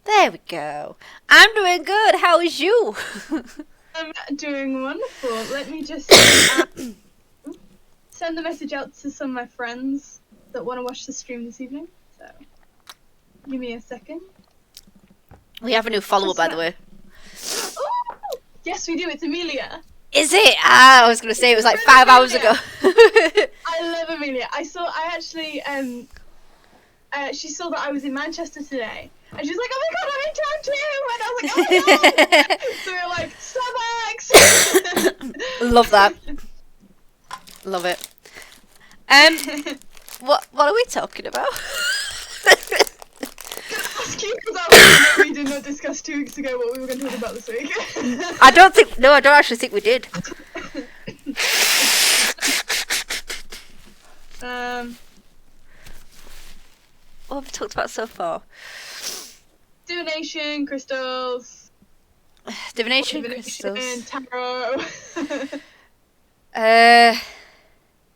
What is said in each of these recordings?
There we go. I'm doing good. How is you? I'm doing wonderful. Let me just send the message out to some of my friends that want to watch the stream this evening. So, give me a second. We have a new follower, by the way. Oh, yes, we do. It's Amelia. Is it? Ah, I was going to say it was like 5 hours ago. I love Amelia. I actually, she saw that I was in Manchester today. And she's like, oh my god, I'm in town too! And I was like, oh my god! So we were like, Starbucks! Love that. Love it. What are we talking about? We did not discuss 2 weeks ago what we were going to talk about this week. I don't actually think we did. What have we talked about so far? Divination, crystals. Divination, crystals. Tarot. The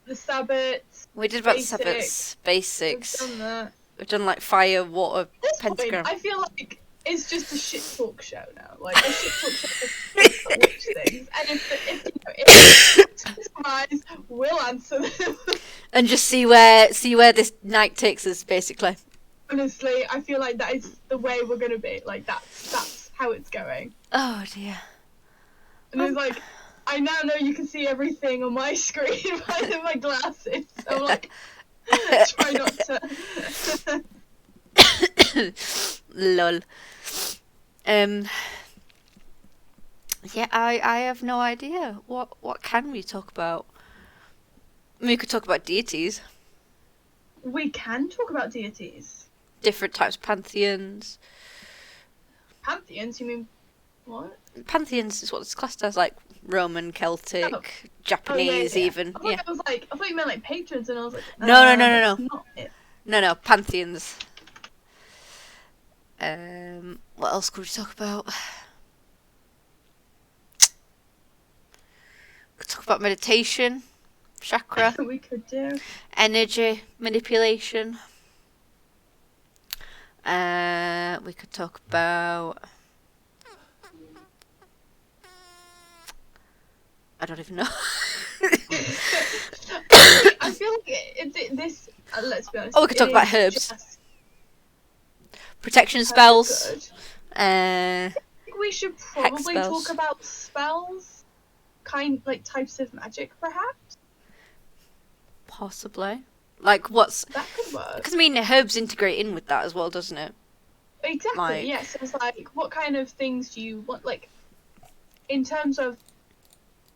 Sabbats. We did about the Sabbats. Basics. We've done that. We've done like fire, water, this pentagram. Point, I feel like it's just a shit talk show now. Like a shit talk show of witch things. And if guys, we'll answer them. And just see where this night takes us, basically. Honestly, I feel like that is the way we're gonna be. Like that's how it's going. Oh dear. And it's like, I now know you can see everything on my screen by my glasses. So I'm like, try not to. Lol. Yeah, I have no idea. What can we talk about? I mean, we could talk about deities. We can talk about deities. Different types of pantheons. Pantheons? You mean what? Pantheons is what it's classed as, like Roman, Celtic, Japanese, even. I thought you meant like patrons, and I was like, no. That's not it. No, pantheons. What else could we talk about? Could talk about meditation, chakra. We could do energy manipulation. We could talk about. I don't even know. I feel like this. Let's be honest. Oh, we could talk about herbs. Protection spells. I think we should probably spells. talk about spells, like types of magic, perhaps. Possibly. Like what's that could work? Because I mean, herbs integrate in with that as well, doesn't it? Exactly. Like, yes. It's like, what kind of things do you want? Like, in terms of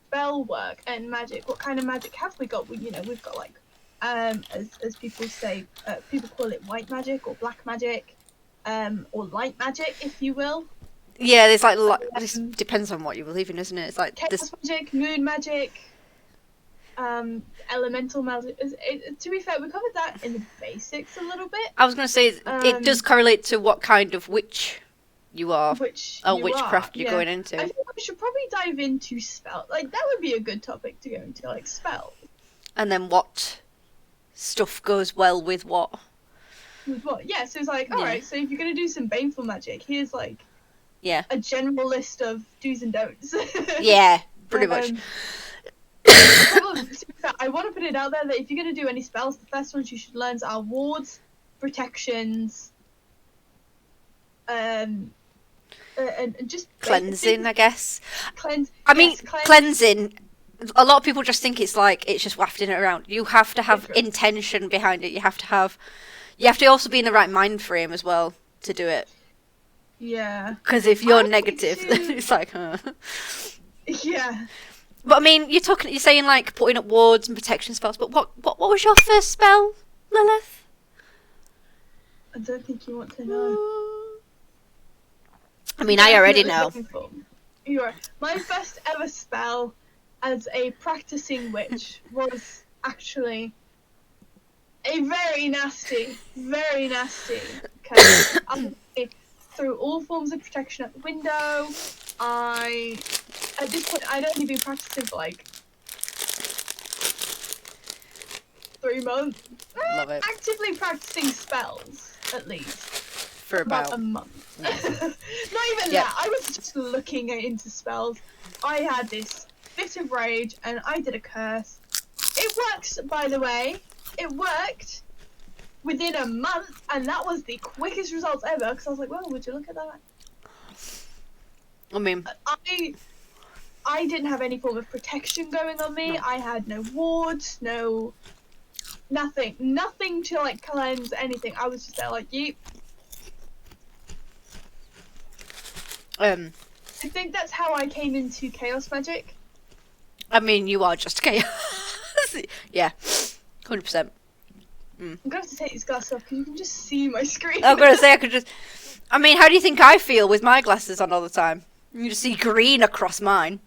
spell work and magic, what kind of magic have we got? We've got like, as people say, people call it white magic or black magic, or light magic, if you will. Yeah, there's like this depends on what you believe in, isn't it? It's like chaos magic, moon magic, elemental magic. To be fair, we covered that in the basics a little bit. I was going to say it does correlate to what kind of witch you are, witchcraft you're going into. I think we should probably dive into spell. Like that would be a good topic to go into, like spells. And then what stuff goes well with what? With what? Yeah. So it's like, all right. So if you're gonna do some baneful magic, here's like, a general list of do's and don'ts. Yeah, pretty much. I want to put it out there that if you're going to do any spells, the first ones you should learn are wards, protections, and just cleansing, I guess. Cleansing. A lot of people just think it's like it's just wafting it around. You have to have intention behind it. You have to also be in the right mind frame as well to do it. Yeah. Because if you're negative, then it's like, Yeah. But I mean, you're saying like putting up wards and protection spells. But what was your first spell, Lilith? I don't think you want to know. I mean, I already know. My first ever spell as a practicing witch was actually a very nasty. Because I threw all forms of protection out the window. At this point, I'd only been practicing for like 3 months. Love it. Actively practicing spells, at least. For about a month. Not even Yeah. that. I was just looking into spells. I had this fit of rage, and I did a curse. It works, by the way. It worked within a month, and that was the quickest results ever. Because I was like, "Well, would you look at that?" I mean, I didn't have any form of protection going on me. No. I had no wards, nothing to like cleanse anything. I was just there like, yeep. I think that's how I came into chaos magic. I mean, you are just chaos. Yeah, 100%. I'm gonna have to take these glasses off because you can just see my screen. I'm gonna say I could just. I mean, how do you think I feel with my glasses on all the time? You just see green across mine.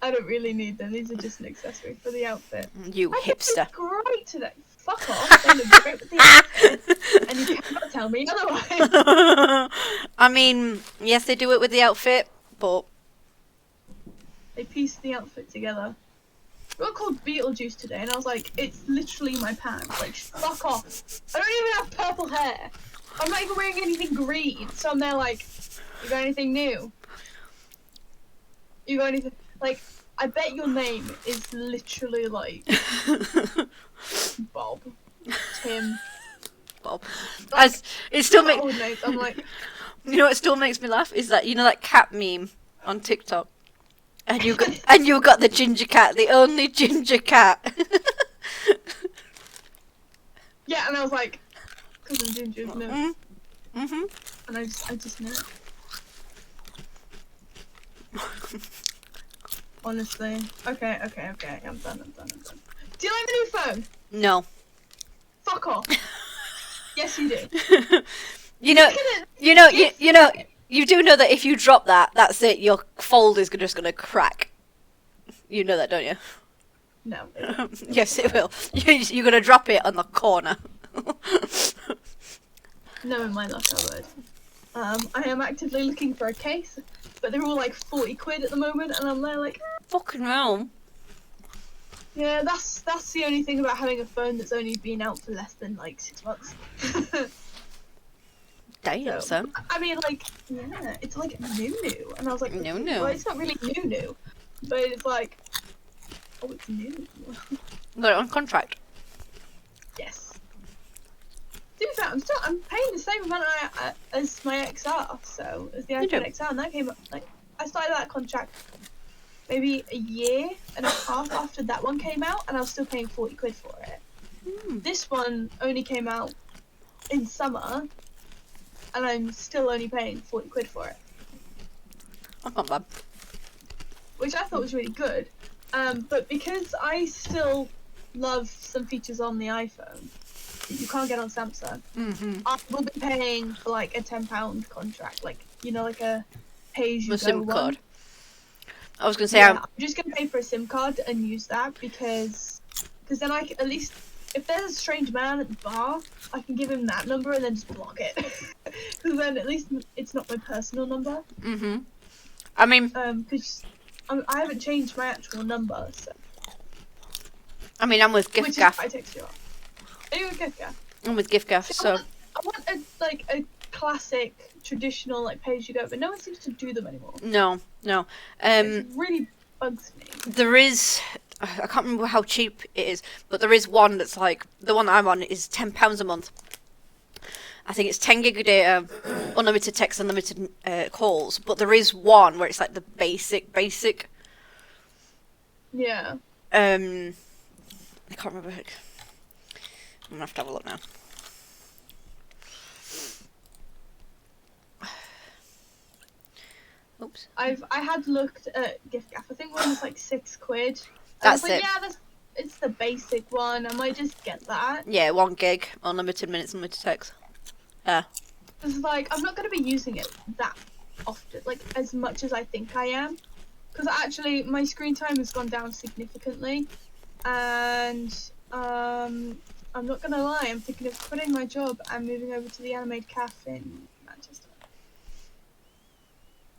I don't really need them. These are just an accessory for the outfit. You I hipster. look great today. Fuck off. They look great with the outfit, and you cannot tell me otherwise. I mean, yes, they do it with the outfit, but They pieced the outfit together. We got called Beetlejuice today, and I was like, it's literally my pants. Like, fuck off. I don't even have purple hair. I'm not even wearing anything green. So I'm there like, you got anything new? You got anything? Like, I bet your name is literally like Bob, Tim. Bob. Like, As it still makes. old names. I'm like, You know what still makes me laugh is that that cat meme on TikTok, and you got the ginger cat, the only ginger cat. yeah, and I was like, because I'm ginger, isn't it? Mhm. And I just knew it. Honestly. Okay. I'm done. Do you like the new phone? No. Fuck off. Yes, you do. You do know that if you drop that, that's it. Your fold is just gonna crack. You know that, don't you? No. Yes, it will. You're gonna drop it on the corner. No, in my luck, I would. I am actively looking for a case, but they're all like 40 quid at the moment, and I'm there like, Fucking hell. yeah, that's the only thing about having a phone that's only been out for less than like 6 months. Damn, son. I mean, like, yeah, it's like new, and I was like, New. well, it's not really new, but it's like, oh, it's new. Got it on contract. Yes. To be fair, I'm paying the same amount as my XR, so as the You do. iPhone XR, and that came up like I started that contract maybe a year and a half after that one came out, and I was still paying 40 quid for it. This one only came out in summer, and I'm still only paying 40 quid for it, That's not bad. which I thought was really good. But because I still love some features on the iPhone that you can't get on Samsung, I will be paying for like a £10 contract, like like a pay-as-you-go The SIM one. card. I was gonna say Yeah, I'm just gonna pay for a SIM card and use that because then at least if there's a strange man at the bar, I can give him that number and then just block it. Because then at least it's not my personal number. I mean, Because I haven't changed my actual number, so. I'm with Which is GiftGaff. why I text you up. Are you a gift gaff? I'm with GiftGaff, so I want a classic traditional like pay-as-you-go, but no one seems to do them anymore. no. It really bugs me. There is. I can't remember how cheap it is, but there is one that's like the one that I'm on is £10 a month. I think it's 10 gig of data, unlimited text, unlimited calls. But there is one where it's like the basic. Yeah. I can't remember. I'm gonna have to have a look now. Oops. I had looked at GiftGaff. I think one was like 6 quid. That's I was like, it. yeah, it's the basic one. I might just get that. Yeah, 1 gig, unlimited minutes, unlimited text. Yeah. It's like I'm not going to be using it that often, like as much as I think I am, because actually my screen time has gone down significantly, and I'm not going to lie, I'm thinking of quitting my job and moving over to the Animated Cafe in Manchester.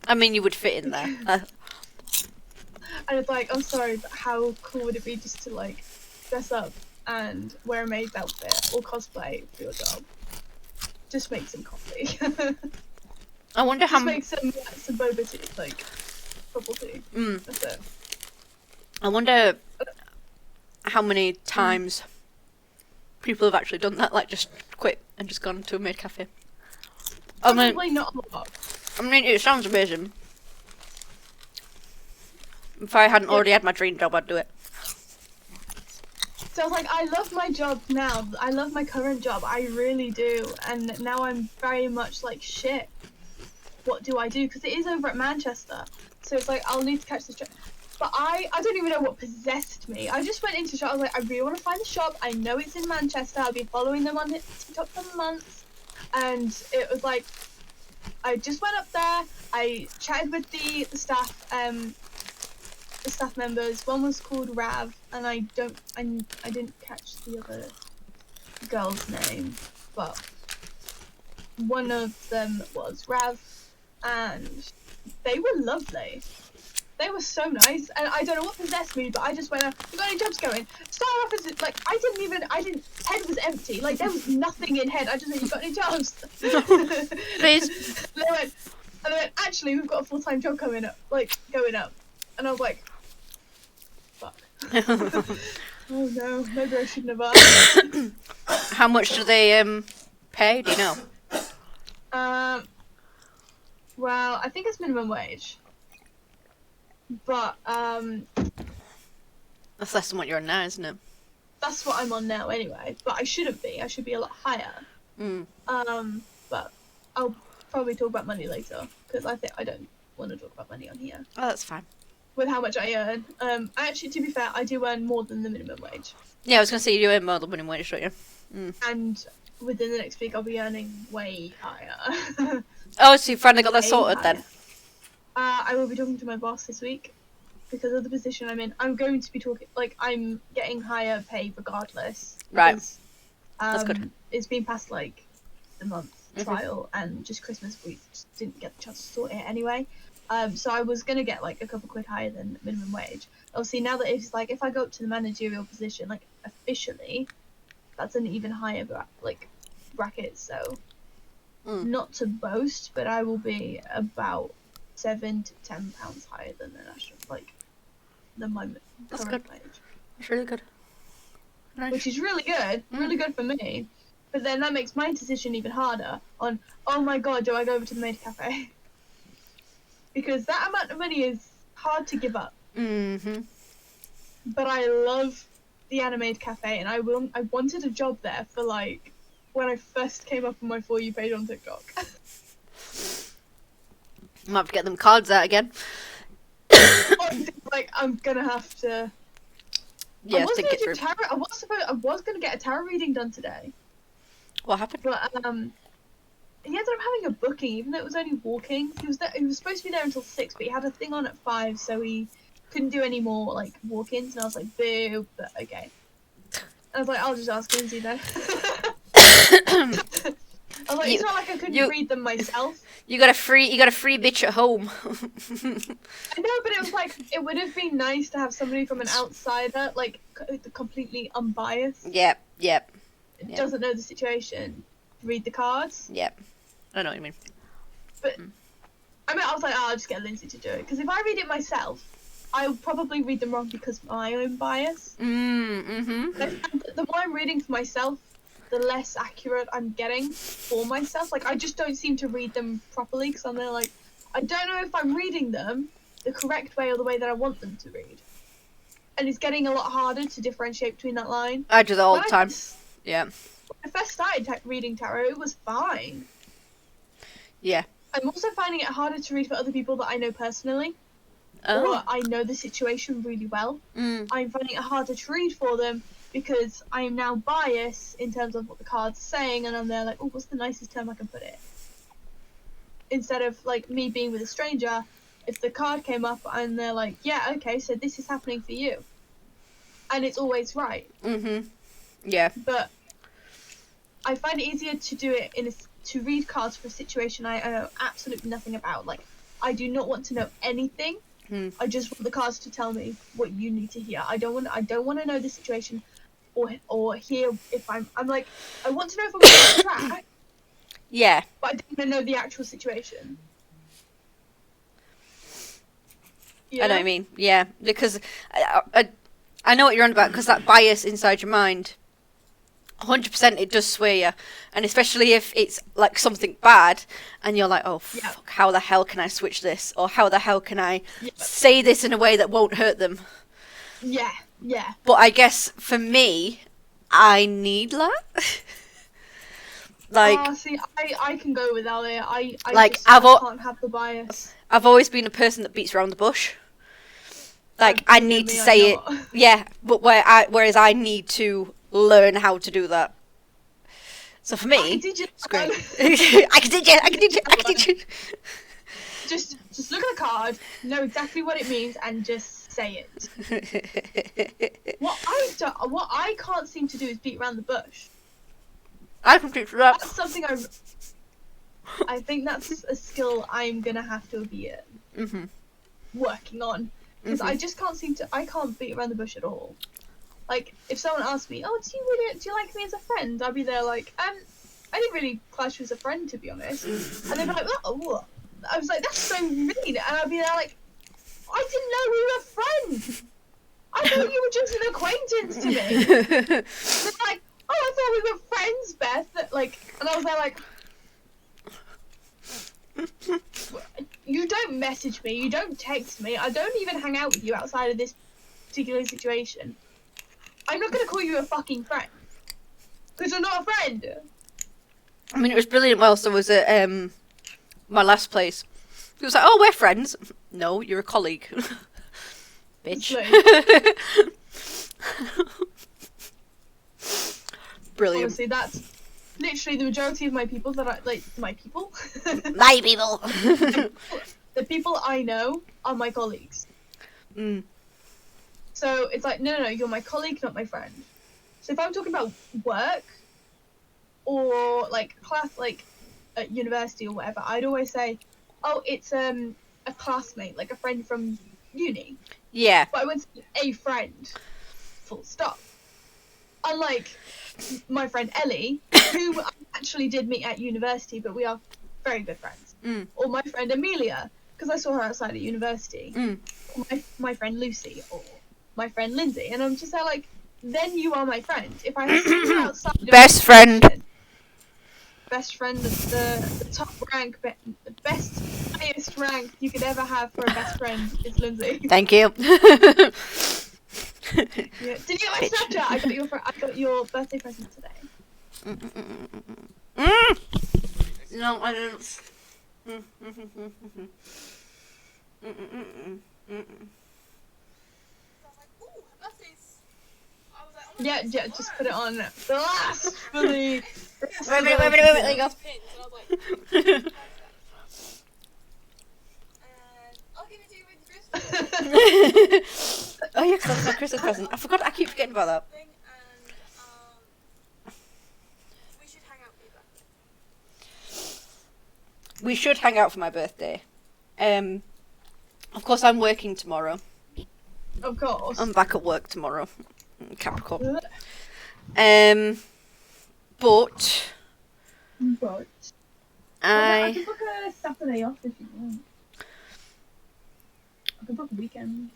I mean, you would fit in there. And it's like, I'm sorry, but how cool would it be just to like dress up and wear a maid's outfit or cosplay for your job? just make some coffee. I wonder how. Just make some boba tea, like bubble tea. That's it. I wonder how many times people have actually done that, like just quit and just gone to a maid cafe. Probably not a lot. I mean, it sounds amazing. If I hadn't already had my dream job, I'd do it. So I was like, I love my job now. I love my current job. I really do. And now I'm very much like, shit, what do I do? Because it is over at Manchester. So it's like, I'll need to catch this train. But I don't even know what possessed me. I just went into the shop. I was like, I really want to find the shop. I know it's in Manchester. I've been following them on TikTok for months. And it was like, I just went up there. I chatted with the staff members. One was called Rav, and I didn't catch the other girl's name, but one of them was Rav, and they were lovely. They were so nice, and I don't know what possessed me, but I just went, you got any jobs going? Started off as, like, head was empty, like, there was nothing in head. I just went, you got any jobs? Please. And they went, actually, we've got a full-time job going up. And I was like, fuck. Oh no, maybe I shouldn't have asked. How much do they pay? Do you know? Well, I think it's minimum wage. But That's less than what you're on now, isn't it? that's what I'm on now anyway. But I shouldn't be. I should be a lot higher. But I'll probably talk about money later because I don't want to talk about money on here. Oh, that's fine. With how much I earn. Actually, to be fair, I do earn more than the minimum wage. Yeah, I was gonna say you earn more than minimum wage, don't you? And within the next week, I'll be earning way higher. Oh, so you finally got that Way sorted higher. then? I will be talking to my boss this week because of the position I'm in. I'm going to be talking, like, I'm getting higher pay regardless. Right. Because, That's good. It's been past, like, the month trial, and just Christmas, we just didn't get the chance to sort it anyway. So I was going to get, like, a couple quid higher than minimum wage. Obviously, now that it's, like, if I go up to the managerial position, like, officially, that's an even higher, bracket, so... Not to boast, but I will be about £7 to £10 higher than the national, than my That's current good. wage. That's really good. Nice. Which is really good for me. But then that makes my decision even harder on, oh my god, do I go over to the maid cafe? Because that amount of money is hard to give up. But I love the animated cafe, and I wanted a job there for, like, when I first came up on my For You page on TikTok. Might have to get them cards out again. Like, I'm gonna have to. Yeah, I was think gonna it do through. tarot. I was gonna get a tarot reading done today, What happened? but he ended up having a booking, even though it was only walking. He was there. He was supposed to be there until 6, but he had a thing on at 5, so he couldn't do any more like walk-ins. And I was like, boo, but okay. I was like, I'll just ask Linzi then. I was like, it's not like I couldn't read them myself. You got a free bitch at home. I know, but it was like, it would have been nice to have somebody from an outsider, like, completely unbiased. Yep. Doesn't know the situation, read the cards. Yep. I know what you mean. But, I mean, I was like, I'll just get Linzi to do it. Because if I read it myself, I'll probably read them wrong because of my own bias. The more I'm reading for myself, the less accurate I'm getting for myself. Like, I just don't seem to read them properly because I'm there like, I don't know if I'm reading them the correct way or the way that I want them to read. And it's getting a lot harder to differentiate between that line. I do that all the time. Yeah. When I first started reading tarot, it was fine. Yeah. I'm also finding it harder to read for other people that I know personally. Oh. Or I know the situation really well. I'm finding it harder to read for them because I am now biased in terms of what the card's saying, and I'm there like, oh, what's the nicest term I can put it? Instead of, like, me being with a stranger, if the card came up and they're like, yeah, okay, so this is happening for you. And it's always right. Yeah. But I find it easier to do it to read cards for a situation I know absolutely nothing about. Like, I do not want to know anything. I just want the cards to tell me what you need to hear. I don't want to know the situation or hear if I'm like, I want to know if I'm on track, Yeah. But I didn't know the actual situation. I know what you mean. Yeah, because I know what you're on about, because that bias inside your mind, 100% it does sway you. And especially if it's like something bad and you're like, oh, fuck, how the hell can I switch this? Or how the hell can I say this in a way that won't hurt them? Yeah, yeah. But I guess for me, I need that. Like, see, I can go without it. I can't have the bias. I've always been a person that beats around the bush. Like, I need to say it. Yeah, but whereas I need to learn how to do that. So for me, it's great. I can teach you. Just look at the card, know exactly what it means, and just say it. What I can't seem to do is beat around the bush. I can teach that. That's something I think that's a skill I'm gonna have to be working on, because I just I can't beat around the bush at all. Like, if someone asks me, "Oh, do you like me as a friend?" I'll be there like, I didn't really class you as a friend, to be honest. And they'd be like, "Oh, what?" I was like, "That's so mean," and I'd be there like, "I didn't know we were friends. I thought you were just an acquaintance to me." They're like, "Oh, I thought we were friends, Beth." Like, and I was there like, "You don't message me, you don't text me, I don't even hang out with you outside of this particular situation. I'm not gonna call you a fucking friend, because you're not a friend." I mean, it was brilliant whilst I was at my last place. He was like, "Oh, we're friends." No, you're a colleague. Bitch. Brilliant. Honestly, that's literally the majority of my people that I like. My people. My people. The people I know are my colleagues. So it's like, no, you're my colleague, not my friend. So if I'm talking about work or like class, like at university or whatever, I'd always say, "Oh, it's a classmate, like a friend from uni." Yeah. But I wouldn't say a friend. Full stop. Unlike my friend Ellie, who I actually did meet at university, but we are very good friends. Or my friend Amelia, because I saw her outside at university. Or my friend Lucy, or my friend Lindsay, and I'm just there like, then you are my friend. If I see you outside, best friend, the top rank, the best, highest rank you could ever have for a best friend is Lindsay. Thank you. Yeah. Did you get my Snapchat? I got your birthday present today. No, I didn't. Yeah, just put it on blasphemy. Wait, there you go. I'll give it to you with Christmas. Oh yeah, because that's my Christmas present. I forgot. I keep forgetting about that. And we should hang out for your birthday. We should hang out for my birthday. Of course, I'm working tomorrow. Of course. I'm back at work tomorrow, Capricorn. But I can book a Saturday off if you want. I can book a weekend.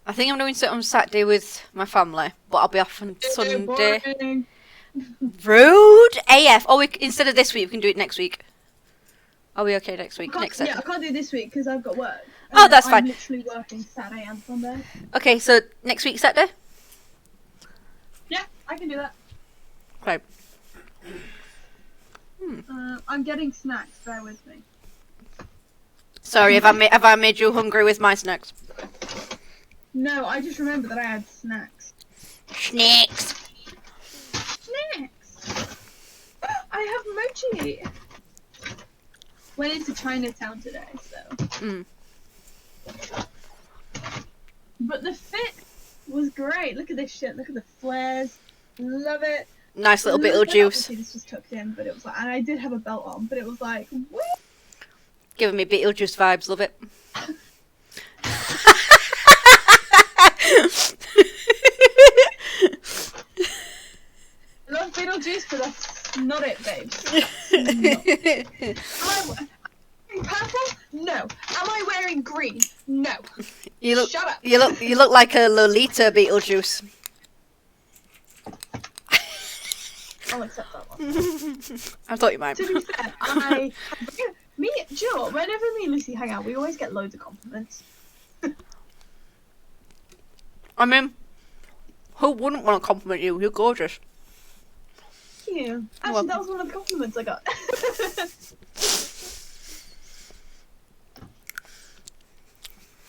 I think I'm doing it on Saturday with my family, but I'll be off on Sunday. Boring. Rude AF. Oh, instead of this week, we can do it next week. Are we okay next week? Next Saturday? Yeah, I can't do this week because I've got work. Oh, that's fine. I'm literally working Saturday and Sunday. Okay, so next week Saturday? Yeah, I can do that. Right. I'm getting snacks. Bear with me. Sorry, have I made you hungry with my snacks? No, I just remembered that I had snacks. Snacks. I have mochi. Went into Chinatown today, so. But the fit was great. Look at this shit. Look at the flares. Love it. Nice little Beetlejuice. Obviously, this was tucked in, but it was like, and I did have a belt on, but it was like, what? Giving me Beetlejuice vibes. Love it. I love Beetlejuice, but that's not it, babe. No. Am I wearing purple? No. Am I wearing green? No. Shut up. You look like a Lolita Beetlejuice. I'll accept that one. I thought you might. To be fair, do you know what? Whenever me and Lucy hang out, we always get loads of compliments. I mean, who wouldn't want to compliment you? You're gorgeous. Yeah. Actually, Well- that was one of the compliments I got.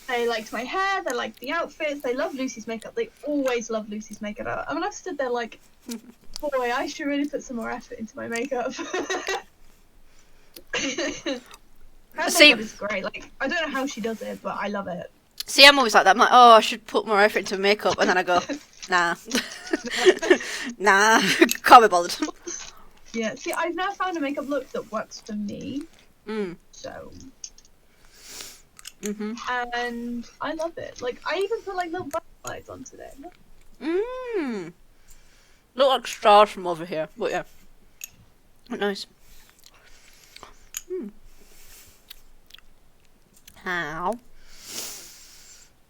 They liked my hair, they liked the outfits, they love Lucy's makeup. They always love Lucy's makeup. I mean, I've stood there like, boy, I should really put some more effort into my makeup. Her See- makeup is great. Like, I don't know how she does it, but I love it. See, I'm always like that. I'm like, oh, I should put more effort into makeup, and then I go, nah, nah, can't be bothered. Yeah, see, I've now found a makeup look that works for me. Mm. So, Mhm. and I love it. Like, I even put like little butterflies on today. Mm. Look like stars from over here, but yeah, nice. Mm. How?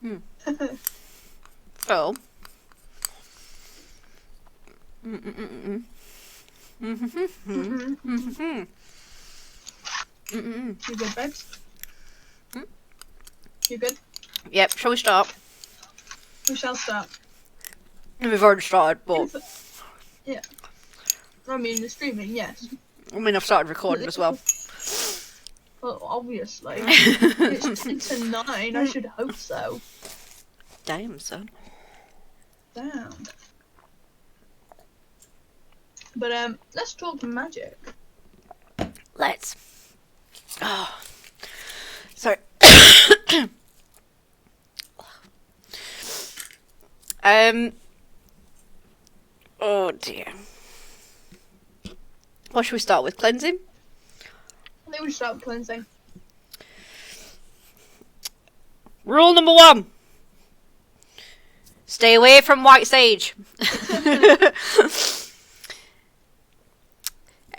Mm. So. Mm-mm-mm-mm. Mm-hmm. Mm-hmm. Mm-mm. You good, babes? Hmm? You good? Yep, shall we start? We shall start. We've already started, but Yeah. I mean, the streaming, yes. I mean, I've started recording as well. Well, obviously. It's 10 to 9, I should hope so. Damn, son. Damn. But, let's talk magic. Let's. Oh. Sorry. Oh dear. What should we start with? Cleansing? I think we should start with cleansing. Rule number 1. Stay away from white sage.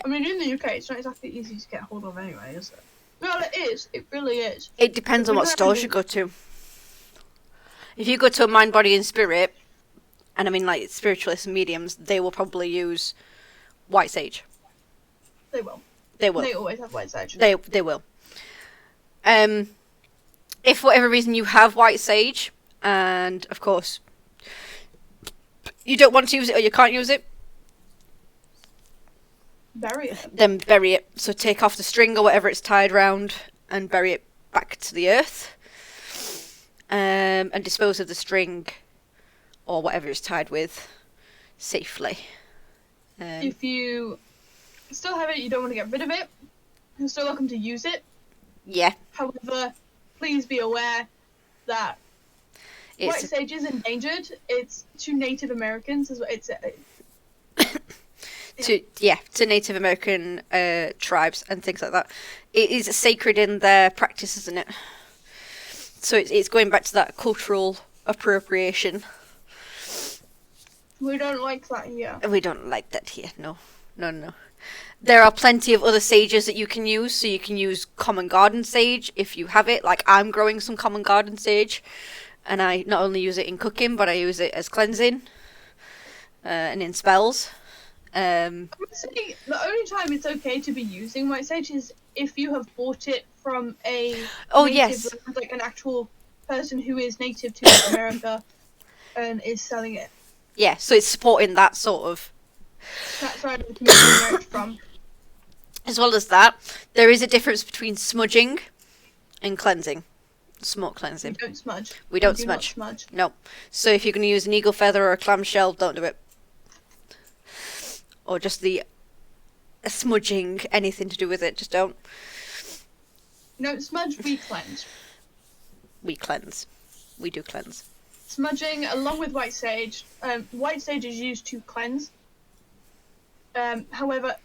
I mean, in the UK, it's not exactly easy to get hold of anyway, is it? Well, it is. It really is. It depends on what stores you go to. If you go to a mind, body and spirit, and I mean like spiritualists and mediums, they will probably use white sage. They will. They will. They always have white sage. They will. If for whatever reason you have white sage, and of course you don't want to use it or you can't use it, Bury it. then bury it. So take off the string or whatever it's tied round and bury it back to the earth. And dispose of the string or whatever it's tied with safely. If you still have it, you don't want to get rid of it, you're still welcome to use it. Yeah, However, please be aware that white it's sage is endangered. It's to Native Americans as well. It's to Native American tribes and things like that. It is sacred in their practice, isn't it? So it's going back to that cultural appropriation. we don't like that here. We don't like that here. No. There are plenty of other sages that you can use. So you can use common garden sage if you have it. Like I'm growing some common garden sage, and I not only use it in cooking, but I use it as cleansing and in spells. I would say the only time it's okay to be using white sage is if you have bought it from a native, Yes, like an actual person who is native to America and is selling it. yeah. So it's supporting that sort of. That's where the community where it's from. As well as that, there is a difference between smudging and cleansing. Smoke We cleansing. don't smudge. We don't do not smudge. smudge. No. So if you're going to use an eagle feather or a clamshell, don't do it. Or just the smudging, anything to do with it, just don't. No, smudge, we cleanse. We cleanse. We do cleanse. Smudging, along with white sage is used to cleanse. However,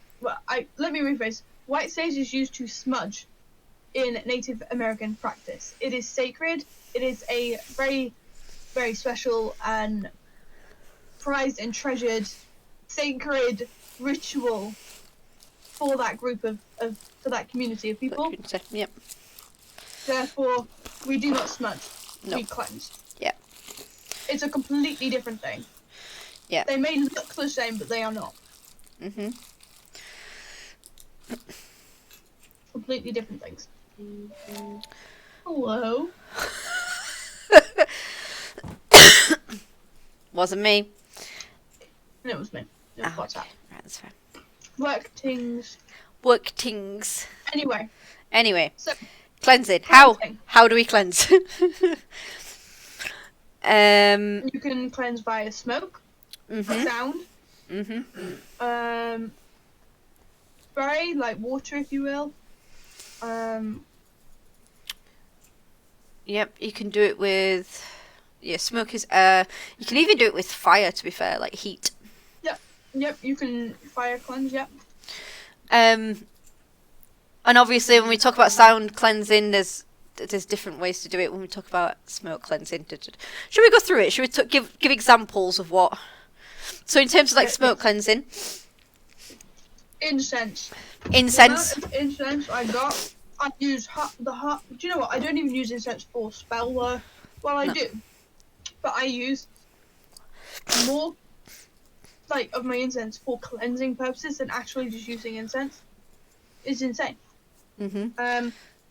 let me rephrase. White sage is used to smudge in Native American practice. It is sacred. It is a very, very special and prized and treasured sacred ritual for that group for that community of people. Yep. Therefore, we do not smudge. No. We cleanse. Yeah. It's a completely different thing. Yeah. They may look the same, but they are not. Mhm. Completely different things. Hello. Wasn't me. And it was me. It was WhatsApp. Okay. Right, that's fine. Work things. Work things. Anyway, so Cleansing. cleansing. How do we cleanse? You can cleanse via smoke, sound, spray, like water, if you will. Yep, you can do it with... Yeah, smoke is air. You can even do it with fire, to be fair, like heat. Yep, you can fire cleanse, yep. And obviously when we talk about sound cleansing, there's different ways to do it when we talk about smoke cleansing. Should we go through it? Should we give examples of what? So in terms of like smoke cleansing... Incense. Incense. The amount of incense I use do you know what? I don't even use incense for spell work. Well, I do. But I use more of my incense for cleansing purposes than actually just using incense. It's insane.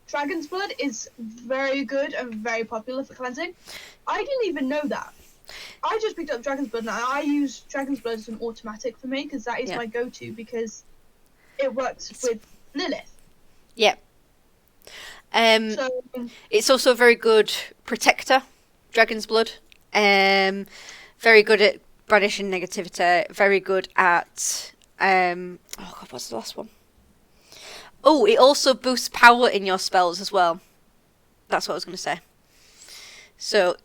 Dragon's blood is very good and very popular for cleansing. I didn't even know that. I just picked up dragon's blood now. I use dragon's blood as an automatic for me because that is my go-to because it works with Lilith. Yeah. So it's also a very good protector, dragon's blood. Very good at banishing negativity. Very good at oh god, what's the last one? Oh, it also boosts power in your spells as well. That's what I was going to say. So,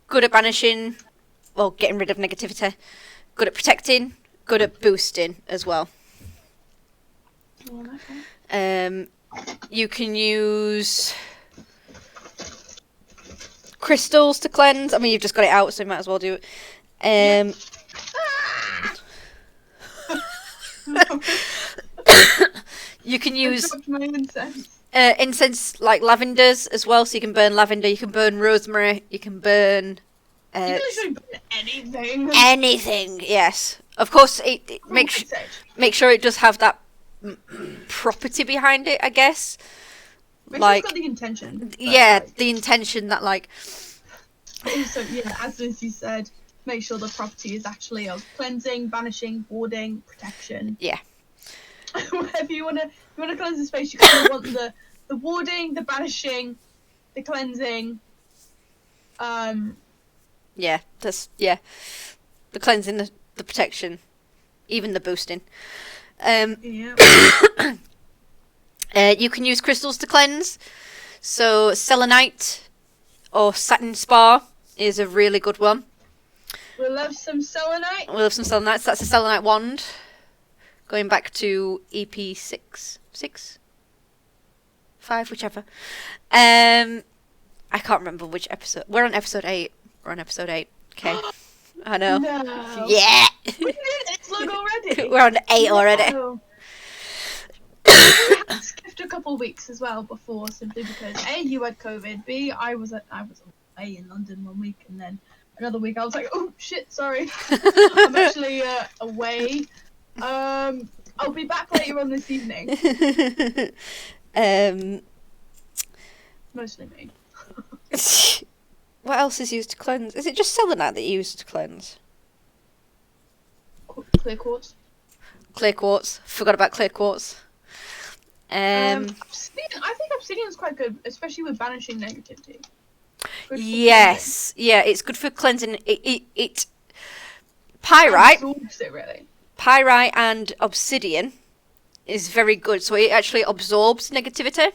good at banishing, well, getting rid of negativity. Good at protecting. Good at boosting as well. You can use crystals to cleanse. I mean, you've just got it out, so you might as well do it. You can use incense like lavenders as well, so you can burn lavender, you can burn rosemary, you can burn... you can literally burn anything. Anything, yes. Of course, make sure it does have that property behind it, I guess. Like, it's got the intention. Yeah, the intention that like... So, yeah, as Lindsay said, make sure the property is actually of cleansing, banishing, warding, protection. Yeah. Whatever you wanna cleanse the space, you kind of want the warding, the banishing, the cleansing. Yeah, the cleansing, the protection, even the boosting. You can use crystals to cleanse. So selenite or satin spar is a really good one. We'll love some selenite. So that's a selenite wand. Going back to EP 6, 5, whichever. I can't remember which episode. We're on episode 8. Okay. I know. No. Yeah. We did this logo already. We're on 8 already. Oh. We skipped a couple of weeks as well before, simply because A, you had COVID. B, I was away in London 1 week, and then another week I was like, oh shit, sorry, I'm actually away. I'll be back later on this evening. Mostly me. What else is used to cleanse? Is it just selenite that you use to cleanse? Clear quartz. Clear quartz. Forgot about clear quartz. Obsidian. I think obsidian's quite good, especially with banishing negativity. Yes. Yeah, it's good for cleansing. It pyrite. Absorbs it, really. Pyrite and obsidian is very good. So it actually absorbs negativity.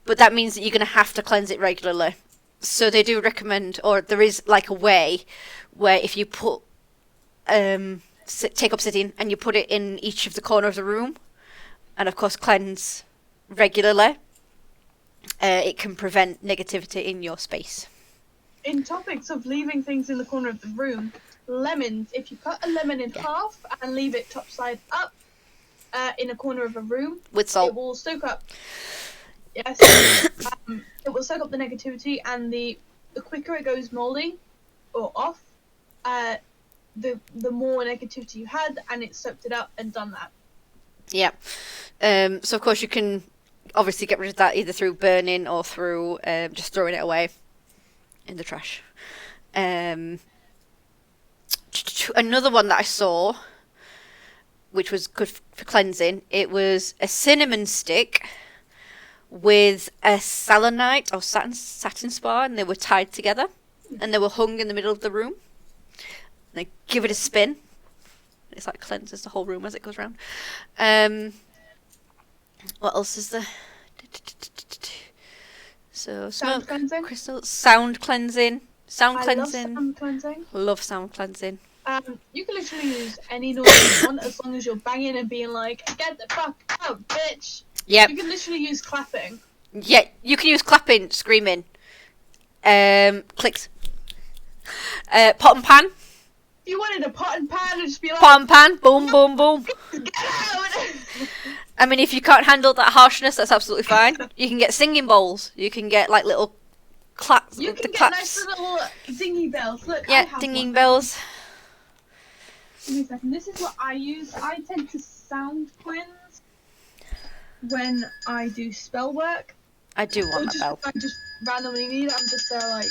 But that means that you're going to have to cleanse it regularly. So they do recommend, or there is like a way where if you put, take obsidian and you put it in each of the corner of the room, and of course cleanse regularly, it can prevent negativity in your space. In topics of leaving things in the corner of the room, lemons, if you cut a lemon in half and leave it top side up, in a corner of a room. With It salt. will soak up. Yes. It will soak up the negativity, and the quicker it goes moldy or off, the more negativity you had, and it soaked it up and done that. Yeah. So of course you can obviously get rid of that either through burning or through just throwing it away in the trash. Another one that I saw, which was good for cleansing, it was a cinnamon stick with a selenite or satin spar, and they were tied together, and they were hung in the middle of the room. And they give it a spin. It's like cleanses the whole room as it goes around. What else is there? So Sound cleansing. crystal, sound cleansing, sound I cleansing. love sound cleansing. Love sound cleansing. You can literally use any noise you want as long as you're banging and being like, "Get the fuck out, bitch!" Yep. You can literally use clapping. Yeah, you can use clapping, screaming, clicks, pot and pan, If you wanted a pot and pan, and just be like, pot and pan, boom, boom, boom. "Get out!" I mean, if you can't handle that harshness, that's absolutely fine. You can get singing bowls. You can get like little claps. You the can get claps. nice little dingy bells. Look, I Yeah, have dinging one. bells. Give me a second. This is what I use. I tend to sound cleanse when I do spell work. I do Or want that just bell. I just randomly need it. I'm just there like,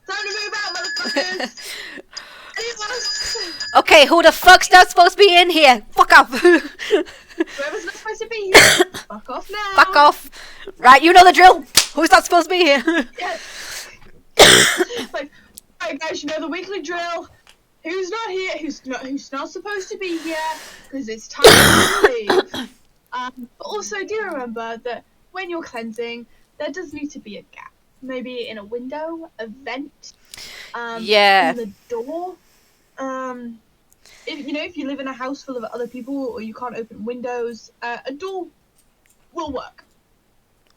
time to move out, motherfuckers. Anyone? Okay, who the fuck's not supposed to be in here? Fuck off. Whoever's not supposed to be here, fuck off now. Fuck off. Right, you know the drill. Who's not supposed to be here? Yeah. Like, right guys, you know the weekly drill. Who's not here? Who's not supposed to be here? Because it's time to leave. But also do remember that when you're cleansing, there does need to be a gap. Maybe in a window, a vent. Yeah. In the door. If you live in a house full of other people or you can't open windows, a door will work.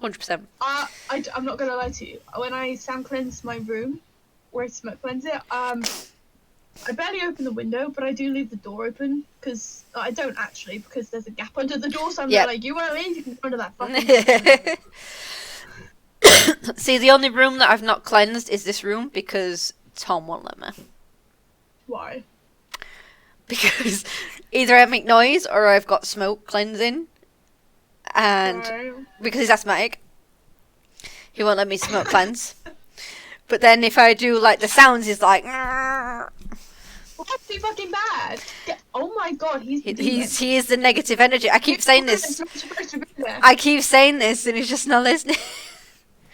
100%. I'm not gonna lie to you. When I sound cleanse my room, or I smoke cleanse it, I barely open the window, but I do leave the door open because I don't actually because there's a gap under the door. So I'm Yep. like, you want to leave? You can go under that fucking. See, the only room that I've not cleansed is this room because Tom won't let me. Why? Because either I make noise or I've got smoke cleansing, and Why? because he's asthmatic, he won't let me smoke cleanse. But then if I do like the sounds, he's like, Well, that's too fucking bad. Oh my god, he is the negative energy. I keep saying this. I keep saying this, and he's just not listening.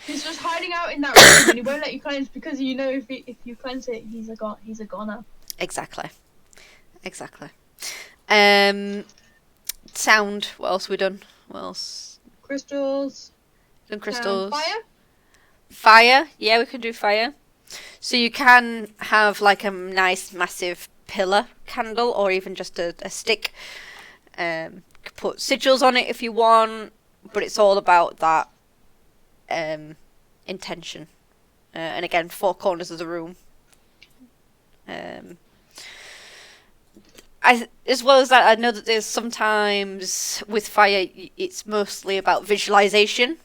He's just hiding out in that room and he won't let you cleanse because you know if you cleanse it, he's a goner. Exactly. Sound. What else have we done? What else? Crystals. Done crystals. Fire. Fire. Yeah, we can do fire. So you can have like a nice massive pillar candle, or even just a stick. You could put sigils on it if you want, but it's all about that intention. And again, 4 corners of the room. As well as that, I know that there's sometimes with fire, it's mostly about visualization.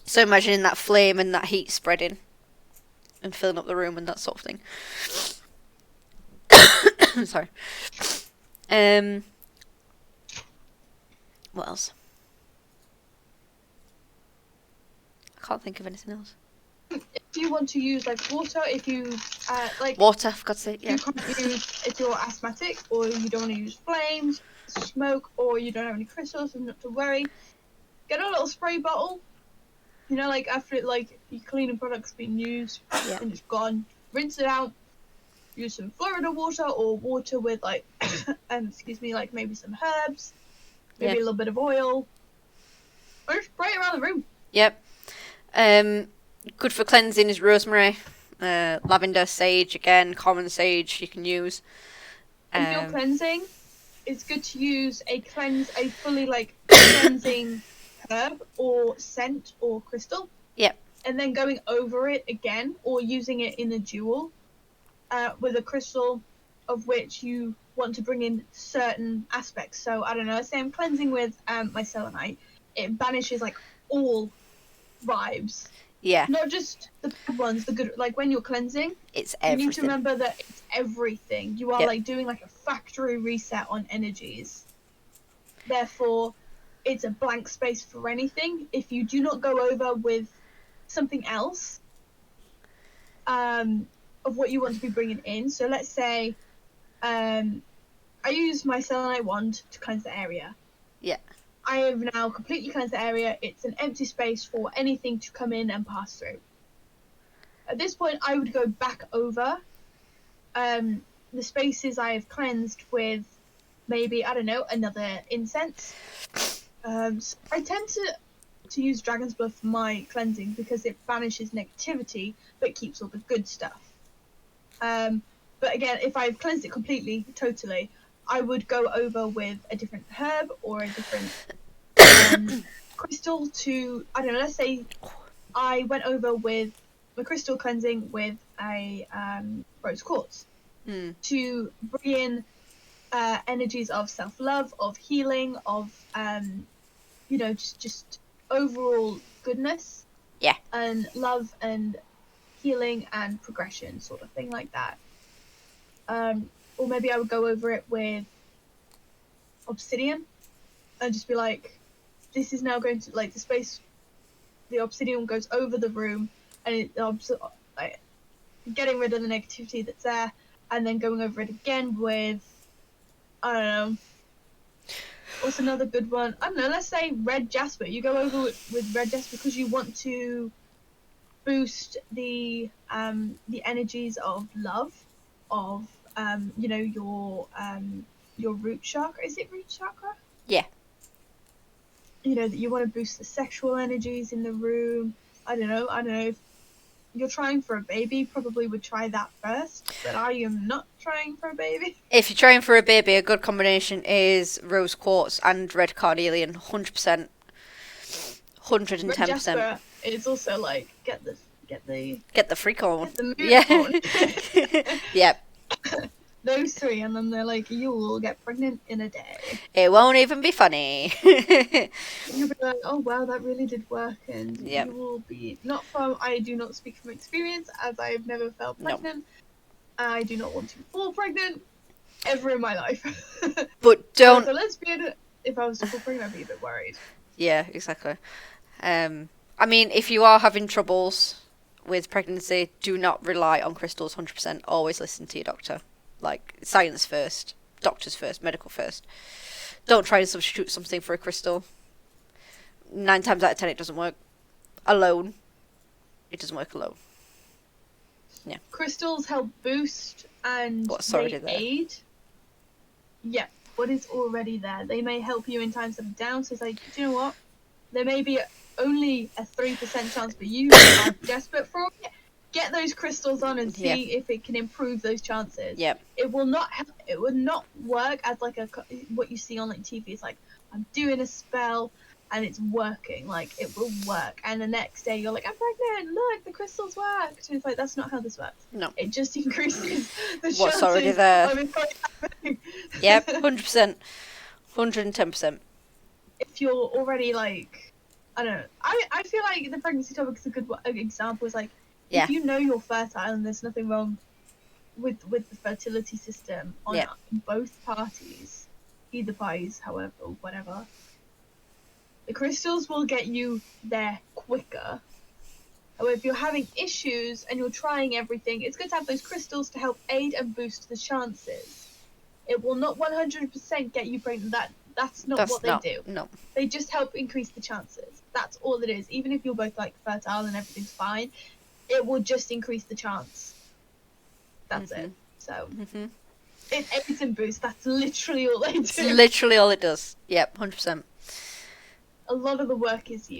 So imagining that flame and that heat spreading and filling up the room and that sort of thing. Sorry. What else? I can't think of anything else. If you want to use like water, if you Water, for God's sake, yeah. you can't use if you're asthmatic or you don't want to use flames, smoke, or you don't have any crystals, and not to worry. Get a little spray bottle. You know, like after your cleaning product's been used and it's gone, rinse it out. Use some Florida water or water with like maybe some herbs, maybe a little bit of oil, or just spray it around the room. Yep. Good for cleansing is rosemary, lavender, sage, again, common sage you can use. If you're cleansing, it's good to use a fully cleansing herb or scent or crystal. Yep. And then going over it again or using it in a duel with a crystal of which you want to bring in certain aspects. So I don't know, let's say I'm cleansing with my selenite. It banishes like all vibes, Yeah, not just the bad ones, the good. Like when you're cleansing, it's you need to everything. remember that it's everything. You are Yep. like doing like a factory reset on energies. Therefore, it's a blank space for anything. If you do not go over with something else, of what you want to be bringing in. So let's say, I use my selenite wand to cleanse the area. Yeah. I have now completely cleansed the area. It's an empty space for anything to come in and pass through. At this point, I would go back over the spaces I have cleansed with maybe, I don't know, another incense. So I tend to use Dragon's Blood for my cleansing because it banishes negativity but keeps all the good stuff. But again, if I've cleansed it completely, totally, I would go over with a different herb or a different crystal to, I don't know, let's say I went over with my crystal cleansing with a rose quartz to bring in energies of self-love, of healing, of just overall goodness. Yeah. And love and healing and progression, sort of thing like that. Or maybe I would go over it with obsidian and just be like, this is now going to, like, the obsidian goes over the room and like, getting rid of the negativity that's there, and then going over it again with, I don't know, what's another good one? I don't know, let's say red jasper. You go over with red jasper because you want to boost the energies of love, of your root chakra. Is it root chakra? Yeah. That you want to boost the sexual energies in the room. I don't know if you're trying for a baby, probably would try that first, but I am not trying for a baby. If you're trying for a baby, a good combination is rose quartz and red carnelian. 100%. 110%. Red jasper is also like get the freak on. get the mood Yeah. on. Yep. Those three, and then they're like, you will get pregnant in a day. It won't even be funny. You'll be like, oh wow, that really did work, and Yep. you will be I do not speak from experience, as I have never felt pregnant. No. I do not want to fall pregnant ever in my life. But don't. As a lesbian, if I was to fall pregnant, I'd be a bit worried. Yeah, exactly. I mean, if you are having troubles with pregnancy, do not rely on crystals 100%. Always listen to your doctor. Like, science first, doctors first, medical first. Don't try and substitute something for a crystal. 9 times out of 10 it doesn't work. Alone. It doesn't work alone. Yeah. Crystals help boost and What's already there. aid. Yeah, what is already there. They may help you in times of down, so it's like, do you know what? There may be only a 3% chance for you are desperate for it. Get those crystals on and see if it can improve those chances. Yep. It will not work as like what you see on like TV. It's like, I'm doing a spell and it's working. Like, it will work, and the next day you're like, I'm pregnant, look, the crystals worked. And it's like, that's not how this works. No. It just increases the chances What's already there. of it happening. Yep, 100%. 110%. If you're already like, I don't know, I feel like the pregnancy topic is a good example. Is like, if you know you're fertile and there's nothing wrong with the fertility system on both parties, either parties, however, whatever, the crystals will get you there quicker. However, if you're having issues and you're trying everything, it's good to have those crystals to help aid and boost the chances. It will not 100% get you pregnant. That's not what they do. No. They just help increase the chances. That's all it is. Even if you're both like fertile and everything's fine, it will just increase the chance. That's it. So it aids and boosts. That's literally all they do. It's literally all it does. Yep, 100%. A lot of the work is you.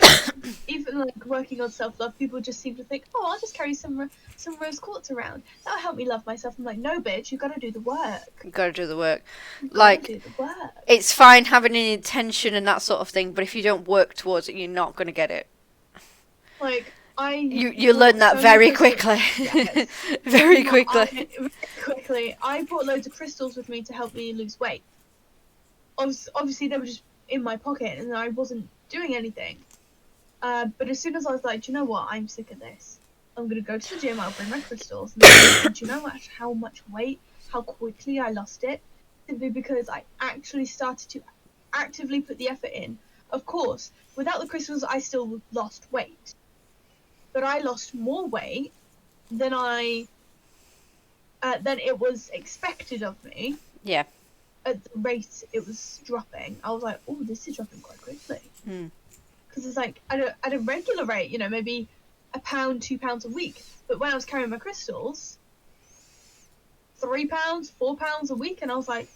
Even like working on self-love, people just seem to think, oh, I'll just carry some rose quartz around. That'll help me love myself. I'm like, no, bitch, you got to do the work. You got to do the work. Do the work. It's fine having an intention and that sort of thing, but if you don't work towards it, you're not going to get it. Like, You bought learn that so very many crystals. quickly. Yes. Very No, quickly. very quickly. I brought loads of crystals with me to help me lose weight. Obviously, they were just in my pocket, and I wasn't doing anything. But as soon as I was like, do you know what? I'm sick of this. I'm gonna go to the gym. I'll bring my crystals. And do you know how much weight? How quickly I lost it? Simply because I actually started to actively put the effort in. Of course, without the crystals, I still lost weight. But I lost more weight than than it was expected of me. Yeah. At the rate it was dropping, I was like, oh, this is dropping quite quickly. Because it's like at a regular rate, you know, maybe £1, £2 a week. But when I was carrying my crystals, £3, £4 a week, and I was like,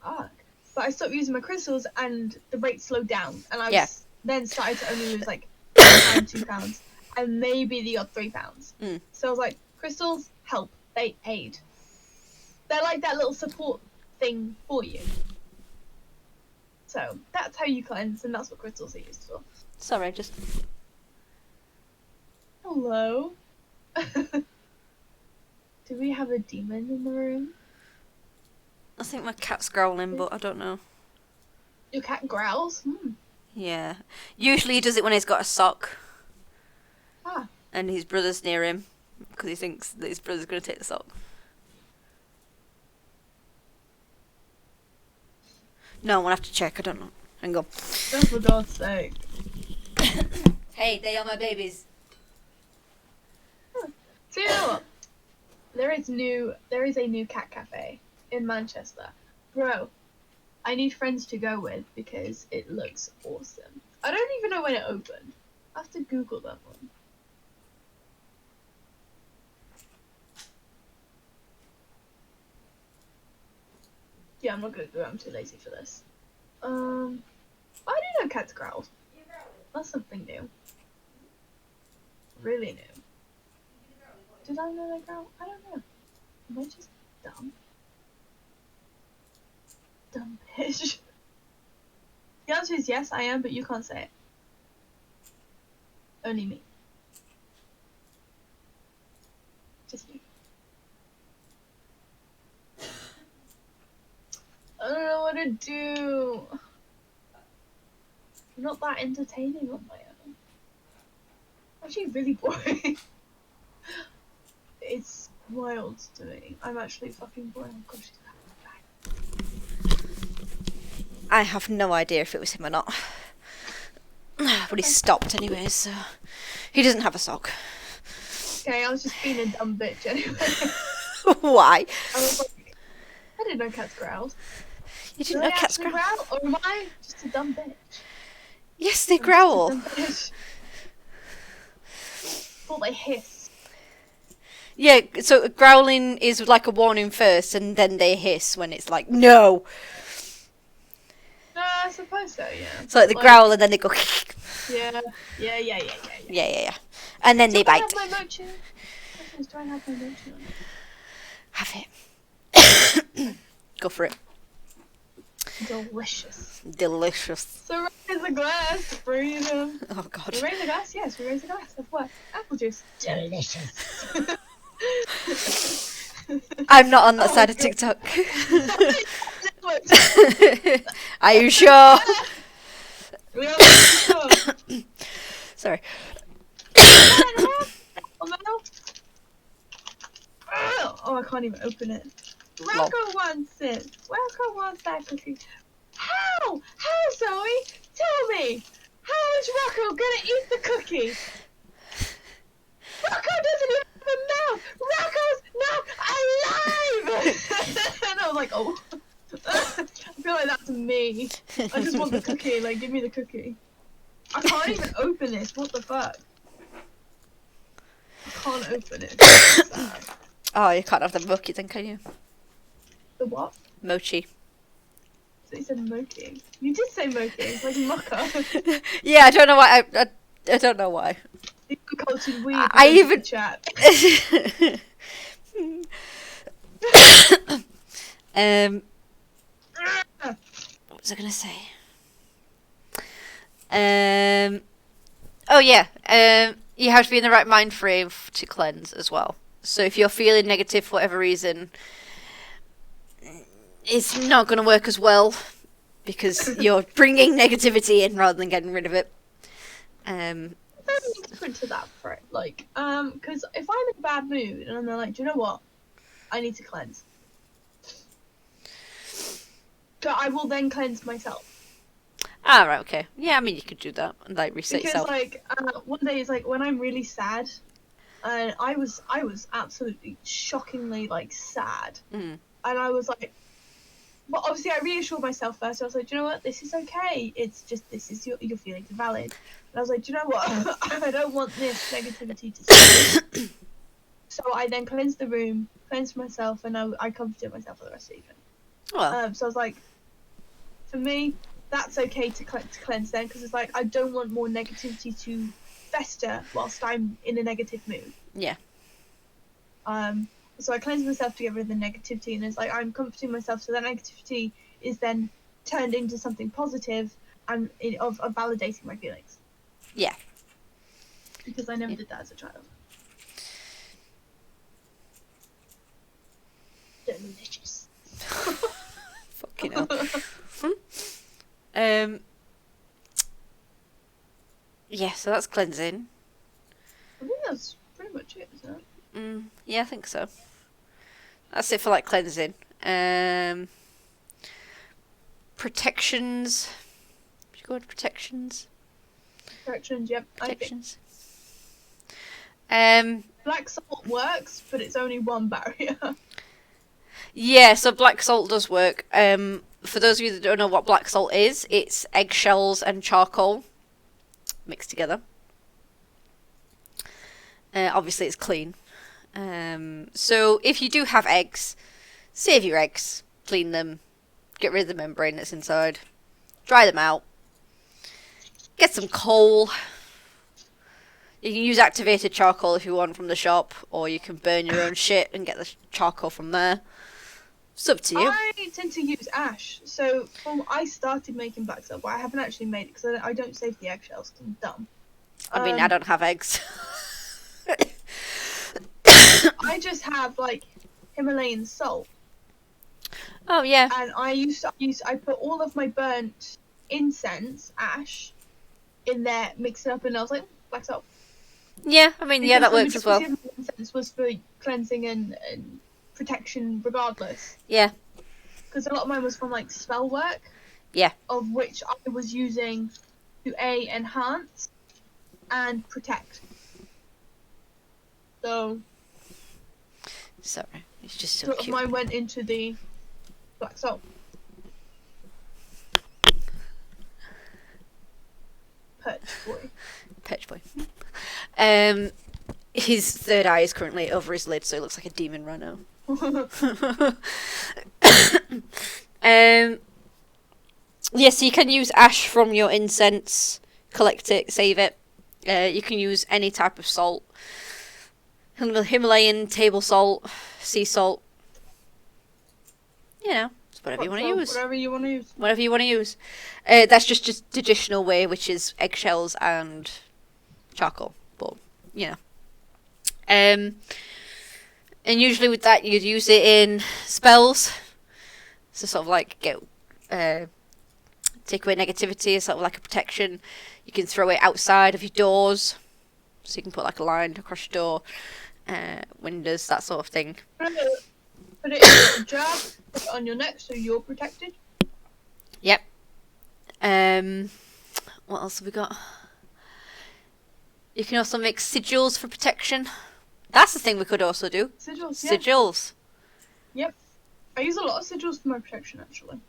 fuck. But I stopped using my crystals, and the rate slowed down, and I was then started to only lose like £1, £2, and maybe the odd £3. So I was like, crystals help, they aid. They're like that little support thing for you. So that's how you cleanse, and that's what crystals are used for. Sorry, just... Hello. Do we have a demon in the room? I think my cat's growling, but I don't know. Your cat growls? Yeah. Usually he does it when he's got a sock. Ah. And his brother's near him, because he thinks that his brother's going to take the sock. No, we'll have to check, I don't know. Hang on. Oh, for God's sake. Hey, they are my babies. So you know what? There is a new cat cafe in Manchester. Bro, I need friends to go with because it looks awesome. I don't even know when it opened. I have to Google that one. Yeah, I'm not gonna do it. I'm too lazy for this. I didn't know cats growled. That's something new. Really new. Did I know they growl? I don't know. Am I just dumb? Dumb bitch. The answer is yes, I am, but you can't say it. Only me. Just you. I don't know what to do. I'm not that entertaining on my own. Actually, really boring. It's wild to me. I'm actually fucking bored. Oh gosh, she's back. I have no idea if it was him or not. But he stopped anyway, so... He doesn't have a sock. Okay, I was just being a dumb bitch anyway. Why? I was like, I didn't know cats growled. You Do didn't they know cats actually growl? growl? Or am I just a dumb bitch? Yes, they I'm just a growl. dumb bitch. Well, they hiss. Yeah, so growling is like a warning first, and then they hiss when it's like, no! No, I suppose so, yeah. It's like they growl and then they go... Yeah. Yeah. And then they Do I bite. have my mochi? Do I have my mochi on? Have it. Go for it. Delicious. Delicious. So raise a glass, freedom. Oh, God. We raise a glass? Yes, we raise a glass. Of what? Apple juice. Delicious. I'm not on that side of God. TikTok. Are you sure? We are sure. Sorry. Oh, I can't even open it. Rocco wants it. Rocco wants that cookie. How? How, Zoe? Tell me. How is Rocco gonna eat the cookie? Rocco doesn't even have a mouth. Rocco's not alive. And I was like, oh. I feel like that's me. I just want the cookie. Like, give me the cookie. I can't even open this. What the fuck? I can't open it. It's so sad. Oh, you can't have the mochi then, can you? The what? Mochi. So you said mochi. You did say mochi, like mocha. Yeah, I don't know why. I don't know why. The cultured weed. I even- chat. What was I gonna say? Oh yeah, you have to be in the right mind frame to cleanse as well. So if you're feeling negative for whatever reason, it's not going to work as well because you're bringing negativity in rather than getting rid of it. Very different to that for it. Like, because if I'm in a bad mood and I'm like, do you know what? I need to cleanse. But I will then cleanse myself. Ah, right, okay. Yeah, I mean, you could do that and like reset Because yourself. like one day it's like when I'm really sad, and I was absolutely shockingly like sad, Mm. and I was like, well, obviously I reassured myself first. I was like, do you know what? This is okay. It's just this is your feelings are valid. And I was like, do you know what? I don't want this negativity to stay. So I then cleansed the room, cleansed myself, and I comforted myself for the rest of the evening. Well, So I was like, for me, that's okay to cleanse then, because it's like I don't want more negativity to fester whilst I'm in a negative mood. yeah. So I cleansed myself to get rid of the negativity, and it's like I'm comforting myself, so that negativity is then turned into something positive and of validating my feelings. Yeah. Because I never did that as a child. Delicious. Fucking hell. um. Yeah, so that's cleansing. I think that's pretty much it, isn't it? Yeah, I think so. That's it for like cleansing. Protections. Should you go with protections? Corrections, yep. Protections. Black salt works, but it's only one barrier. Yeah, so black salt does work. For those of you that don't know what black salt is, it's eggshells and charcoal mixed together. Obviously, it's clean. So if you do have eggs, save your eggs, clean them, get rid of the membrane that's inside, dry them out, get some coal. You can use activated charcoal if you want from the shop, or you can burn your own shit and get the charcoal from there. It's up to you. I tend to use ash. So I started making black salt, but I haven't actually made it because I don't save the eggshells because I'm dumb. I mean, I don't have eggs. I just have like Himalayan salt, Oh, yeah. and I put all of my burnt incense ash in there, mix it up, and I was like, black salt. Yeah, I mean, yeah, that works as well. Because the majority of my incense was for cleansing and protection, regardless. Yeah. Because a lot of mine was from like spell work. Yeah. Of which I was using to enhance and protect. So. Sorry, it's just so Sort of cute. mine went into the black salt. Perch boy. Perch boy. His third eye is currently over his lid, so he looks like a demon rhino. Yes, you can use ash from your incense, collect it, save it. You can use any type of salt. Himalayan, table salt, sea salt. You know, it's whatever you want to use. Whatever you want to use. Whatever you want to use. That's just traditional way, which is eggshells and charcoal. But, you know. And usually with that, you'd use it in spells. So sort of like take away negativity, sort of like a protection. You can throw it outside of your doors. So you can put like a line across your door, windows, that sort of thing. Put it in a jar, put it on your neck so you're protected. Yep. What else have we got? You can also make sigils for protection. That's the thing we could also do. Sigils, yeah. Sigils. Yep. I use a lot of sigils for my protection, actually.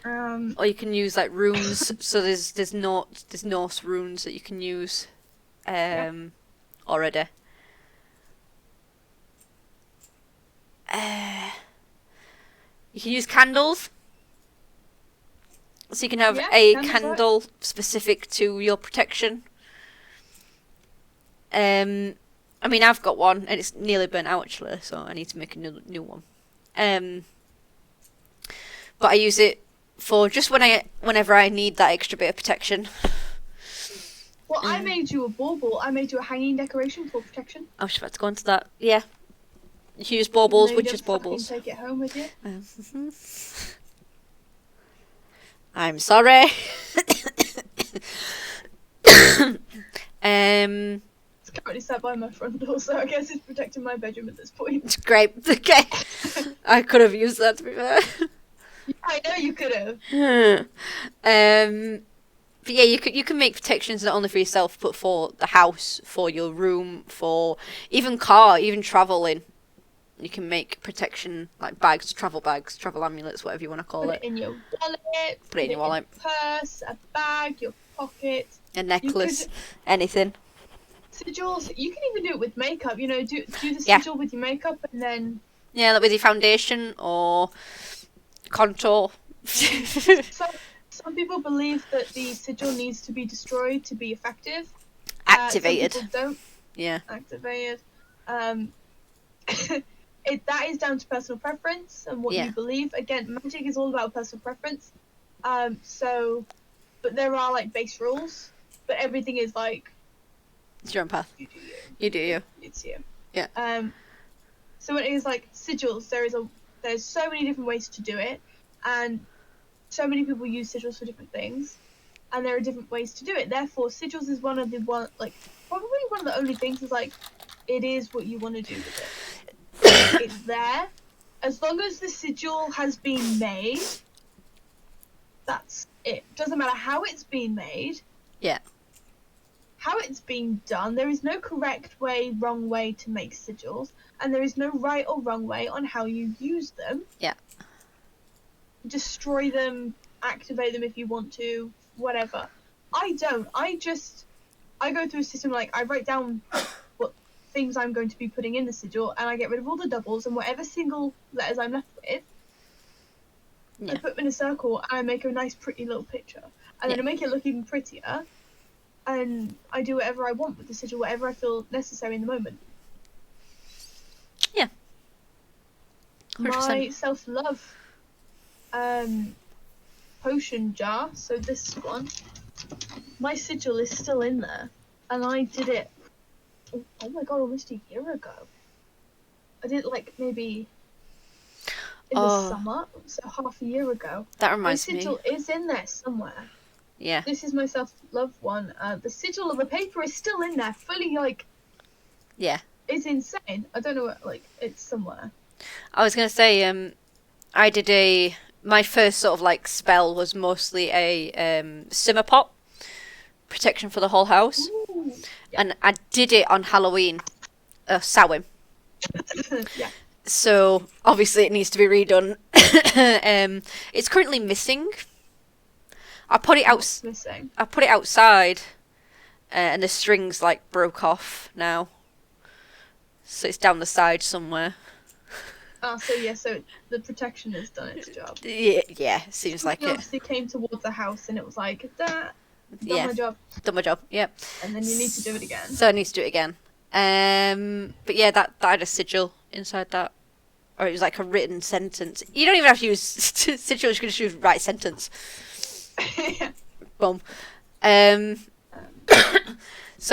Or you can use like runes. So there's Norse runes that you can use already. You can use candles. So you can have a candles candle specific to your protection. I mean, I've got one, and it's nearly burnt out actually, so I need to make a new one. But I use it for just whenever I need that extra bit of protection. Well, I made you a bauble. I made you a hanging decoration for protection. I was about to go into that. Yeah. You can use Even though baubles, you witches' don't fucking baubles. take it home with you. I'm sorry. It's currently sat by my front door, so I guess it's protecting my bedroom at this point. Great. Okay. I could have used that, to be fair. I know you could have. But yeah, you can make protections not only for yourself, but for the house, for your room, for even car, even traveling. You can make protection like bags, travel amulets, whatever you want to call Put it. it in your wallet. Put it in your wallet. Purse, a bag, your pocket. A necklace, anything. Sigils. You can even do it with makeup. You know, do the Yeah. sigil with your makeup, and then Yeah, like with your foundation or contour. some people believe that the sigil needs to be destroyed to be effective. Activated. Some people don't. Yeah. Activated. That is down to personal preference and what Yeah. you believe. Again, magic is all about personal preference. But there are like base rules. But everything is like It's your own path. you do you. You do you. It's you. Yeah. So when it is like sigils, there's so many different ways to do it, and so many people use sigils for different things, and there are different ways to do it. Therefore, sigils is probably one of the only things is like it is what you want to do with it. It's there. As long as the sigil has been made, that's it. Doesn't matter how it's been made. Yeah. How it's being done. There is no correct way, wrong way to make sigils, and there is no right or wrong way on how you use them. Yeah. Destroy them, activate them if you want to, whatever. I don't. I go through a system like I write down what things I'm going to be putting in the sigil, and I get rid of all the doubles and whatever single letters I'm left with. Yeah. I put them in a circle and I make a nice pretty little picture. And then I make it look even prettier. And I do whatever I want with the sigil, whatever I feel necessary in the moment. Yeah. 100%. My self-love potion jar, so this one, my sigil is still in there. And I did it, oh my god, almost a year ago. I did it like maybe in the summer, so half a year ago. That reminds me. My sigil is in there somewhere. Yeah. This is my self-love one. The sigil of the paper is still in there, fully like. Yeah. It's insane. I don't know what, like, it's somewhere. I was gonna say, I did my first sort of like spell was mostly a simmer pot protection for the whole house. Ooh. And I did it on Halloween, Samhain. Yeah. So obviously it needs to be redone. It's currently missing. I put it What's missing? I put it outside, and the strings like broke off now. So it's down the side somewhere. Oh, so the protection has done its job. Yeah, seems like It it. obviously came towards the house and it was like, done Yeah, my job. done my job. Yep. And then you need to do it again. So I need to do it again. But yeah, that had a sigil inside that, or it was like a written sentence. You don't even have to use sigil; you can just use write sentence. Boom. So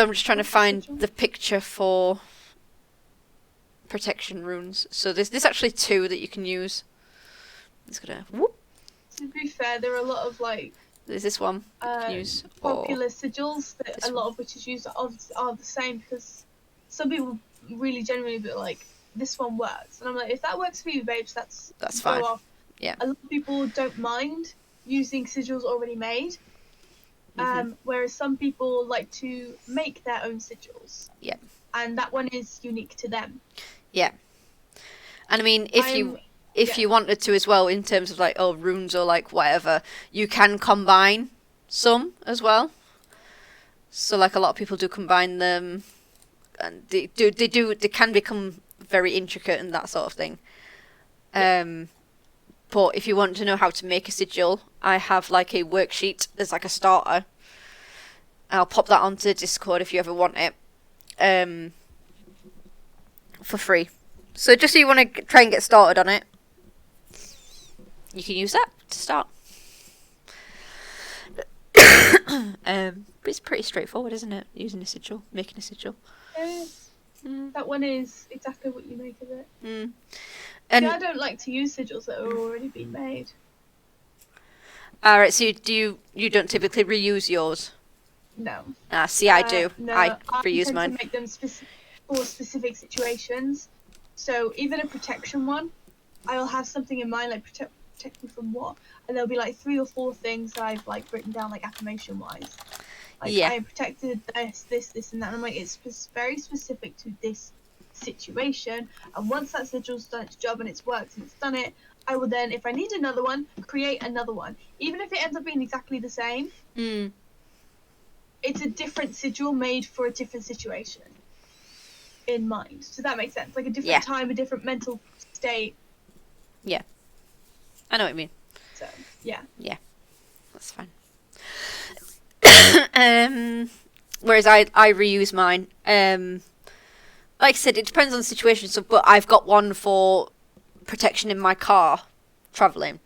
I'm just trying to find the picture for protection runes. So there's actually 2 that you can use. It's gonna whoop. To be fair, there are a lot of like There's this one you can use. popular sigils that this a lot of witches use are the same, because some people really genuinely be like, this one works, and I'm like, if that works for you, babes, that's go fine. off. Yeah. A lot of people don't mind using sigils already made, whereas some people like to make their own sigils. Yeah. And that one is unique to them. Yeah. And I mean, if you wanted to as well, in terms of like runes or like whatever, you can combine some as well. So like a lot of people do combine them, and they can become very intricate and that sort of thing. But if you want to know how to make a sigil, I have like a worksheet. There's like a starter. I'll pop that onto Discord if you ever want it. For free. So just so you want to try and get started on it, you can use that to start. But it's is pretty straightforward, isn't it? Using a sigil, making a sigil. That one is exactly what you make of it. And See, I don't like to use sigils that are already been made. alright, so you don't typically reuse yours? No. See, I do. No, I reuse tend mine. to make them for specific situations. So even a protection one, I'll have something in mind like protect me from what, and there'll be like 3 or 4 things that I've like written down like affirmation wise. Like Yeah. I am protected this, and that. And I'm like, it's very specific to this situation. And once that sigil's done its job and it's worked and it's done it, I will then, if I need another one, create another one. Even if it ends up being exactly the same, it's a different sigil made for a different situation in mind. Does that make sense? Like a different time, a different mental state. Yeah. I know what you mean. So, yeah. Yeah. That's fine. Whereas I reuse mine. Like I said, it depends on the situation. So, but I've got one for protection in my car, traveling.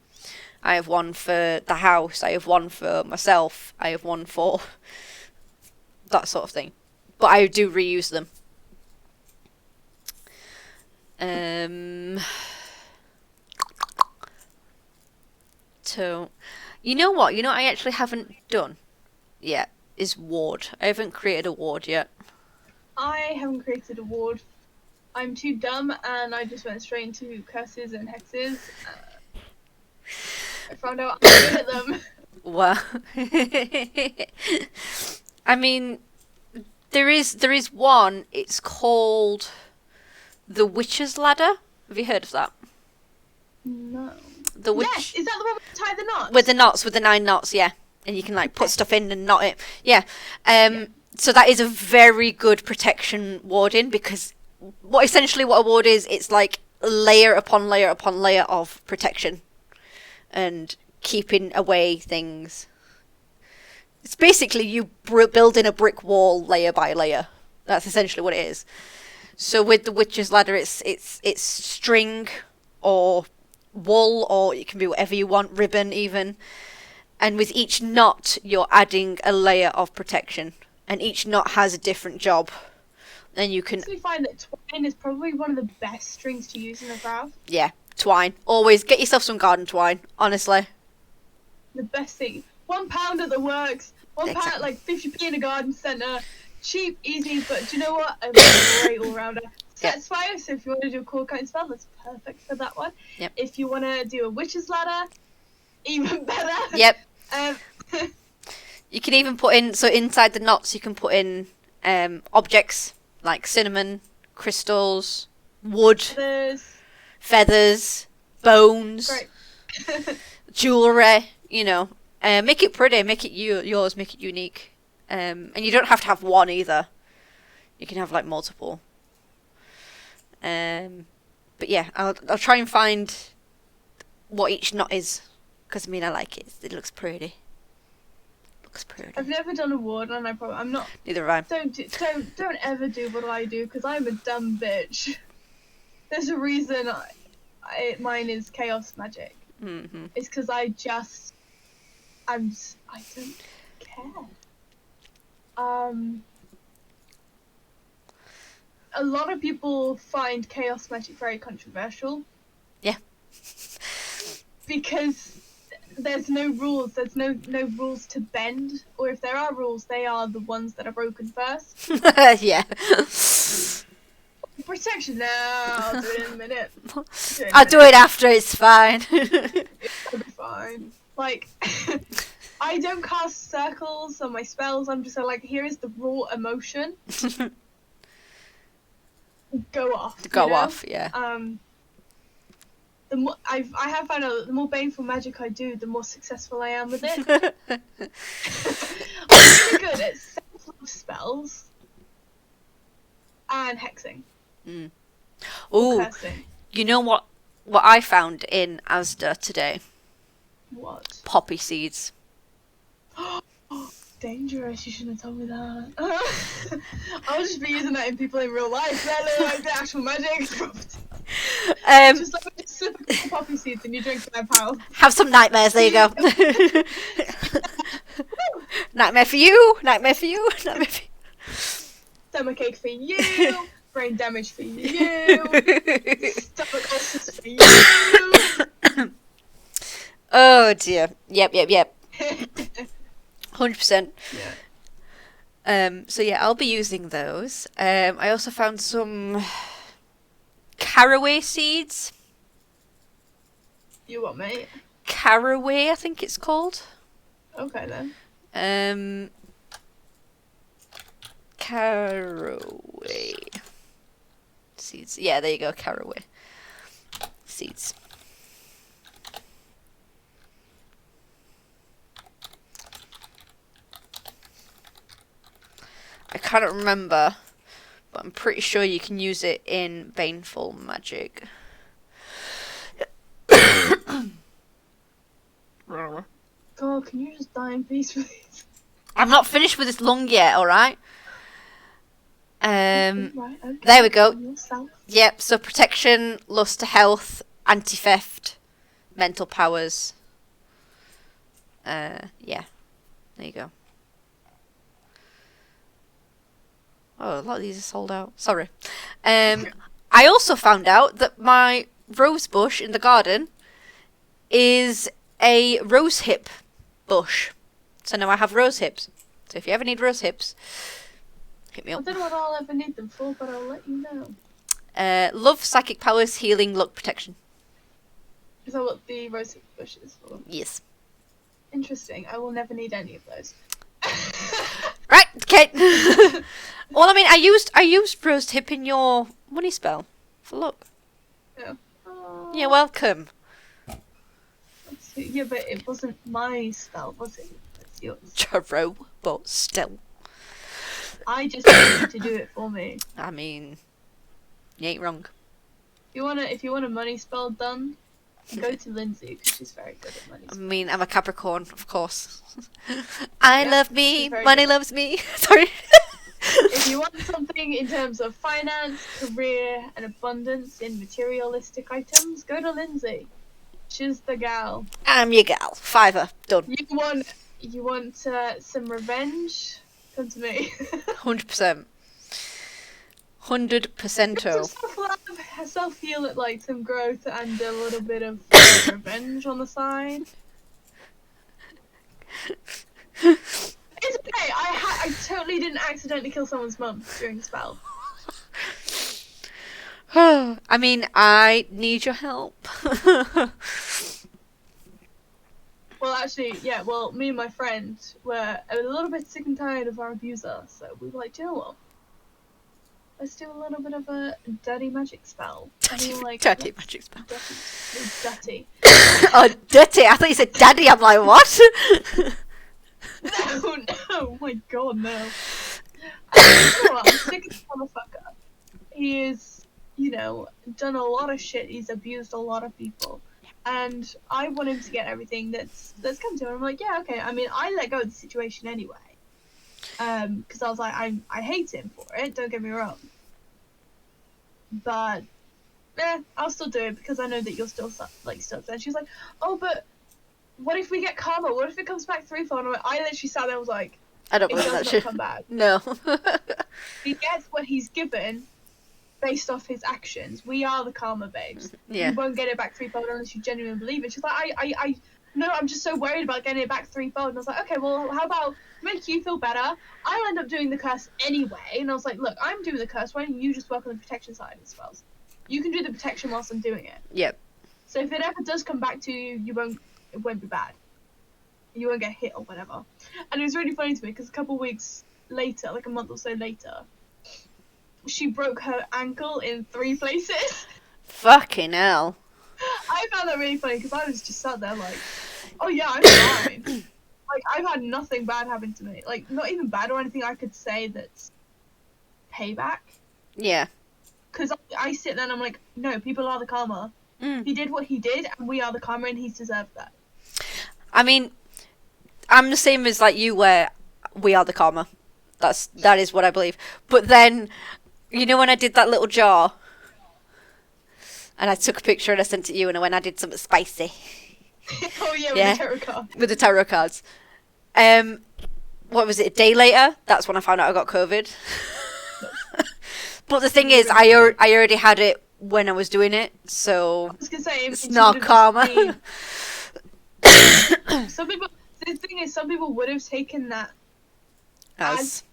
I have one for the house. I have one for myself. I have one for that sort of thing. But I do reuse them. So, you know what? You know what I actually haven't done yet is ward. I haven't created a ward yet. I haven't created a ward. I'm too dumb, and I just went straight into curses and hexes. I found out I'm good at them. Well, I mean, there is one. It's called the Witch's Ladder. Have you heard of that? No. The witch. Yes, is that the one with tie the knots? With the 9 knots, yeah. And you can like put stuff in and knot it. Yeah. So that is a very good protection warding, because essentially what a ward is, it's like layer upon layer upon layer of protection and keeping away things. It's basically you building a brick wall layer by layer. That's essentially what it is. So with the Witch's Ladder, it's string or wool, or it can be whatever you want, ribbon even. And with each knot, you're adding a layer of protection, and each knot has a different job. And you can. I actually find that twine is probably one of the best strings to use in a craft. Yeah, twine. Always get yourself some garden twine. Honestly. The best thing. £1 at the works. £1 like 50p in a garden centre. Cheap, easy, but do you know what? I'm a great all-rounder. Satisfyer, so if you want to do a cool kind spell, that's perfect for that one. Yep. If you want to do a Witch's Ladder, even better. Yep. You can even put in, so inside the knots you can put in objects like cinnamon, crystals, wood, feathers, bones, jewellery, you know. Make it pretty, make it yours, make it unique. And you don't have to have one either. You can have like multiple. But yeah, I'll try and find what each knot is, because I mean I like it. It looks pretty. I've never done a ward, and I'm not. Neither have I. Don't ever do what I do, because I'm a dumb bitch. There's a reason mine is chaos magic. Mm-hmm. It's because I don't care. A lot of people find chaos magic very controversial. Yeah. Because there's no rules. There's no rules to bend. Or if there are rules, they are the ones that are broken first. Yeah. Protection now. I'll do it in a minute. I'll do it after, it's fine. It'll be fine. Like, I don't cast circles on my spells. I'm just like, here is the raw emotion. Go off. Off, yeah. The more I have found out that the more baneful magic I do, the more successful I am with it. I'm really good at self-love spells and hexing. Oh, you know what I found in Asda today? What? Poppy seeds. Dangerous, you shouldn't have told me that. I'll just be using that in people in real life. They're like the actual magic. Just like slip a couple poppy seeds and you drink my pal. Have some nightmares, there you go. Nightmare for you. Nightmare for you. Nightmare for you. Stomachache for you. Brain damage for you. Stomach ulcers for you. Oh dear. Yep. 100%. Yeah. So yeah, I'll be using those. I also found some caraway seeds. You what, mate? Caraway, I think it's called. Okay then. Caraway seeds. Yeah, there you go. Caraway seeds. I can't remember, but I'm pretty sure you can use it in Baneful Magic. God, can you just die in peace, please? I'm not finished with this lung yet, alright? Right, okay. There we go. Yourself. Yep, so protection, lust to health, anti-theft, mental powers. Yeah, there you go. Oh, a lot of these are sold out. Sorry. I also found out that my rose bush in the garden is a rose hip bush. So now I have rose hips. So if you ever need rose hips, hit me I up. don't know what I'll ever need them for, but I'll let you know. Love, psychic powers, healing, luck, protection. Is that what the rose bush is for? Yes. Interesting. I will never need any of those. Right, okay. Well, I mean, I used rose hip in your money spell for luck. Yeah. You're welcome. Yeah, but it wasn't my spell, was it? It's yours. True, but still. I just wanted you to do it for me. I mean, you ain't wrong. If you want a money spell done, go to Linzi because she's very good at money I spells. mean, I'm a Capricorn, of course. I Yeah, love me, she's very money good. loves me. Sorry. If you want something in terms of finance, career, and abundance in materialistic items, go to Linzi. She's the gal. I'm your gal. Fiver. Done. You want some revenge? Come to me. 100%. 100%. Self-love, self-heal at like some growth and a little bit of revenge on the side. It's okay. I totally didn't accidentally kill someone's mum during the spell. I mean, I need your help. Well, actually, yeah. Well, me and my friend were a little bit sick and tired of our abuser, so we were like, do you know what? Let's do a little bit of a dirty magic spell. And we were like, Dirty magic spell. Dirty. Oh, dirty. I thought you said daddy. I'm like, what? No, oh my god, no. You know what, I'm sick of this motherfucker. He is, done a lot of shit. He's abused a lot of people. And I want him to get everything that's come to him. I'm like, yeah, okay. I mean, I let go of the situation anyway. Because I was like, I hate him for it, don't get me wrong. But, I'll still do it because I know that you're still upset. She's like, oh, but what if we get karma? What if it comes back threefold? And I literally sat there and was like, I don't it believe that does not shit. come back. No. He gets what he's given based off his actions. We are the karma babes. Yeah. You won't get it back threefold unless you genuinely believe it. She's like, I no, I'm just so worried about getting it back threefold. And I was like, okay, well, how about make you feel better? I'll end up doing the curse anyway. And I was like, look, I'm doing the curse. Why don't you just work on the protection side of spells? You can do the protection whilst I'm doing it. Yep. So if it ever does come back to you, it won't be bad. You won't get hit or whatever. And it was really funny to me because a couple weeks later, like a month or so later, she broke her ankle in 3 places. Fucking hell. I found that really funny because I was just sat there like, oh yeah, I'm fine. Like, I've had nothing bad happen to me. Like, not even bad or anything I could say that's payback. Yeah. Because I sit there and I'm like, no, people are the karma. He did what he did and we are the karma and he's deserved that. I mean, I'm the same as like you where we are the karma. That is what I believe. But then, when I did that little jar and I took a picture and I sent it to you and when I did something spicy. Oh yeah, with Yeah. the tarot card. With the tarot cards. what was it, a day later, that's when I found out I got COVID. But the thing is, I already had it when I was doing it, so I was gonna say, it's not karma. Some people. The thing is, some people would have taken that as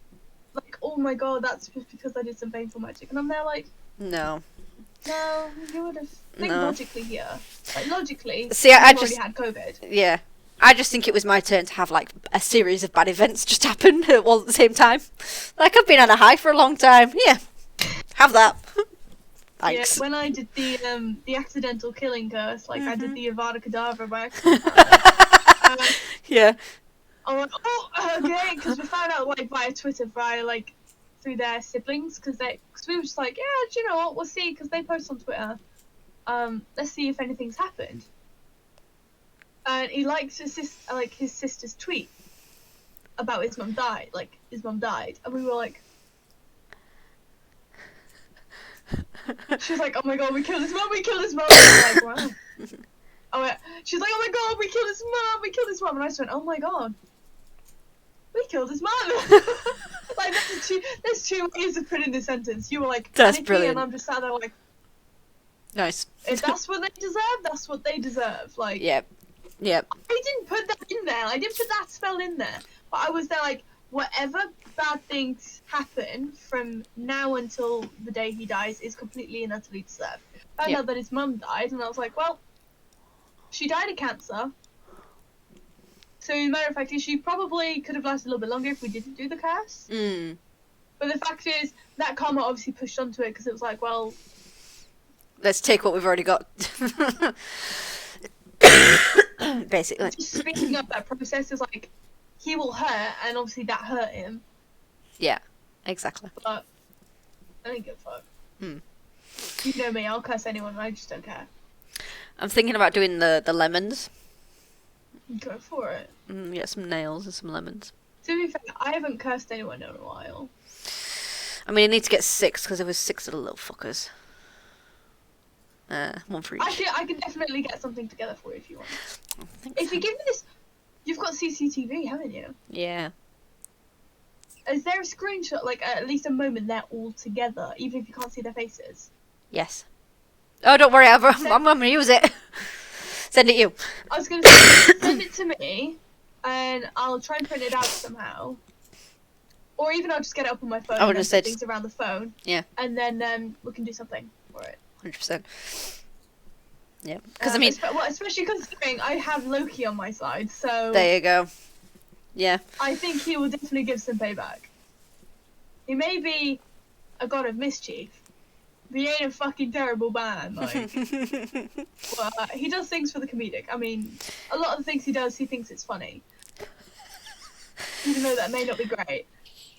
like, oh my god, that's just because I did some painful magic, and I'm there like, no, you would have. Think logically here. Like logically, see, I already just had COVID. Yeah. I just think it was my turn to have like a series of bad events just happen all at the same time. Like I've been on a high for a long time. Yeah, have that. Thanks. Yeah, when I did the accidental killing curse, like I did the Avada Kedavra by accident. Yeah. I went, okay, because we found out like via Twitter, like through their siblings, because we were just like, yeah, do you know what? We'll see, because they post on Twitter. Let's see if anything's happened. And he liked his sister's tweet about his mum died. Like his mum died, and we were like, she was like, oh my god, we killed his mum, we killed his mum. And we're like, wow. She's like, oh my god, we killed his mum, we killed his mum. And I just went, oh my god, we killed his mum. Like there's two ways of putting the sentence. You were like, that's panicky, brilliant. and I'm just sat there like, nice. If that's what they deserve, that's what they deserve. Like, Yep. I didn't put that in there. I didn't put that spell in there. But I was there like, whatever bad things happen from now until the day he dies is completely and utterly deserved. Found out that his mum died, and I was like, well, she died of cancer. So, as a matter of fact, she probably could have lasted a little bit longer if we didn't do the curse. Mm. But the fact is, that karma obviously pushed onto it, because it was like, well, let's take what we've already got. Basically. Just speaking of that process is like, he will hurt, and obviously that hurt him. Yeah, exactly. But I don't give a fuck. Mm. You know me, I'll curse anyone, and I just don't care. I'm thinking about doing the lemons. Go for it. Get some nails and some lemons. To be fair, I haven't cursed anyone in a while. I mean, I need to get 6 because there was 6 of the little fuckers. One for each. I can definitely get something together for you if you want. If So. you give me this, you've got CCTV, haven't you? Yeah. Is there a screenshot, like at least a moment they're all together, even if you can't see their faces? Yes. Oh, don't worry, I'm gonna use it. Send it you. I was gonna say, send it to me, and I'll try and print it out somehow. Or even I'll just get it up on my phone. I would have said things around the phone. Yeah. And then we can do something for it. 100%. Yeah, because I mean, especially considering I have Loki on my side, so there you go. Yeah. I think he will definitely give some payback. He may be a god of mischief, but he ain't a fucking terrible man. Like, but he does things for the comedic. I mean, a lot of the things he does, he thinks it's funny, even though that may not be great.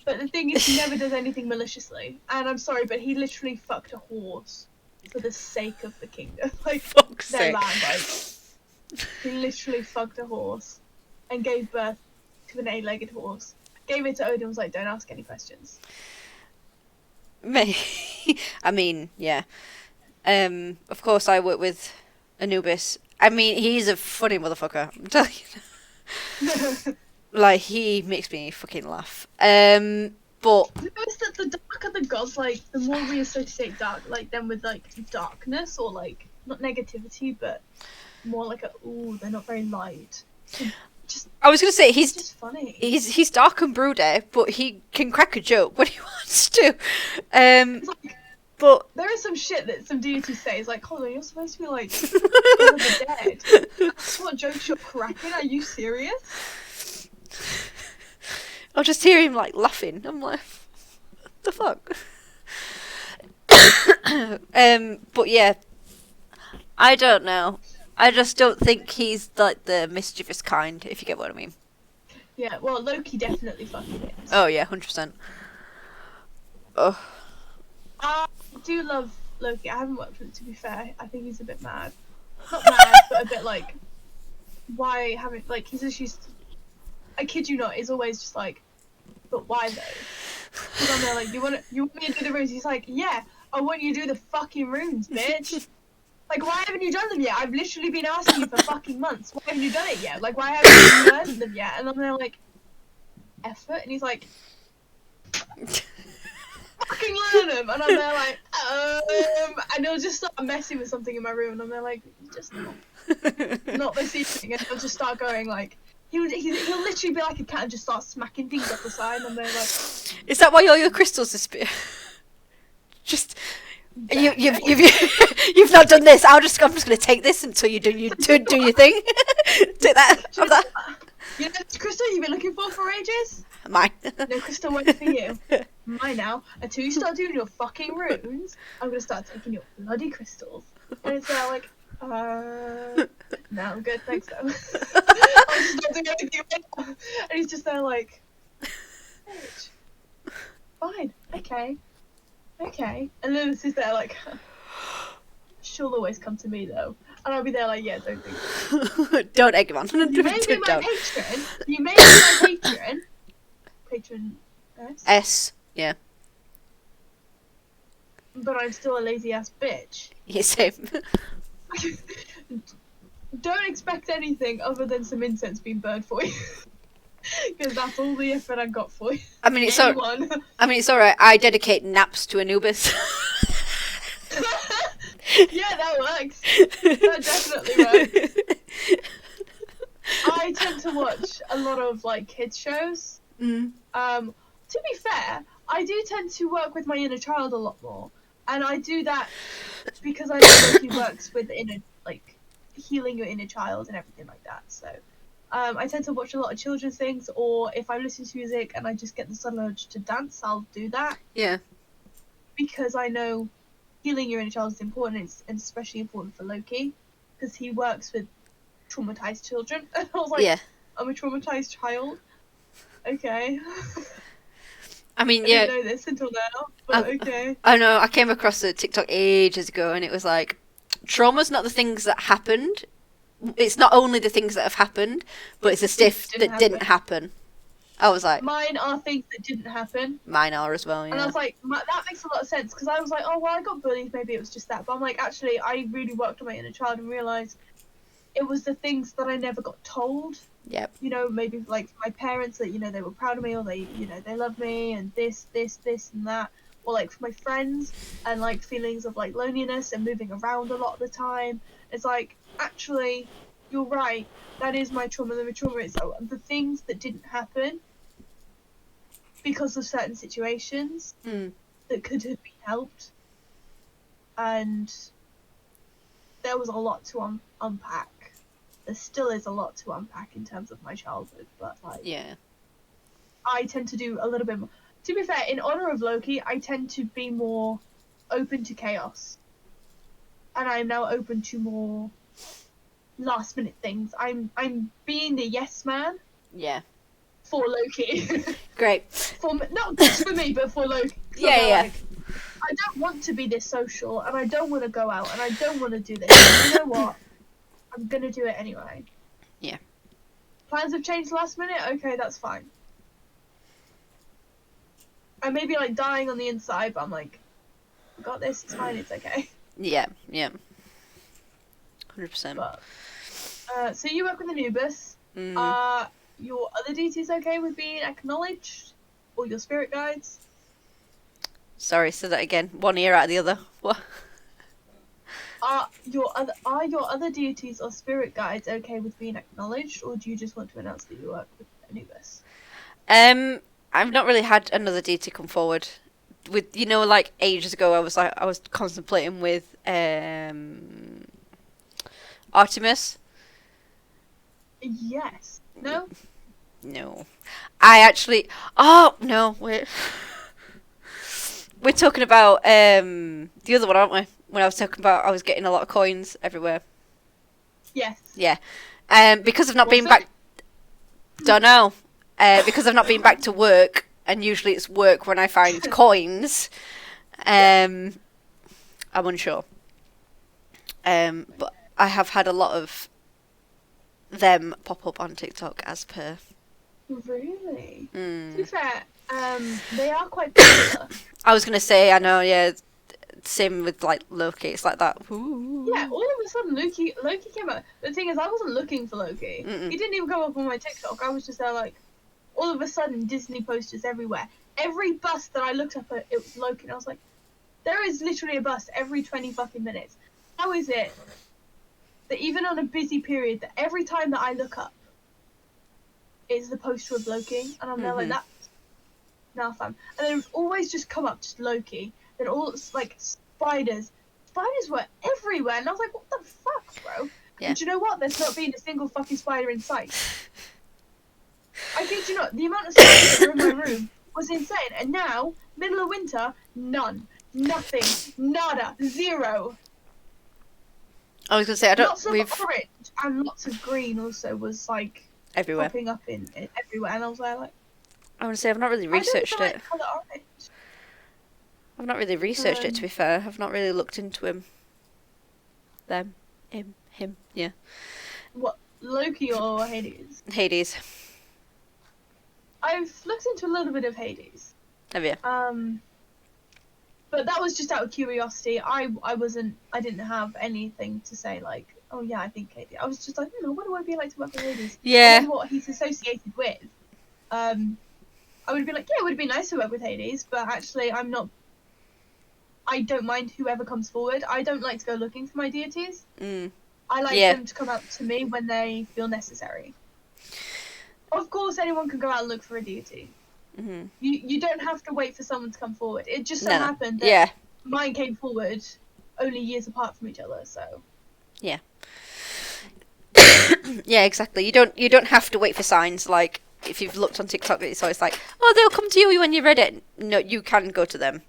But the thing is, he never does anything maliciously. And I'm sorry, but he literally fucked a horse for the sake of the kingdom. Like, their land, like, he literally fucked a horse and gave birth to an 8-legged horse. Gave it to Odin and was like, don't ask any questions. I mean, yeah. Of course, I work with Anubis. I mean, he's a funny motherfucker. I'm telling you. Like, he makes me fucking laugh. But Notice that the darker the gods, like, the more we associate dark, like, them with, like, darkness, or, like, not negativity, but more like ooh, they're not very light. I was gonna say, he's just funny. He's dark and broody, but he can crack a joke when he wants to. Like, but there is some shit that some deities say. It's like, hold on, you're supposed to be, like, of the dead. That's what jokes you're cracking? Are you serious? I'll just hear him like laughing. I'm like, what the fuck? But yeah, I don't know. I just don't think he's like the mischievous kind, if you get what I mean. Yeah, well, Loki definitely fucking is. Oh yeah, 100%. Oh. I do love Loki. I haven't worked with him, to be fair. I think he's a bit mad. Not mad, but a bit like, why haven't, like, his issues. I kid you not, is always just like, but why though? Because I'm there like, you want me to do the runes? He's like, yeah, I want you to do the fucking runes, bitch. Like, why haven't you done them yet? I've literally been asking you for fucking months. Why haven't you done it yet? Like, why haven't you learned them yet? And I'm there like, effort, and he's like, fucking learn them, and I'm there like, and he'll just start messing with something in my room, and I'm there like, just not this evening, and he'll just start going like, he'll literally be like a cat and just start smacking things off the side, and I'm there like, Is that why all your crystals disappear? Just you've not done this. I'm just gonna take this until you do your thing. Take that. Have that. You know this crystal you've been looking for ages? Mine. No crystal wait for you. Mine now. Until you start doing your fucking runes, I'm gonna start taking your bloody crystals. And it's like, no, I'm good, thanks though. I'm just not doing anything right now. And he's just there like, bitch. Fine, okay. And Lilith is there like, she'll always come to me though. And I'll be there like, yeah, don't think so. Don't egg him on. You may be my patron. You may be my patron. Patron S. S. Yeah. But I'm still a lazy ass bitch. Yeah, same. Don't expect anything other than some incense being burned for you. Because that's all the effort I got for you. I mean, it's alright. I dedicate naps to Anubis. Yeah, that works. That definitely works. I tend to watch a lot of like kids shows. Mm. To be fair, I do tend to work with my inner child a lot more, and I do that because I know that he works with like healing your inner child and everything like that. So, I tend to watch a lot of children's things, or if I listen to music and I just get the sudden urge to dance, I'll do that. Yeah. Because I know healing your inner child is important, and especially important for Loki, because he works with traumatized children. And I was like, Yeah. I'm a traumatized child. Okay. I mean, I yeah. didn't know this until now, but okay. I know. I came across a TikTok ages ago, and it was like, trauma's not the things that happened. It's not only the things that have happened, but it's the stuff that didn't happen. I was like, mine are things that didn't happen. Mine are as well, yeah. And I was like, that makes a lot of sense, because I was like, oh, well, I got bullied, maybe it was just that. But I'm like, actually, I really worked on my inner child and realised it was the things that I never got told. Yep. You know, maybe like my parents that, you know, they were proud of me, or they, you know, they love me, and this and that. Or like for my friends, and like feelings of like loneliness and moving around a lot of the time. It's like, actually, you're right. That is my trauma. The trauma is the things that didn't happen because of certain situations that could have been helped. And there was a lot to unpack. There still is a lot to unpack in terms of my childhood, but like, yeah, I tend to do a little bit more. To be fair, in honor of Loki, I tend to be more open to chaos, and I'm now open to more last minute things. I'm being the yes man. Yeah. For Loki. Great. For not just for me, but for Loki. Yeah. Like, I don't want to be this social, and I don't want to go out, and I don't want to do this. But you know what? I'm gonna do it anyway. Yeah. Plans have changed last minute? Okay, that's fine. I may be like dying on the inside, but I'm like, I got this, it's fine, it's okay. Yeah. 100%. But, so you work with Anubis. Your other deities okay with being acknowledged? Or your spirit guides? Sorry, say that again. One ear out of the other. What? Are your other deities or spirit guides okay with being acknowledged, or do you just want to announce that you work with Anubis? I've not really had another deity come forward. With, you know, like ages ago, I was contemplating with Artemis. Yes. No. No, I actually. Oh no, we're talking about the other one, aren't we? When I was talking about, I was getting a lot of coins everywhere. Yes. Yeah. Because I've not been back. Don't know. Because I've not been back to work, and usually it's work when I find coins. I'm unsure. But I have had a lot of them pop up on TikTok as per. Really? To be fair, they are quite popular. I was gonna say, I know, yeah. Same with like Loki, it's like that. Ooh. Yeah, all of a sudden Loki came out. The thing is, I wasn't looking for Loki. He didn't even come up on my TikTok. I was just there like, all of a sudden Disney posters everywhere. Every bus that I looked up at, it was Loki, and I was like, there is literally a bus every 20 fucking minutes. How is it that even on a busy period, that every time that I look up is the poster of Loki, and I'm there like, that's now fam. And then it would always just come up, just Loki. Then all like spiders were everywhere, and I was like, what the fuck, bro? Yeah. And do you know what? There's not been a single fucking spider in sight. I kid you not, the amount of spiders that were in my room was insane. And now, middle of winter, none. Nothing. Nada. Zero. I was gonna say Lots of orange and lots of green also was like everywhere. popping up in everywhere, and I was like, I want to say I've not really researched I don't it. like colour orange. I've not really researched it, to be fair. I've not really looked into him. Them. Him. Yeah. What, Loki or Hades? Hades. I've looked into a little bit of Hades. Have you? But that was just out of curiosity. I didn't have anything to say like, oh yeah, I think Hades. I was just like, what would it be like to work with Hades? Yeah. And what he's associated with. I would be like, yeah, it would be nice to work with Hades, but actually I don't mind whoever comes forward. I don't like to go looking for my deities. I like them to come out to me when they feel necessary. Of course, anyone can go out and look for a deity. You don't have to wait for someone to come forward. It just so happened that mine came forward only years apart from each other. So yeah, yeah, exactly. You don't have to wait for signs. Like if you've looked on TikTok, it's always like, oh, they'll come to you when you read it. No, you can go to them.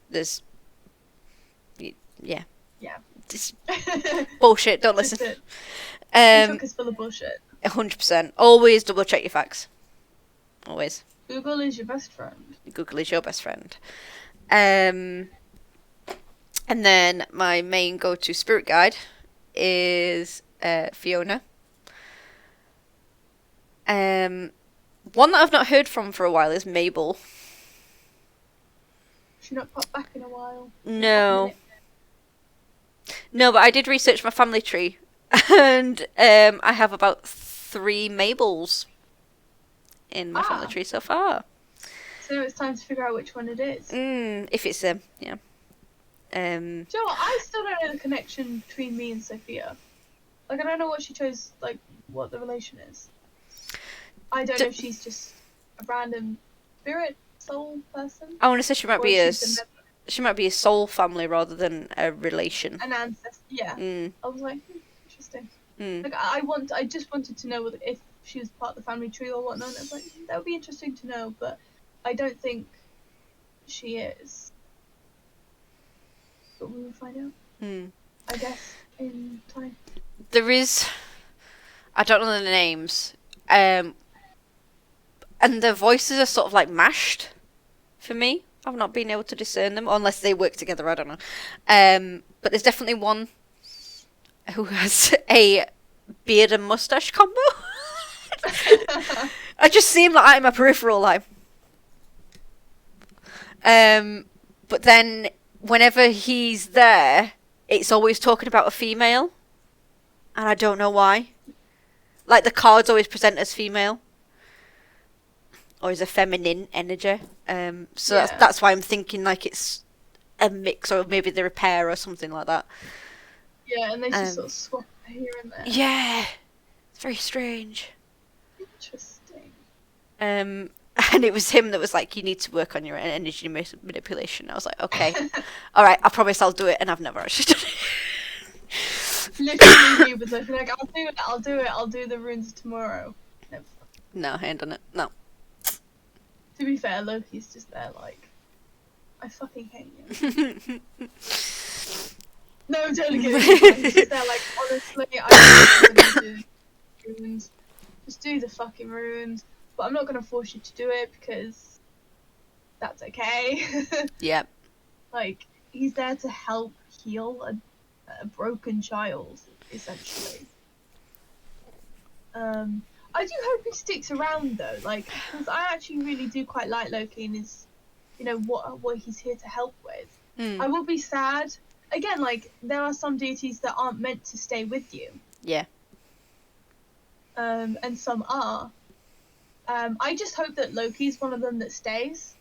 There's yeah. It's bullshit. Don't listen. TikTok is full of bullshit. 100%. Always double check your facts. Always. Google is your best friend. Google is your best friend. And then my main go-to spirit guide is Fiona. One that I've not heard from for a while is Mabel. She not popped back in a while. No. No, but I did research my family tree, and I have about 3 Mabels in my family tree so far. So it's time to figure out which one it is. If it's yeah. Do you know what? I still don't know the connection between me and Sophia. Like, I don't know what she chose, like, what the relation is. I don't know if she's just a random spirit, soul person. I want to say she might be a soul family rather than a relation. An ancestor, yeah. I was like, interesting. Like, I just wanted to know if she was part of the family tree or whatnot. I was like, that would be interesting to know, but I don't think she is. But we will find out. I guess in time. There is, I don't know the names, and the voices are sort of like mashed for me. I've not been able to discern them unless they work together. I don't know. But there's definitely one who has a beard and mustache combo. I just see him like in my peripheral life. But then whenever he's there, it's always talking about a female, and I don't know why. Like the cards always present as female, or as a feminine energy. So that's why I'm thinking like it's a mix, or maybe they're a pair or something like that. Yeah, and they just sort of swap here and there. Yeah, it's very strange. Interesting. And it was him that was like, you need to work on your energy manipulation. I was like, okay, all right, I promise I'll do it, and I've never actually done it. Literally, he was like, I'll do the runes tomorrow. No, I ain't done it. No. To be fair, Loki's just there like, I fucking hate you. No, I'm totally kidding. He's just there like, honestly, I don't want to do runes. Just do the fucking runes. But I'm not going to force you to do it because that's okay. Yep. Like, he's there to help heal a broken child, essentially. I do hope he sticks around though, like, because I actually really do quite like Loki and his, what he's here to help with. I will be sad. Again, like, there are some deities that aren't meant to stay with you. Yeah. And some are. I just hope that Loki's one of them that stays.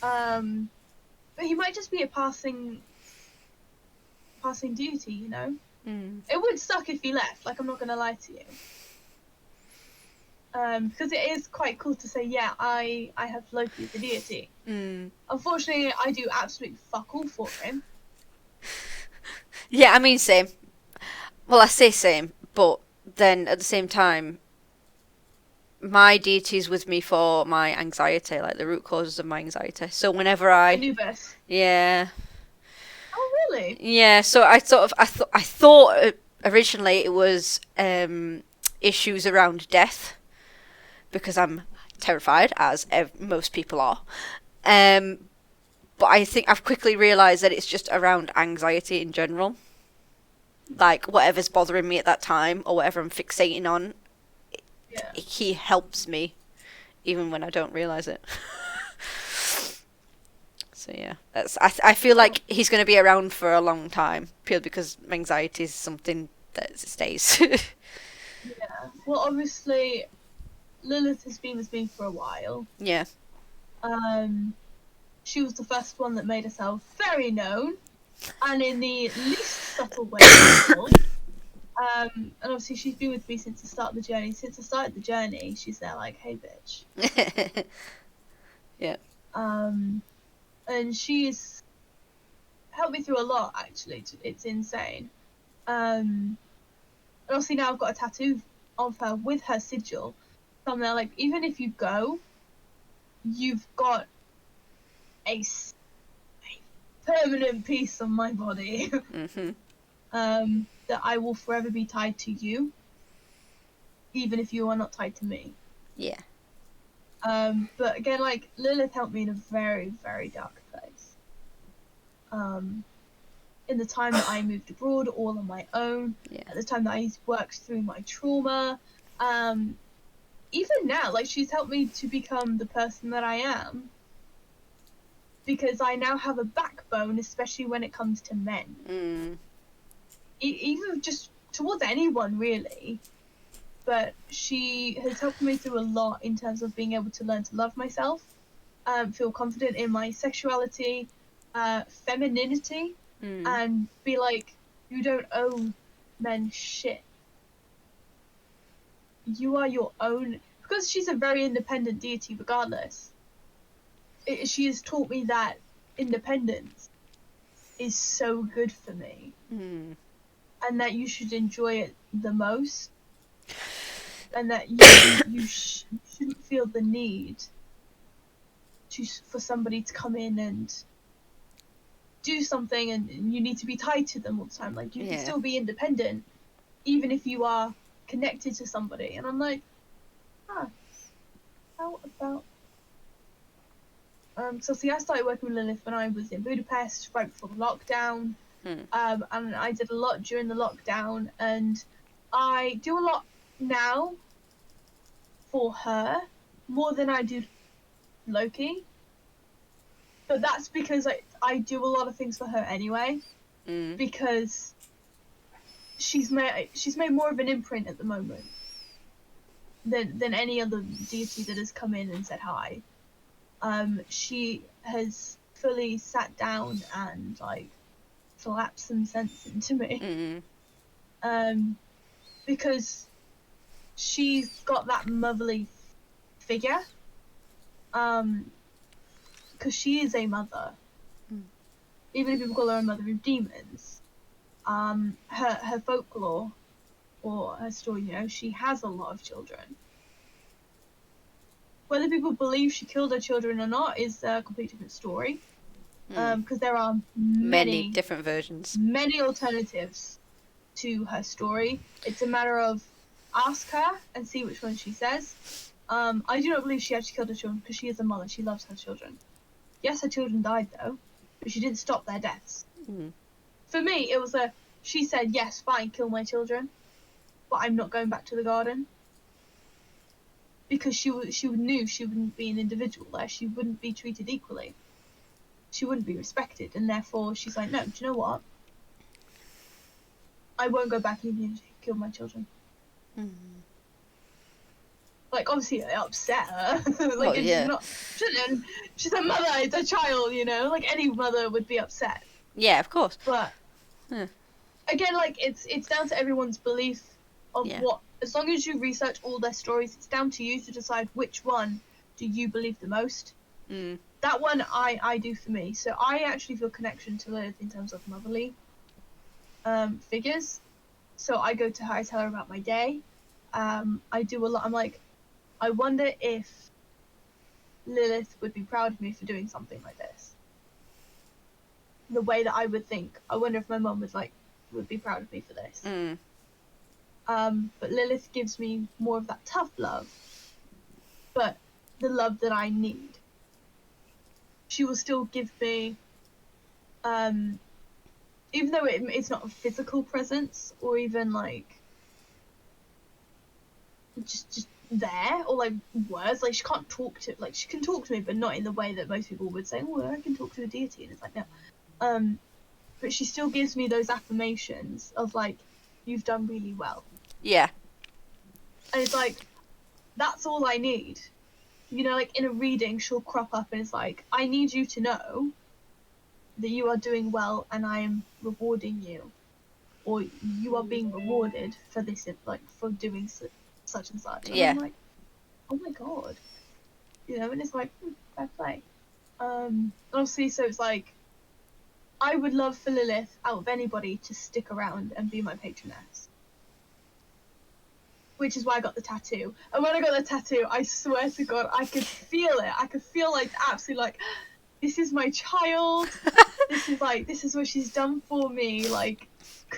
But he might just be a passing duty, you know? It would suck if he left, like, I'm not gonna lie to you. Because it is quite cool to say, yeah, I have Loki as a deity. Unfortunately, I do absolutely fuck all for him. Yeah, I mean, same. Well, I say same, but then at the same time, my deity is with me for my anxiety, like the root causes of my anxiety. So whenever Anubis. yeah, Oh, really? yeah. So I thought originally it was issues around death, because I'm terrified, as most people are. But I think I've quickly realised that it's just around anxiety in general. Like, whatever's bothering me at that time, or whatever I'm fixating on, Yeah. he helps me, even when I don't realise it. So yeah, I feel like he's going to be around for a long time, purely because anxiety is something that stays. Yeah. Well, obviously, Lilith has been with me for a while. Yeah. She was the first one that made herself very known, and in the least subtle way possible. And obviously she's been with me since the start of the journey. Since I started the journey, she's there like, hey, bitch. Yeah. And she's helped me through a lot, actually. It's insane. And obviously now I've got a tattoo of her with her sigil. So I'm there like, even if you go, you've got a permanent piece of my body. That I will forever be tied to you, even if you are not tied to me. Yeah. But again, like, Lilith helped me in a very, very dark place. In the time that I moved abroad all on my own, at the time that I worked through my trauma, even now, like, she's helped me to become the person that I am, because I now have a backbone, especially when it comes to men. Even just towards anyone, really. But she has helped me through a lot in terms of being able to learn to love myself, feel confident in my sexuality, femininity, and be like, you don't owe men shit. You are your own. Because she's a very independent deity regardless. She has taught me that independence is so good for me. And that you should enjoy it the most. And that you shouldn't feel the need for somebody to come in and do something, and you need to be tied to them all the time. Like, you can still be independent, even if you are connected to somebody. And I'm like, how about... So see, I started working with Lilith when I was in Budapest, right before the lockdown. And I did a lot during the lockdown, and I do a lot now for her, more than I do Loki. But that's because I do a lot of things for her anyway, because she's made more of an imprint at the moment than any other deity that has come in and said hi. She has fully sat down and like slapped some sense into me. Because she's got that motherly figure. Because she is a mother. Even if people call her a mother of demons. Her folklore, or her story, you know, she has a lot of children. Whether people believe she killed her children or not is a completely different story. Because there are Many different versions. Many alternatives to her story. It's a matter of ask her and see which one she says. I do not believe she actually killed her children, because she is a mother. She loves her children. Yes, her children died though, but she didn't stop their deaths. For me, it was she said, yes, fine, kill my children, but I'm not going back to the garden. Because she knew she wouldn't be an individual there. She wouldn't be treated equally. She wouldn't be respected, and therefore she's like, no, do you know what? I won't go back even if you kill my children. Like, obviously, it upset her. Like, Well, it's yeah. not. She's a mother. It's a child. You know, like any mother would be upset. Yeah, of course. But Yeah. again, like it's down to everyone's belief of Yeah. what. As long as you research all their stories, it's down to you to decide which one do you believe the most. Mm. That one I do for me. So I actually feel connection to Lilith in terms of motherly figures. So I go to her, I tell her about my day. I do a lot. I'm like, I wonder if Lilith would be proud of me for doing something like this. The way that I would think. I wonder if my mum would be proud of me for this. Mm. But Lilith gives me more of that tough love, but the love that I need. She will still give me, even though it's not a physical presence or even like just there or like words. Like she can't talk to, like she can talk to me, but not in the way that most people would say, "Oh, I can talk to a deity," and it's like no. But she still gives me those affirmations of like, "You've done really well." Yeah. And it's like, that's all I need. You know, like in a reading, she'll crop up and it's like, I need you to know that you are doing well and I am rewarding you. Or you are being rewarded for this, like, for doing such and such. And Yeah. I'm like, oh my god. You know, and it's like, fair play. Obviously, so it's like, I would love for Lilith, out of anybody, to stick around and be my patroness. Which is why I got the tattoo. And when I got the tattoo, I swear to God, I could feel it. I could feel like absolutely like, this is my child. This is what she's done for me. Like,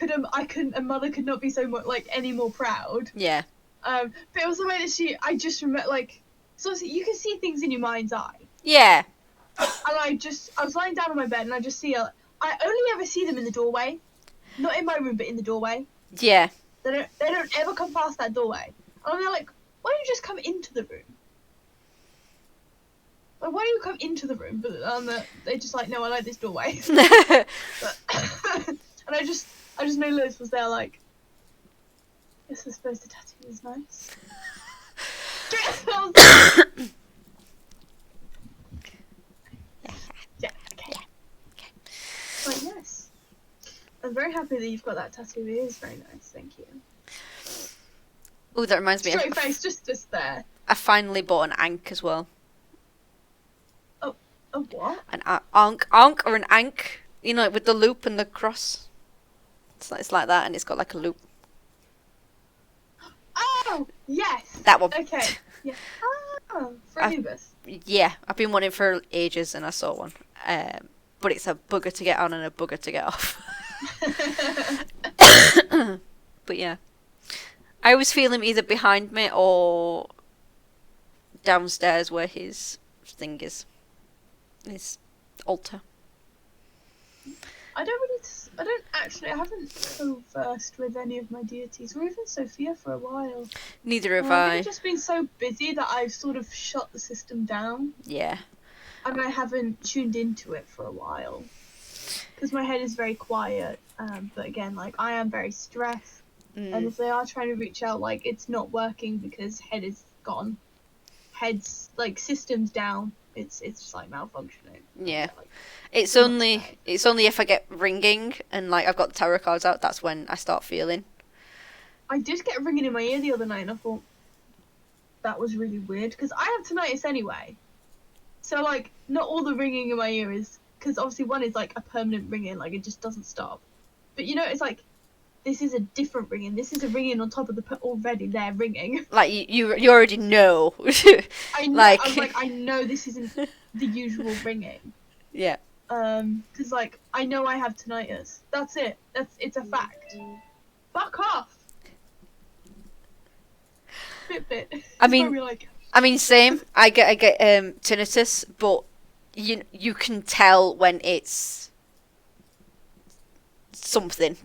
a mother could not be so much like any more proud. Yeah. But it was the way that I just remember, like, so you can see things in your mind's eye. Yeah. And I was lying down on my bed and I just see I only ever see them in the doorway. Not in my room, but in the doorway. Yeah. They don't ever come past that doorway. And I'm like, why don't you just come into the room? Like, why do you come into the room? But they just like, no, I like this doorway. And I just know Liz was there like, yes, I suppose the tattoo is nice. Yeah, okay. Like, yes. I'm very happy that you've got that tattoo. It is very nice, thank you. Oh, that reminds me. Straight face, just there. I finally bought an ankh as well. A what? An ankh or an ankh. You know, with the loop and the cross. It's like that, and it's got like a loop. Oh, yes. That one. Okay. Yeah. Oh, for Anubis. Yeah, I've been wanting for ages, and I saw one. But it's a bugger to get on and a bugger to get off. But yeah, I always feel him either behind me or downstairs where his thing is, his altar. I haven't conversed with any of my deities, or even Sophia for a while. Neither have I've I. just been so busy that I've sort of shut the system down. Yeah. And I haven't tuned into it for a while. Because my head is very quiet. But again, like, I am very stressed. And if they are trying to reach out, like, it's not working because head is gone. Head's, like, system's down. It's just, like, malfunctioning. Yeah. Like, It's only if I get ringing and, like, I've got the tarot cards out, that's when I start feeling. I did get ringing in my ear the other night and I thought that was really weird. Because I have tinnitus anyway. So, like, not all the ringing in my ear is... Because obviously one is, like, a permanent ringing, like, it just doesn't stop. But, you know, it's like, this is a different ringing. This is a ringing on top of the already there ringing. Like, you already know. I know, like... I'm like, I know this isn't the usual ringing. Yeah. Because, like, I know I have tinnitus. That's it. It's a fact. Fuck off! Bit. I mean... Like... I mean, same. I get tinnitus, but you can tell when it's something.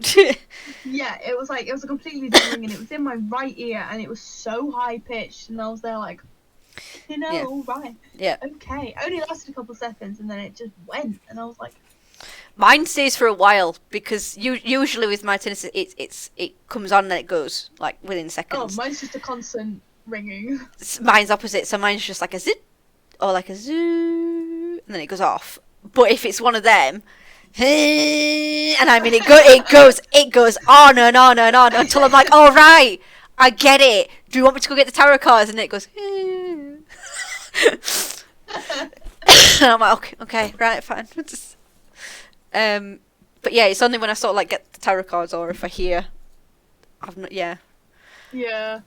Yeah, it was a completely different ring, and it was in my right ear, and it was so high pitched, and I was there like, you know, Yeah. all right, Yeah. okay. Only lasted a couple seconds, and then it just went, and I was like, Mine stays for a while because usually with my tinnitus, it comes on and then it goes like within oh, seconds. mine's just a constant ringing. Mine's opposite, so mine's just like a zit or like a zoo, and then it goes off. But if it's one of them, and I mean it goes on and on and on until I'm like, all right, I get it. Do you want me to go get the tarot cards? And it goes, and I'm like, okay, right, fine. But yeah, it's only when I sort of like get the tarot cards or if I hear, yeah. Yeah.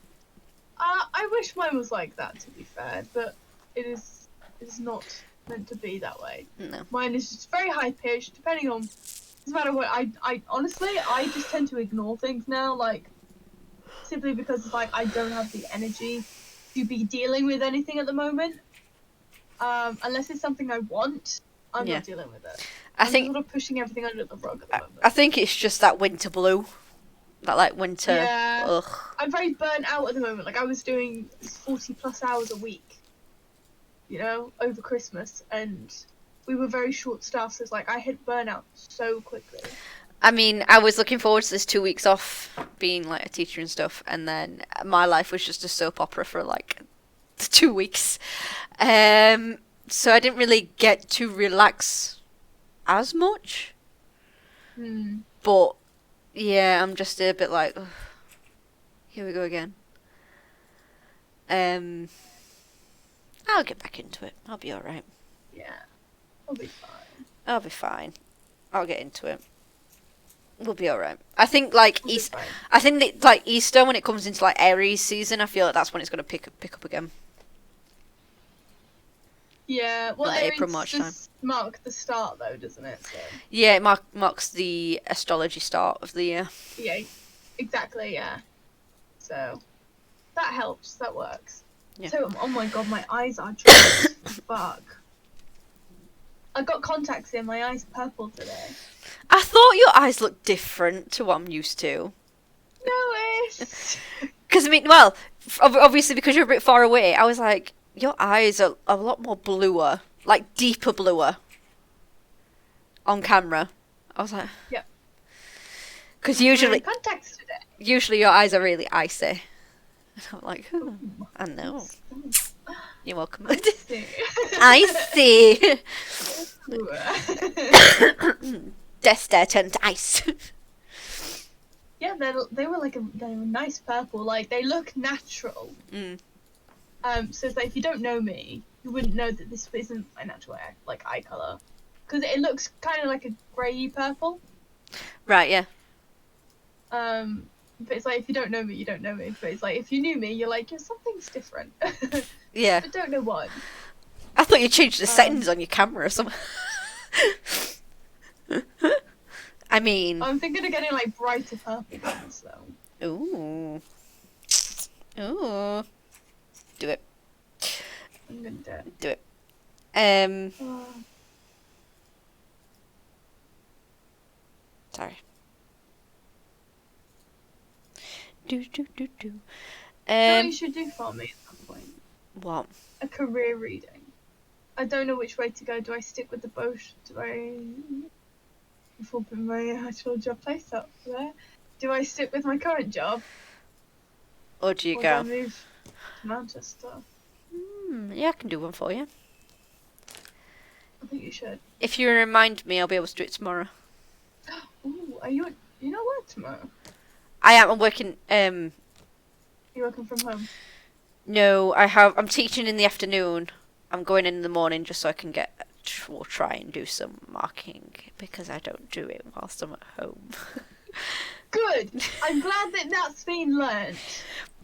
I wish mine was like that, to be fair, but it's not meant to be that way. No. Mine is just very high pitched, depending on. Doesn't matter what. I honestly, I just tend to ignore things now, like simply because it's like I don't have the energy to be dealing with anything at the moment. Unless it's something I want, I'm not dealing with it. I'm sort of pushing everything under the rug at the moment. I think it's just that winter blue. That like winter. Yeah. Ugh. I'm very burnt out at the moment. Like I was doing 40+ hours a week, you know, over Christmas, and we were very short staffed. So it's like I hit burnout so quickly. I mean, I was looking forward to this 2 weeks off being like a teacher and stuff, and then my life was just a soap opera for like 2 weeks. So I didn't really get to relax as much. But yeah, I'm just a bit like, ugh, here we go again. I'll get back into it. I'll be alright. Yeah, I'll be fine. I'll be fine. I'll get into it. We'll be alright. I think like I think that, like Easter, when it comes into like Aries season, I feel like that's when it's gonna pick up again. Yeah, well, Like Aries April, March time. does mark the start, though, doesn't it? So. Yeah, it marks the astrology start of the year. Yeah, exactly. Yeah. So that helps. That works. Yeah. So, oh my god, my eyes are dry as fuck. I got contacts in. My eyes are purple today. I thought your eyes looked different to what I'm used to. No, it's. Because I mean, well, obviously because you're a bit far away, I was like, your eyes are a lot more bluer, like deeper bluer. On camera, I was like, Yep. Because usually Contacts today. Usually your eyes are really icy. And I'm like, oh, I know. You're welcome. Icy. Death stare turned to ice. Yeah, they were a nice purple. Like they look natural. So it's like if you don't know me, you wouldn't know that this isn't my natural eye color, because it looks kind of like a grey purple. Right. Yeah. But it's like if you don't know me, you don't know me. But it's like if you knew me, you're like, something's different. Yeah. I don't know what. I thought you changed the settings on your camera or something. I mean, I'm thinking of getting like brighter purple ones though. Ooh. Do it. I'm gonna do it. Do it. Sorry. Do. You know what you should do for me at some point? What? A career reading. I don't know which way to go. Do I stick with the boat? Do I put my actual job place up there? Do I stick with my current job? Or do you or go? Do I move to Manchester? Yeah, I can do one for you. I think you should. If you remind me, I'll be able to do it tomorrow. Ooh, you not work tomorrow? I am. I'm working. You're working from home. No, I'm teaching in the afternoon. I'm going in the morning just so I can try and do some marking because I don't do it whilst I'm at home. Good. I'm glad that's been learned.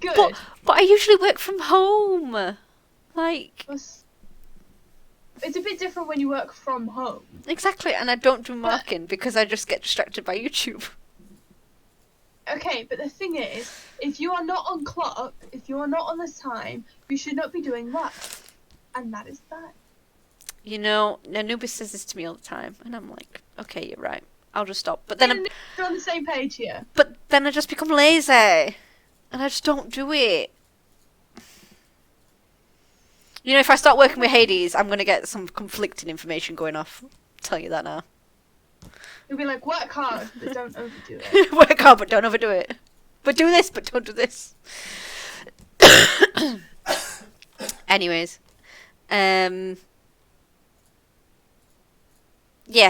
Good. But I usually work from home. Like. It's a bit different when you work from home. Exactly, and I don't do marking because I just get distracted by YouTube. Okay, but the thing is, if you are not on clock, if you are not on the time, you should not be doing work. And that is that. You know, Anubis says this to me all the time, and I'm like, okay, you're right. I'll just stop. But then we're on the same page here. But then I just become lazy, and I just don't do it. You know, if I start working with Hades, I'm gonna get some conflicting information going off. I'll tell you that now. You'll be like, work hard, but don't overdo it. Work hard, but don't overdo it. But do this, but don't do this. Anyways, yeah,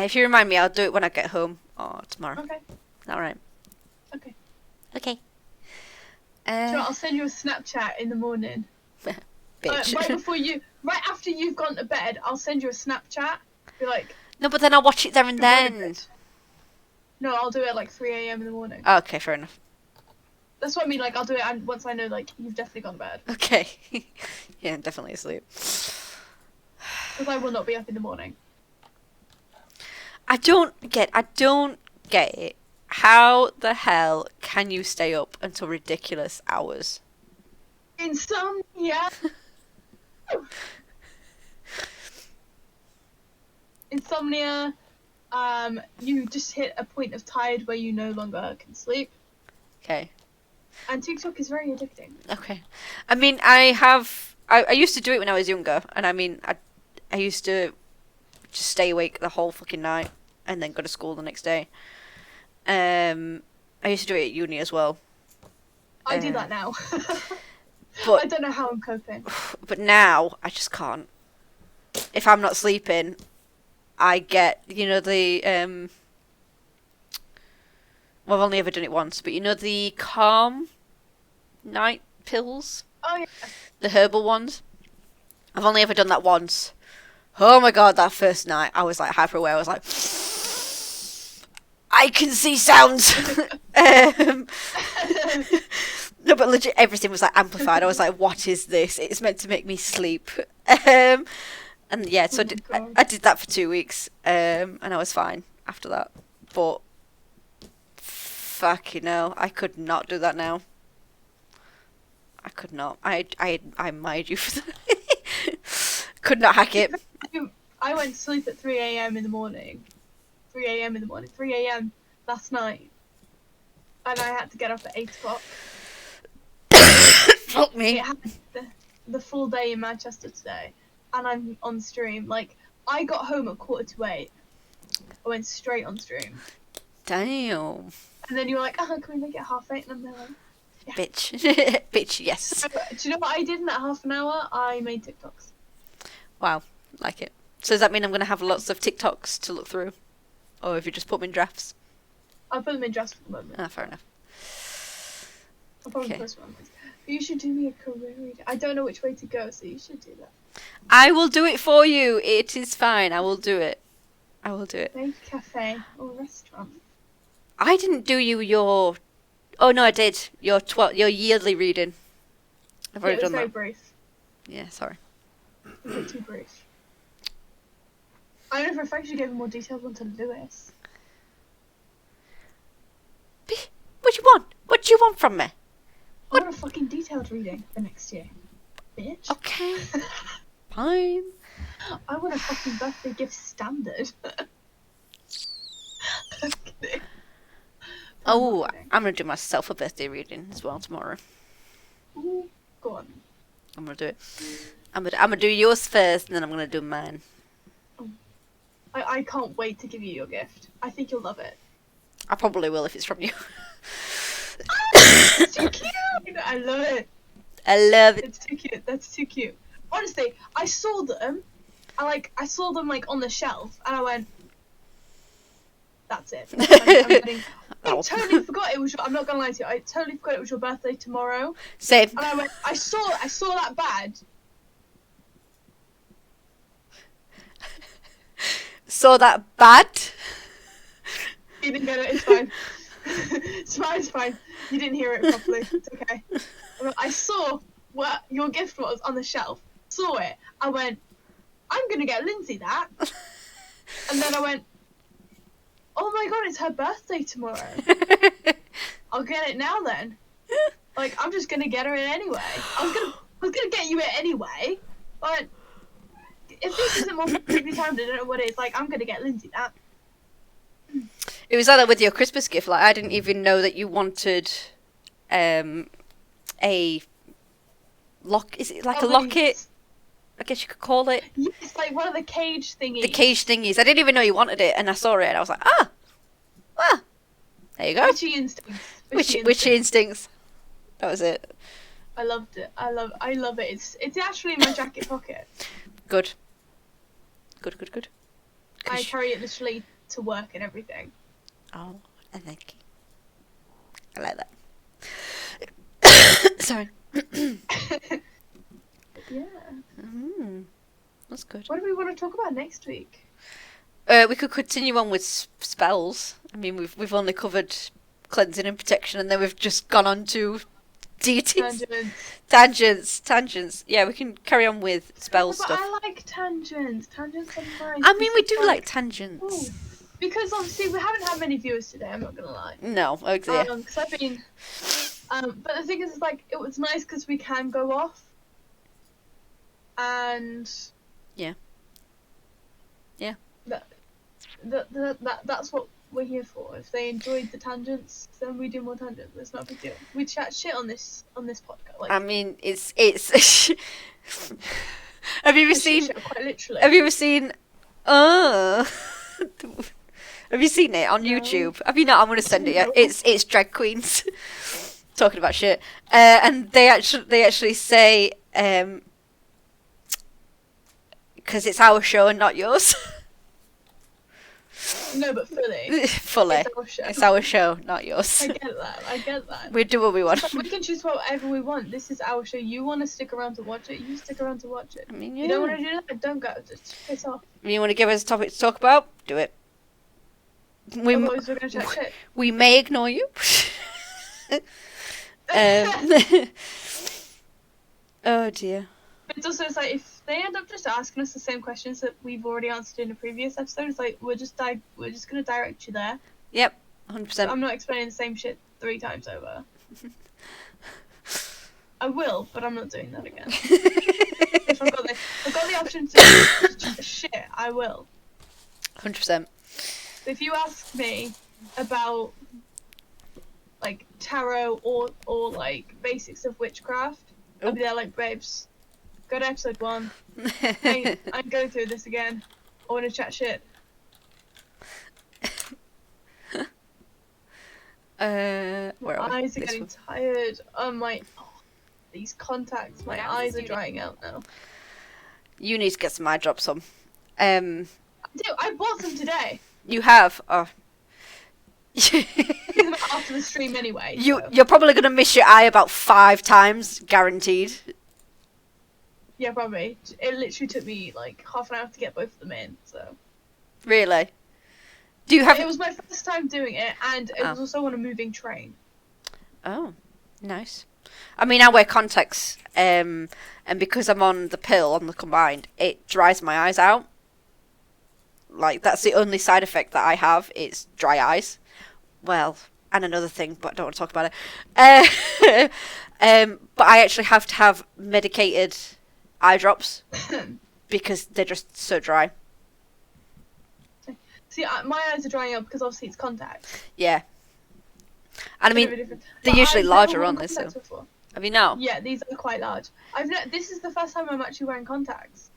if you remind me, I'll do it when I get home or tomorrow. Okay. All right. Okay. Okay. Do you know what, I'll send you a Snapchat in the morning. Bitch. Right after you've gone to bed, I'll send you a Snapchat. Be like, No, but then I'll watch it there and "Go to then. bed." No, I'll do it at like 3 a.m. in the morning. Okay, fair enough. That's what I mean. Like, I'll do it and once I know like you've definitely gone to bed, Okay. Yeah, I'm definitely asleep. because I will not be up in the morning. I don't get it. How the hell can you stay up until ridiculous hours? Insomnia. Insomnia. You just hit a point of tired where you no longer can sleep. Okay. And TikTok is very addicting. Okay. I mean, I used to do it when I was younger, and I mean, I used to just stay awake the whole fucking night and then go to school the next day. I used to do it at uni as well. I do that now. But I don't know how I'm coping. But now I just can't. If I'm not sleeping, I get, you know, the well, I've only ever done it once, but you know the calm night pills, Oh yeah. the herbal ones. I've only ever done that once. Oh my god, that first night I was like hyper aware. I was like, I can see sounds. No, but legit, everything was like amplified. I was like, what is this? It's meant to make me sleep. And yeah, so I did that for 2 weeks, and I was fine after that. But fucking hell, I could not do that now. I could not. I admired you for that. Could not hack it. I went to sleep at 3 a.m. in the morning. 3 a.m. in the morning. 3 a.m. last night. And I had to get up at 8 o'clock. Fuck me. It had the full day in Manchester today. And I'm on stream. Like, I got home at 7:45. I went straight on stream. Damn. And then you were like, oh, can we make it 8:30? And I'm there like, yeah. Bitch. Bitch, yes. So, do you know what I did in that half an hour? I made TikToks. Wow, like it. So does that mean I'm going to have lots of TikToks to look through? Or if you just put them in drafts? I'll put them in drafts for the moment. Ah, fair enough. I'll probably Okay. post one. But you should do me a career reader. I don't know which way to go, so you should do that. I will do it for you. It is fine. I will do it. I will do it. Maybe cafe or restaurant. I didn't do you your... Oh, no, I did. Your yearly reading. I've Yeah, already it was done very that. brief. Yeah, sorry. A bit too brief. I don't know if I actually gave a more detailed one to Lewis. What do you want? What do you want from me? I want a fucking detailed reading for next year. Bitch. Okay. Fine. I want a fucking birthday gift standard. I'm kidding. Oh, I'm kidding. I'm going to do myself a birthday reading as well tomorrow. Ooh, go on. I'm going to do it. I'm gonna do yours first, and then I'm going to do mine. I can't wait to give you your gift. I think you'll love it. I probably will if it's from you. It's too cute! I love it. I love it. It's too cute. That's too cute. Honestly, I saw them. I saw them like on the shelf, and I went, "That's it." I'm getting... I Ow. totally forgot it was. I'm not gonna lie to you. I totally forgot it was your birthday tomorrow, Same. and I went. I saw that bad. Saw that bad? You didn't get it. It's fine. It's fine. It's fine. You didn't hear it properly. It's okay. I saw what your gift was on the shelf. Saw it. I went, I'm gonna get Lindsay that. And then I went, oh my god, it's her birthday tomorrow. I'll get it now then. Like, I'm just gonna get her it anyway. I was gonna get you it anyway. But if this isn't more perfectly timed, I don't know what it is. Like, I'm gonna get Lindsay that. It was like that with your Christmas gift. Like, I didn't even know that you wanted a lock. Is it like a locket? I guess you could call it. Yes, like one of the cage thingies. The cage thingies. I didn't even know you wanted it, and I saw it, and I was like, there you go. Witchy instincts. Witchy instincts. That was it. I loved it. I love it. It's actually in my jacket pocket. Good. Good. I carry it literally to work and everything. Oh, I think. I like that. Sorry. Yeah. That's good. What do we want to talk about next week? We could continue on with spells. I mean, we've only covered cleansing and protection, and then we've just gone on to deities. Tangents. Yeah, we can carry on with spell But stuff. I like tangents. Tangents are nice. I mean, we do Because, like tangents. ooh, because obviously we haven't had many viewers today. I'm not gonna lie. No, okay. Because I've been. But the thing is, like, it was nice because we can go off. And. Yeah. That's what we're here for. If they enjoyed the tangents, then we do more tangents. It's not a big deal. We chat shit on this podcast. Like, I mean, it's. Have you ever seen? shit, quite literally. Have you ever seen? Have you seen it on No. YouTube? Have you not? I'm gonna send it. Yeah, No. it's drag queens talking about shit, and they actually say because it's our show and not yours. No, but fully. Fully, It's our show. it's our show, not yours. I get that. We do what we want. But we can choose whatever we want. This is our show. You want to stick around to watch it, you stick around to watch it. I mean, You don't want to do that, don't go. Just piss off. You want to give us a topic to talk about? Do it. Otherwise, we're going to chat shit. We may ignore you. Oh dear. But it's also, it's like, if they end up just asking us the same questions that we've already answered in a previous episode, it's like, we're just going to direct you there. Yep, 100%. I'm not explaining the same shit 3 times over. I will, but I'm not doing that again. If I've got the option to shit, I will. 100%. If you ask me about like tarot or like basics of witchcraft, I'll be there like, babes, go to episode 1. Hey, I'm going through this again. I want to chat shit. Where My are we? eyes are This getting one. tired. These contacts, my eyes are drying out now. You need to get some eye drops on. Dude, I bought some today. You have. Oh. After the stream anyway. You So. you're probably gonna miss your eye about 5 times, guaranteed. Yeah, probably. It literally took me like half an hour to get both of them in. So. Really? Do you have? It was my first time doing it, and it was also on a moving train. Oh, nice. I mean, I wear contacts, and because I'm on the pill, on the combined, it dries my eyes out. Like, that's the only side effect that I have, it's dry eyes. Well, and another thing, but I don't want to talk about it. But I actually have to have medicated eye drops, because they're just so dry. See, my eyes are drying up because obviously it's contacts. Yeah. And I mean, they're usually larger, aren't they? So. Have you now? Yeah, these are quite large. This is the first time I'm actually wearing contacts.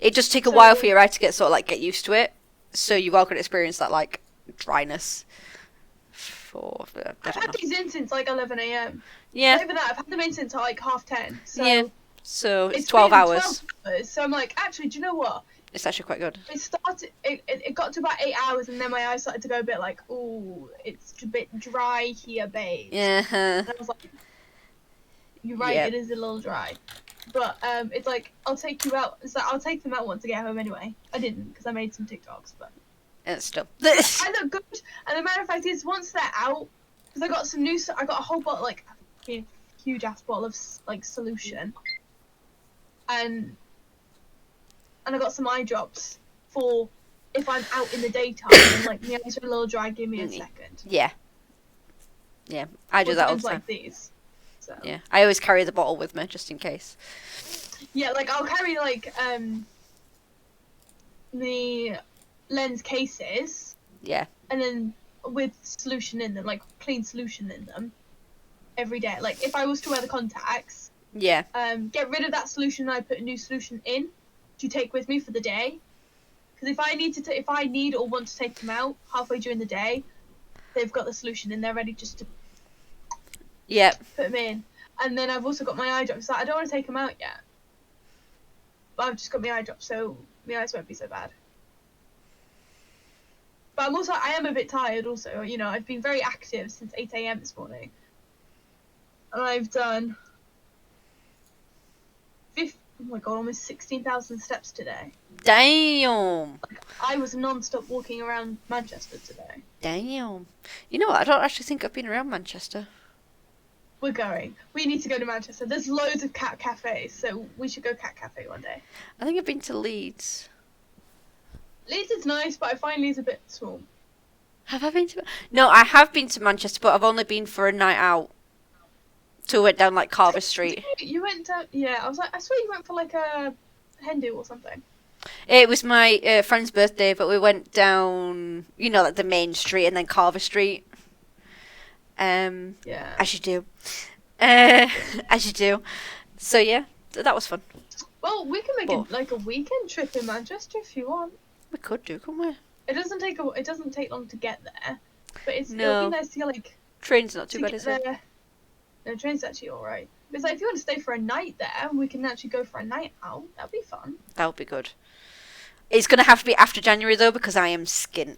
It does take a while for your eye to get get used to it. So you are going to experience that like dryness. I've had these in since like 11 a.m. Yeah. Over that, I've had them in since like 10:30. So yeah. So it's 12 been hours. 12 hours. So I'm like, actually, do you know what? It's actually quite good. It got to about 8 hours, and then my eyes started to go a bit like, ooh, it's a bit dry here, babe. Yeah. And I was like, you're right, Yep. it is a little dry. But it's like, I'll take you out. It's like, I'll take them out once I get home anyway. I didn't, because I made some TikToks, but It's still. I look good. And the matter of fact is, once they're out, because I got some new, I got a whole bottle, like a huge ass bottle of like solution, and I got some eye drops for if I'm out in the daytime and like my eyes are a little dry. Give me a second. Yeah. Yeah. I do For that all times the time. like these. So. Yeah. I always carry the bottle with me just in case. Yeah, like I'll carry like the lens cases. Yeah. And then with solution in them, like clean solution in them, every day. Like if I was to wear the contacts, Yeah. get rid of that solution and I put a new solution in to take with me for the day. Because if I need or want to take them out halfway during the day, they've got the solution in there ready just to Yeah. put them in. And then I've also got my eye drops. So I don't want to take them out yet. But I've just got my eye drops, so my eyes won't be so bad. But I am a bit tired also. You know, I've been very active since 8 a.m. this morning. And I've done oh my god, almost 16,000 steps today. Damn. Like, I was non-stop walking around Manchester today. Damn. You know what? I don't actually think I've been around Manchester. We're going. We need to go to Manchester. There's loads of cat cafes, so we should go cat cafe one day. I think I've been to Leeds. Leeds is nice, but I find Leeds a bit small. Have I been to... No, I have been to Manchester, but I've only been for a night out. So we went down, like, Carver Street. You went down... Yeah, I was like, I swear you went for, like, a hen do or something. It was my friend's birthday, but we went down, you know, like the main street and then Carver Street. Yeah. As you do. As you do. So, yeah, that was fun. Well, we can make it, like, a weekend trip in Manchester if you want. We could do, couldn't we? It doesn't take long to get there, but it'll No. be nice to, like... Train's not too to bad, get is it? there. No, train's actually alright. But it's like, if you want to stay for a night there, we can actually go for a night out. That'd be fun. That would be good. It's going to have to be after January, though, because I am skint.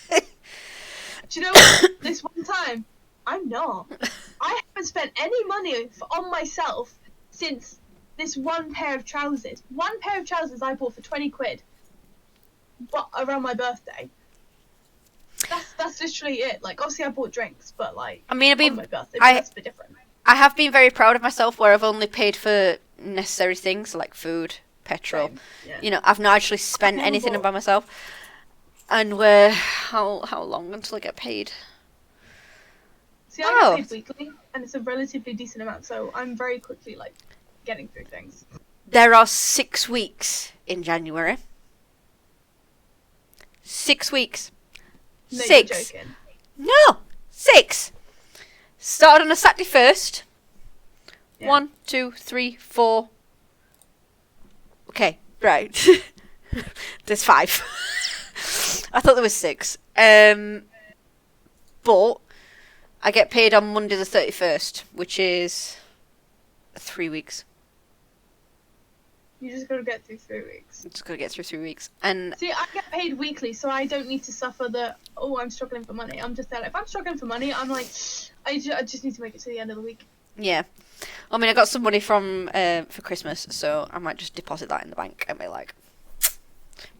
Do you know what? This one time, I'm not. I haven't spent any money on myself since this one pair of trousers. One pair of trousers I bought for 20 quid. But around my birthday. That's literally it. Like, obviously I bought drinks, but like, I mean, on my birthday, that's a bit different. I have been very proud of myself where I've only paid for necessary things like food, petrol. Same, yeah. You know, I've not actually spent never anything bought- by myself. And we're how long until I get paid? See, I get paid weekly, and it's a relatively decent amount, so I'm very quickly, like, getting through things. There are 6 weeks in January. 6 weeks. No, 6. You're joking. No, 6. Started on a Saturday first. Yeah. 1, 2, 3, 4. Okay, right. There's 5. I thought there was 6. But I get paid on Monday the 31st, which is 3 weeks. You just gotta get through 3 weeks. I'm just gonna get through 3 weeks, and See, I get paid weekly, so I don't need to suffer the, oh, I'm struggling for money. I'm just there, like, if I'm struggling for money, I'm like, I just need to make it to the end of the week. yeah. I mean, I got some money from for Christmas, so I might just deposit that in the bank and be like,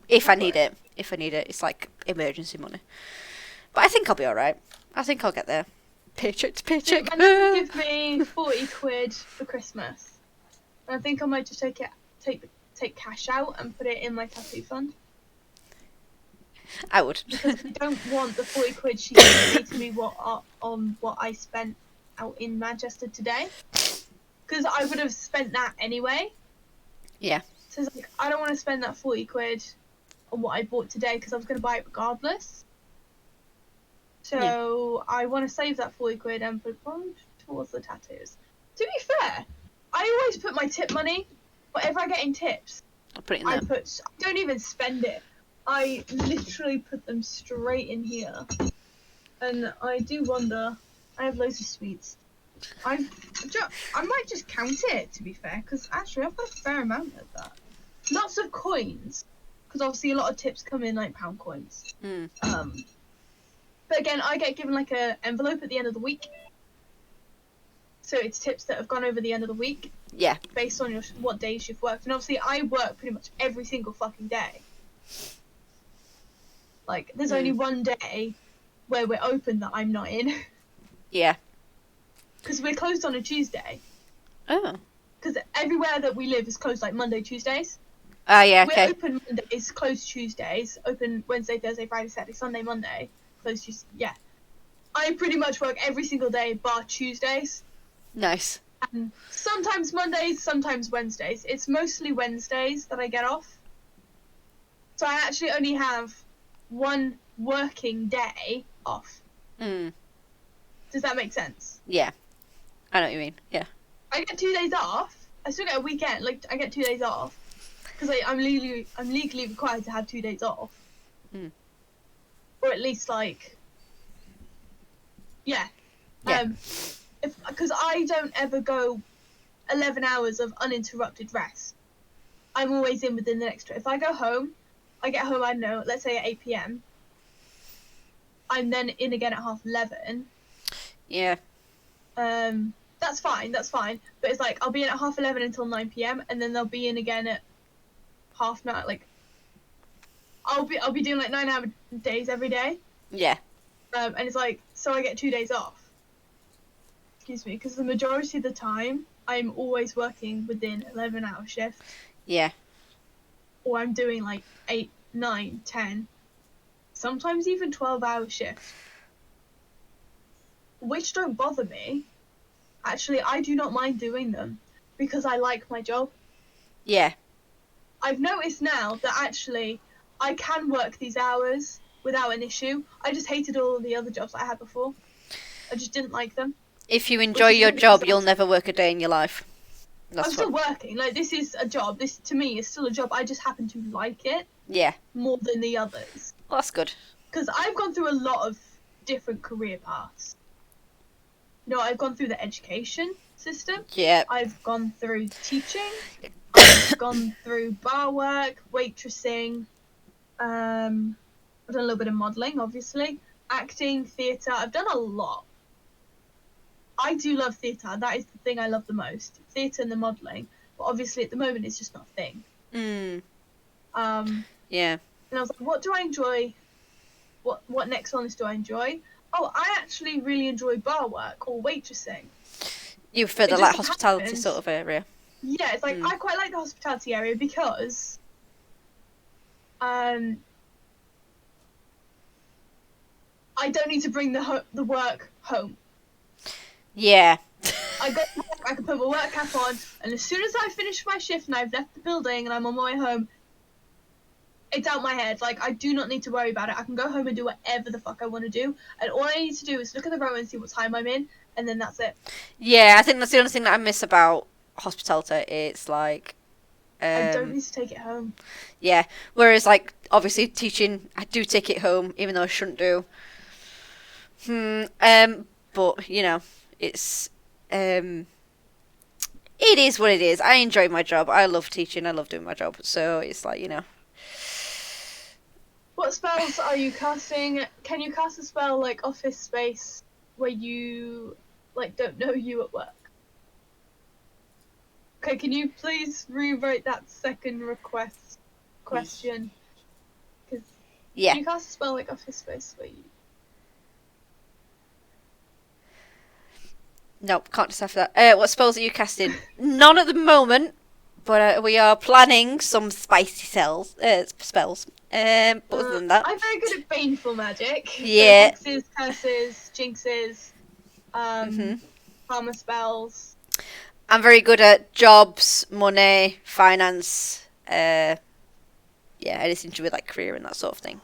if I need it, it's like emergency money. But I think I'll be all right. I think I'll get there. Paycheck to paycheck. My nan give me 40 quid for Christmas. And I think I might just take cash out and put it in my tattoo fund. I would. Because I don't want the 40 quid she gave me to be on what I spent out in Manchester today. Because I would have spent that anyway. Yeah. So it's like, I don't want to spend that 40 quid on what I bought today because I was going to buy it regardless. So I want to save that 40 quid and put it towards the tattoos. To be fair, I always put my tip money, whatever I get in tips, I'll put it in I there. don't even spend it. I literally put them straight in here. And I do wonder, I have loads of sweets. I might just count it, to be fair, because actually I've got a fair amount of that. Lots of coins, because obviously a lot of tips come in like pound coins. Mm. But again, I get given like a envelope at the end of the week. So it's tips that have gone over the end of the week Yeah. based on what days you've worked. And obviously I work pretty much every single fucking day. Like, there's only one day where we're open that I'm not in. Yeah. Because we're closed on a Tuesday. Oh. Because everywhere that we live is closed like Monday, Tuesdays. Ah, yeah. We're Okay. open Mondays, closed Tuesdays, open Wednesday, Thursday, Friday, Saturday, Sunday, Monday, closed Tuesday. Yeah. I pretty much work every single day bar Tuesdays. Nice. And sometimes Mondays, sometimes Wednesdays. It's mostly Wednesdays that I get off. So I actually only have one working day off. Mm. Does that make sense? Yeah. I know what you mean. Yeah. I get 2 days off. I still get a weekend. Like, I get 2 days off because I'm legally required to have 2 days off, or at least like, yeah. Yeah. because I don't ever go 11 hours of uninterrupted rest. I'm always in within the next. If I go home, I get home, I don't know, let's say at 8 p.m. I'm then in again at 11:30. Yeah. That's fine. But it's like I'll be in at 11:30 until 9 p.m. and then they'll be in again at 9:30. Like I'll be doing like 9-hour days every day. Yeah. And it's like, so I get 2 days off. Excuse me, because the majority of the time I'm always working within 11-hour shifts. Yeah. Or I'm doing like 8, 9, 10, sometimes even 12-hour shifts, which don't bother me. Actually, I do not mind doing them because I like my job. Yeah. I've noticed now that actually I can work these hours without an issue. I just hated all of the other jobs I had before. I just didn't like them. If you enjoy your job, you'll never work a day in your life. I'm still working. Like, this is a job. This, to me, is still a job. I just happen to like it. Yeah. More than the others. Well, that's good. Because I've gone through a lot of different career paths. You know, I've gone through the education system. Yeah. I've gone through teaching. I've gone through bar work, waitressing. I've done a little bit of modelling, obviously. Acting, theatre. I've done a lot. I do love theatre. That is the thing I love the most. Theatre and the modelling. But obviously at the moment it's just not a thing. Yeah. And I was like, what do I enjoy? What next ones do I enjoy? Oh, I actually really enjoy bar work or waitressing. You prefer the like hospitality sort of area. Yeah, it's like I quite like the hospitality area because I don't need to bring the work home. Yeah. I can put my work cap on, and as soon as I finish my shift and I've left the building and I'm on my way home, it's out my head. Like, I do not need to worry about it. I can go home and do whatever the fuck I want to do, and all I need to do is look at the road and see what time I'm in, and then that's it. Yeah, I think that's the only thing that I miss about hospitality. It's like I don't need to take it home. Yeah. Whereas, like, obviously teaching, I do take it home, even though I shouldn't do. But you know, it's it is what it is. I enjoy my job. I love teaching. I love doing my job. So it's like, you know. What spells are you casting? Can you cast a spell like Office Space where you like don't know you at work? Okay, can you please rewrite that second question? Because Yeah. can you cast a spell like Office Space where you? Nope, can't decipher that. What spells are you casting? None at the moment, but we are planning some spicy spells. But other than that, I'm very good at baneful magic. Yeah. So hexes, curses, jinxes, karma spells. I'm very good at jobs, money, finance. Yeah, anything to do with like career and that sort of thing.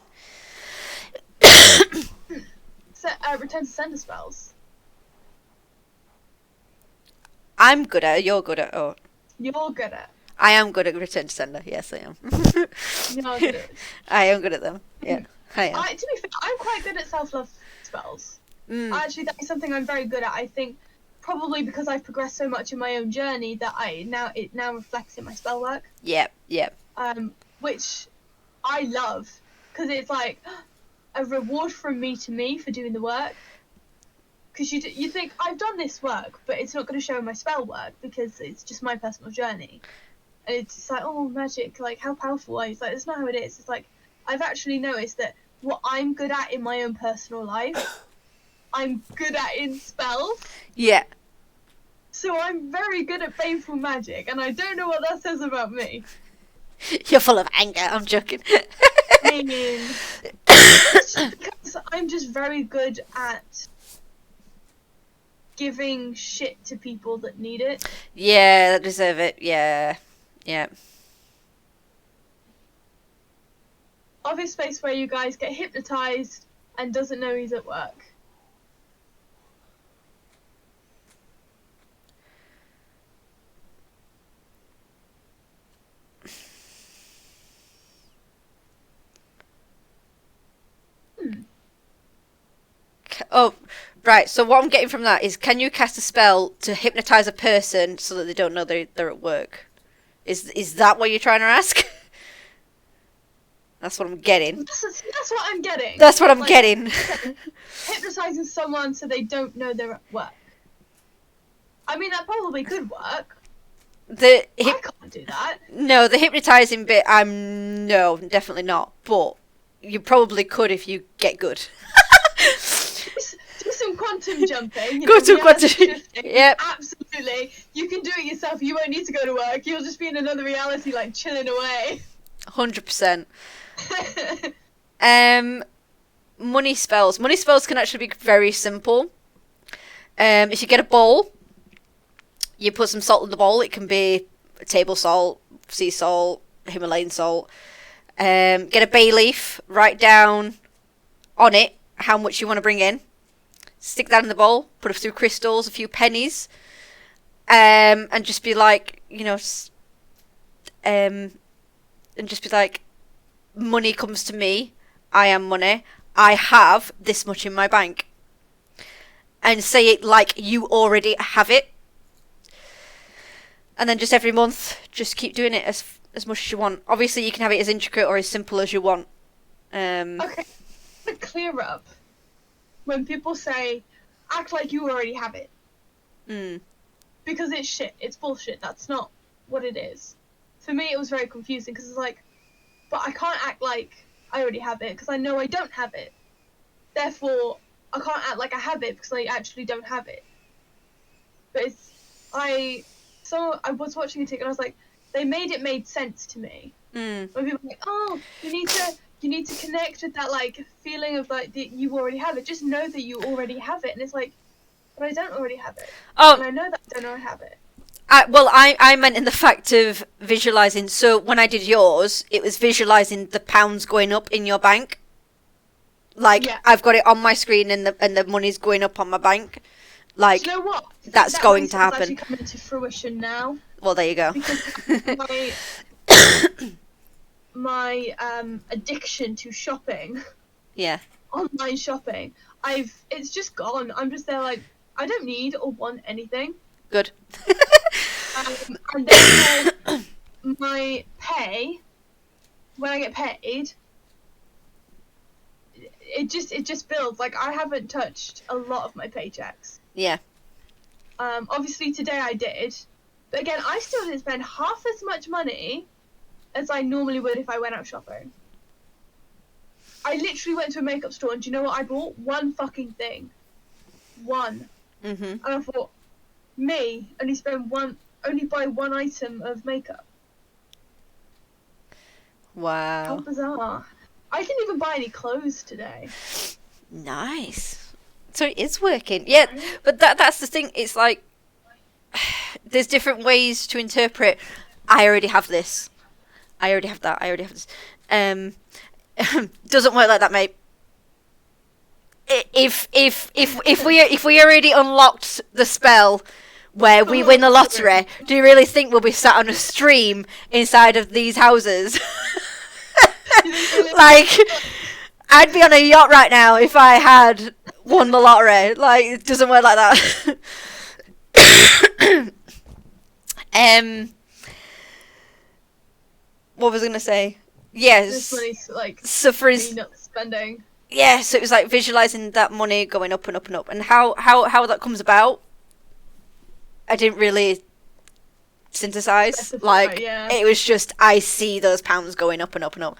So, return to sender spells. I'm good at it. You're good at. Oh, You're good at. I am good at return to sender. Yes, I am. You're good at. I am good at them. Yeah, I am. To be fair, I'm quite good at self-love spells. Actually, that is something I'm very good at. I think probably because I've progressed so much in my own journey that it now reflects in my spell work. Yep. Which I love because it's like a reward from me to me for doing the work. Because you think I've done this work, but it's not going to show in my spell work because it's just my personal journey. And it's just like, oh, magic, like how powerful are you? It's like, that's not how it is. It's like I've actually noticed that what I'm good at in my own personal life, I'm good at in spells. Yeah. So I'm very good at baneful magic, and I don't know what that says about me. You're full of anger. I'm joking. I mean, it's just because I'm just very good at giving shit to people that need it. Yeah, that deserve it. Yeah. Office Space where you guys get hypnotized and doesn't know he's at work. Oh, Right, so what I'm getting from that is, can you cast a spell to hypnotize a person so that they don't know they're at work? Is that what you're trying to ask? That's what I'm getting. That's what I'm getting. That's what I'm Like, getting. Hypnotizing someone so they don't know they're at work. I mean, that probably could work. I can't do that. No, the hypnotizing bit, no, definitely not. But you probably could if you get good. Do some quantum jumping. Go to quantum shifting. Yep. Absolutely. You can do it yourself. You won't need to go to work. You'll just be in another reality, like, chilling away. 100%. Money spells. Money spells can actually be very simple. If you get a bowl, you put some salt in the bowl. It can be table salt, sea salt, Himalayan salt. Get a bay leaf, write down on it how much you want to bring in. Stick that in the bowl, put a few crystals, a few pennies, and just be like, and just be like, money comes to me, I am money, I have this much in my bank. And say it like you already have it. And then just every month, just keep doing it as much as you want. Obviously, you can have it as intricate or as simple as you want. Okay, to clear up, when people say, act like you already have it. Because it's shit, it's bullshit, that's not what it is. For me, it was very confusing, because it's like, but I can't act like I already have it, because I know I don't have it. Therefore, I can't act like I have it, because I actually don't have it. But I was watching a tick, and I was like, they made sense to me. When people were like, oh, you need to connect with that, like, feeling of, like, that you already have it. Just know that you already have it. And it's like, but I don't already have it. Oh. And I know that I don't already have it. I meant in the fact of visualizing. So when I did yours, it was visualizing the pounds going up in your bank. Like, yeah. I've got it on my screen and the money's going up on my bank. Like, do you know what? That's going to happen. It's actually coming to fruition now. Well, there you go. Because my addiction to shopping. Yeah. Online shopping. It's just gone. I'm just there like, I don't need or want anything. Good. And therefore, my pay, when I get paid, it just builds. Like, I haven't touched a lot of my paychecks. Yeah. Obviously today I did, but again, I still didn't spend half as much money as I normally would if I went out shopping. I literally went to a makeup store, and do you know what I bought? One fucking thing. One. And I thought, me, only buy one item of makeup. Wow. How bizarre. I didn't even buy any clothes today. Nice. So it is working. Yeah, but that's the thing. It's like, there's different ways to interpret, I already have this. I already have that. I already have this. Doesn't work like that, mate. If we already unlocked the spell where we win the lottery, do you really think we'll be sat on a stream inside of these houses? Like, I'd be on a yacht right now if I had won the lottery. Like, it doesn't work like that. What was I gonna say? Yes. This money's like, so for not spending. Yeah, so it was like visualizing that money going up and up and up, and how that comes about, I didn't really synthesize. Like, yeah. It was just, I see those pounds going up and up and up.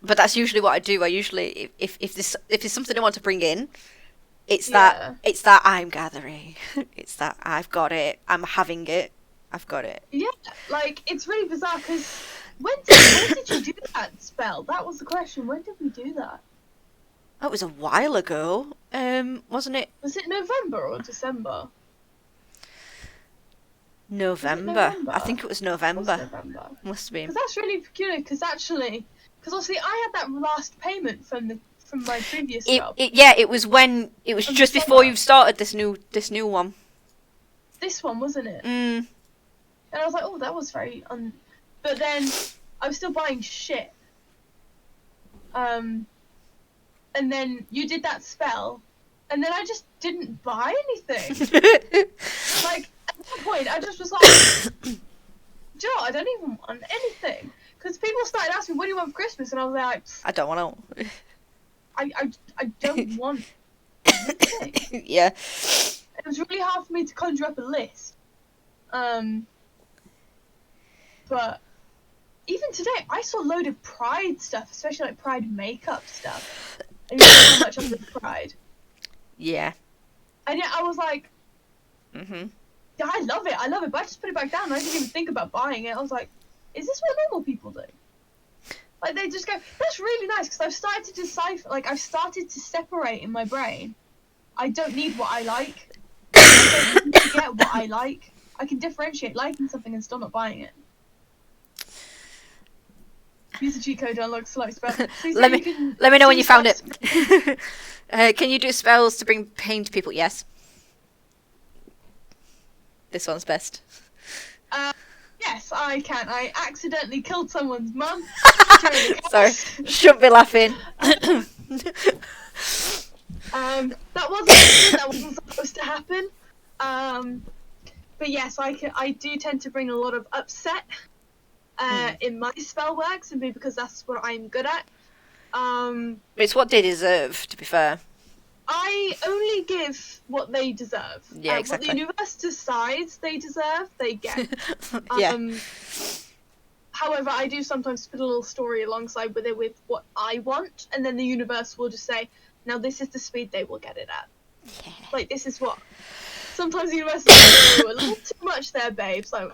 But that's usually what I do. I usually, if there's something I want to bring in, it's that I'm gathering. It's that I've got it. I'm having it. I've got it. Yeah, like, it's really bizarre because when did you do that spell? That was the question. When did we do that? That was a while ago, wasn't it? Was it November or December? November. I think it was November. Must have been. Because that's really peculiar. Because obviously I had that last payment from my previous job. It was when it was just before you started this new one. This one, wasn't it? And I was like, oh, that was very But then I was still buying shit. And and then you did that spell, and then I just didn't buy anything. Like, at that point, I just was like, Joe, I don't even want anything. Because people started asking me, what do you want for Christmas? And I was like, I don't want to. I don't want anything. Yeah. It was really hard for me to conjure up a list. But even today, I saw a load of Pride stuff, especially like Pride makeup stuff. And you know how much I love Pride. Yeah. And yet I was like, Mhm. yeah, I love it, but I just put it back down. I didn't even think about buying it. I was like, is this what normal people do? Like, they just go, that's really nice, because I've started to decipher, like, I've started to separate in my brain. I don't need what I like. I don't need to get what I like. I can differentiate liking something and still not buying it. Use the cheat code to unlock select spell. Let me know when you found it. Can you do spells to bring pain to people? Yes. This one's best. Yes, I can. I accidentally killed someone's mum. Sorry, shouldn't be laughing. That wasn't supposed to happen. But yes, I do tend to bring a lot of upset in my spell works, and maybe because that's what I'm good at. It's what they deserve, to be fair. I only give what they deserve. Yeah, exactly. What the universe decides they deserve, they get. Yeah. However, I do sometimes put a little story alongside with it with what I want, and then the universe will just say, now this is the speed they will get it at. Yeah. Like, this is what... Sometimes the universe is like, a little too much there, babes. Like,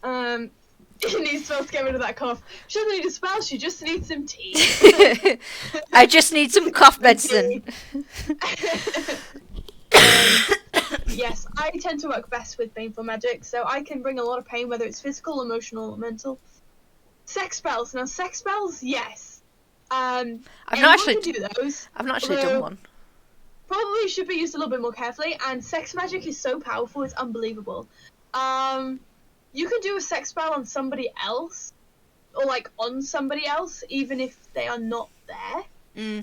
you need spells to get rid of that cough. She doesn't need a spell, she just needs some tea. I just need some cough medicine. Yes, I tend to work best with baneful magic, so I can bring a lot of pain, whether it's physical, emotional, or mental. Sex spells. Now, sex spells, yes. I've not can do those. I've not actually done one. Probably should be used a little bit more carefully, and sex magic is so powerful, it's unbelievable. You can do a sex spell on somebody else, or like on somebody else, even if they are not there.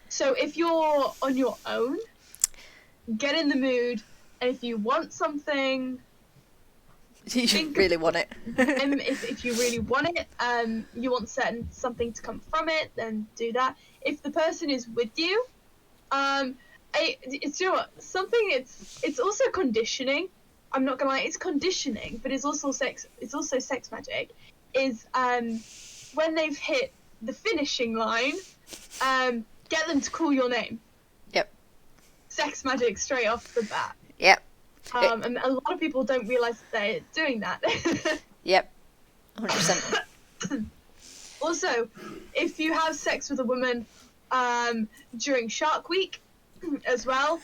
So if you're on your own, get in the mood, and if you want something, You really want it. if you really want it, you want something to come from it, then do that. If the person is with you, it's, you know what, something, it's also conditioning. I'm not gonna lie, it's conditioning, but it's also sex magic, is when they've hit the finishing line, get them to call your name. Yep. Sex magic straight off the bat. Yep. And a lot of people don't realise that they're doing that. Yep. 100%. Also, if you have sex with a woman during Shark Week as well,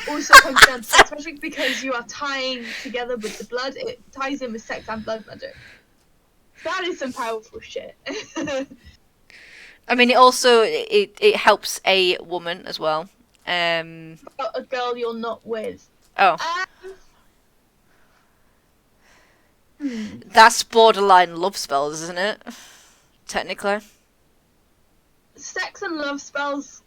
also comes down to sex magic, because you are tying together with the blood. It ties in with sex and blood magic. That is some powerful shit. I mean, it also it helps a woman as well. A girl you're not with. Oh. That's borderline love spells, isn't it? Technically. Sex and love spells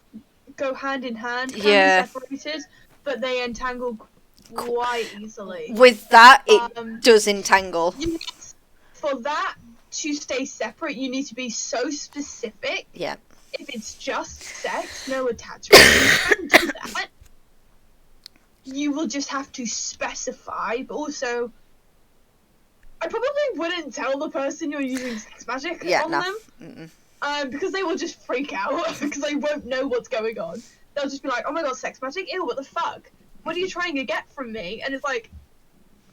go hand in hand, can Yeah. be separated, but they entangle quite easily. With that, it does entangle. For that to stay separate, you need to be so specific. Yeah. If it's just sex, no attachment, you can do that. You will just have to specify, but also, I probably wouldn't tell the person you're using sex magic on them. Because they will just freak out, because they won't know what's going on. They'll just be like, oh my god, sex magic? Ew, what the fuck? What are you trying to get from me? And it's like,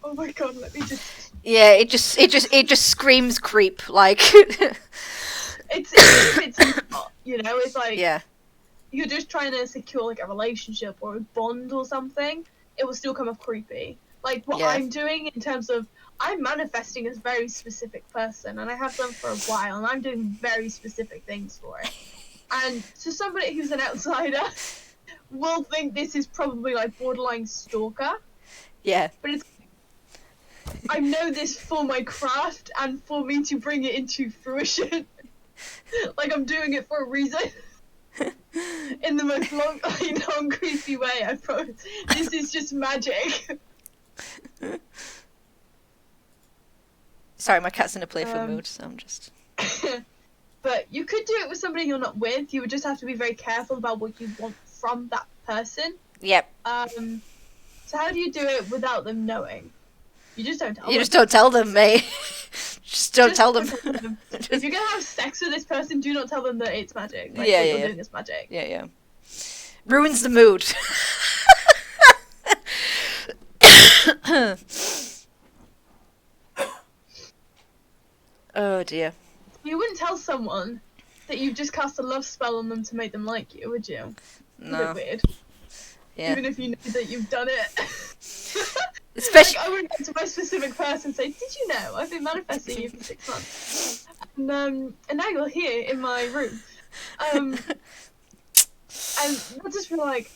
oh my god, let me just... Yeah, it just screams creep, like... it's not, you know, it's like... Yeah. You're just trying to secure, like, a relationship or a bond or something, it will still come off creepy. Like, what I'm doing in terms of... I'm manifesting as a very specific person, and I have done for a while, and I'm doing very specific things for it. And to somebody who's an outsider, will think this is probably, like, borderline stalker. Yeah. But it's... I know this for my craft, and for me to bring it into fruition. like I'm doing it for a reason. In the most non-creepy way, I promise. This is just magic. Sorry, my cat's in a playful mood, so I'm just... But you could do it with somebody you're not with. You would just have to be very careful about what you want from that person. Yep. So how do you do it without them knowing? You just don't tell them. You just don't tell them, mate. Just don't tell them. If you're gonna have sex with this person, do not tell them that it's magic. Like, Yeah, what yeah, you're yeah. doing is magic. Yeah. Ruins the mood. Oh dear. You wouldn't tell someone that you've just cast a love spell on them to make them like you, would you? No. A bit weird. Yeah. Even if you know that you've done it. Especially... Like, I wouldn't go to my specific person and say, did you know I've been manifesting you for 6 months? And now you're here in my room. And they'll just be like,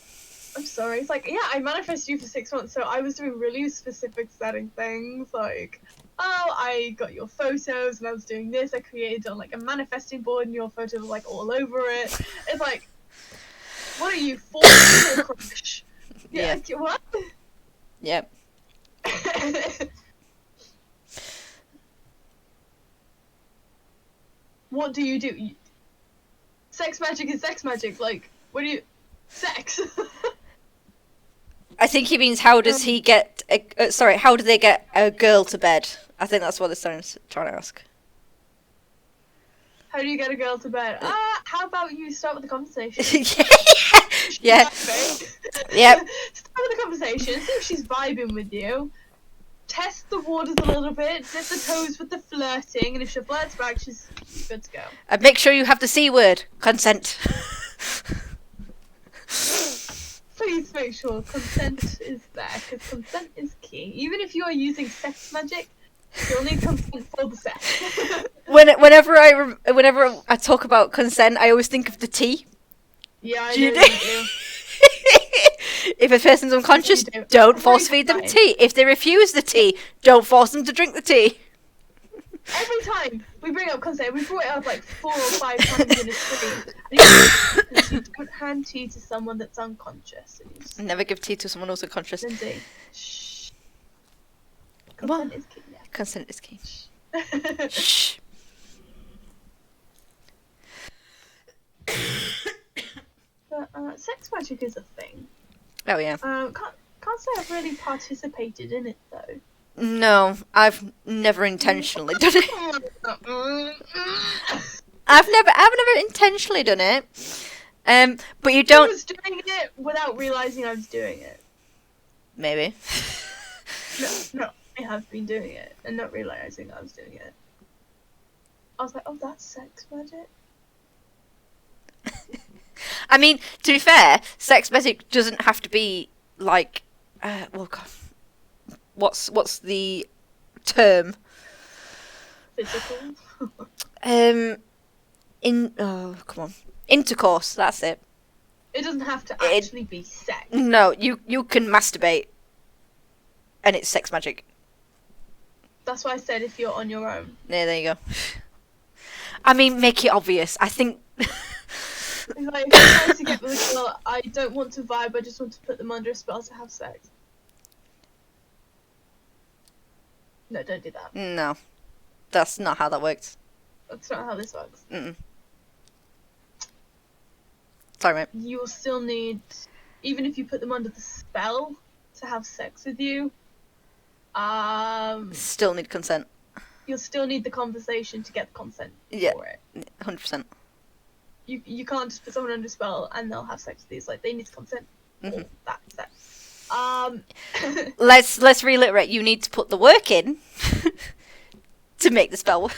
I'm sorry. It's like, yeah, I manifested you for 6 months, so I was doing really specific setting things, like, oh, I got your photos and I was doing this. I created on like a manifesting board and your photo was like all over it. It's like, what are you, 4 crush? Yeah. Like, what? Yep. What do you do? Sex magic is sex magic. Like, what do you... Sex. I think he means how does he get... how do they get a girl to bed? I think that's what the son's trying to ask. How do you get a girl to bed? How about you start with the conversation? Yeah. Yep. Start with the conversation, see if she's vibing with you. Test the waters a little bit, dip the toes with the flirting, and if she flirts back, she's good to go. And make sure you have the C word. Consent. Please make sure consent is there, because consent is key. Even if you are using sex magic, you'll need consent for the sex. Whenever I talk about consent, I always think of the T. Yeah, I Do you know you do. If a person's unconscious, don't force feed them tea. If they refuse the tea, don't force them to drink the tea. Every time we bring up consent, we brought it up like 4 or 5 times in a stream. You don't hand tea to someone that's unconscious. Never give tea to someone who's unconscious. Lindsay, shh. Consent is key. Yeah. Consent is key. Shh. But sex magic is a thing. Oh yeah. Can't say I've really participated in it though. No, I've never intentionally done it. I've never intentionally done it. But you don't. I was doing it without realizing I was doing it. Maybe. No, I have been doing it and not realizing I was doing it. I was like, oh, that's sex magic. I mean, to be fair, sex magic doesn't have to be like, well, God, what's the term? Physical. Come on, intercourse. That's it. It doesn't have to actually be sex. No, you can masturbate, and it's sex magic. That's why I said if you're on your own. Yeah, there you go. I mean, make it obvious. I think. It's like, if I'm trying to get with a girl, I don't want to vibe, I just want to put them under a spell to have sex. No, don't do that. No, that's not how that works. That's not how this works. Mm-mm. Sorry, mate. You'll still need, even if you put them under the spell to have sex with you, Still need consent. you'll still need the conversation to get the consent for it. 100%. You can't just put someone under a spell and they'll have sex with you. It's like they need to consent for that sex. Let's reiterate. You need to put the work in to make the spell work.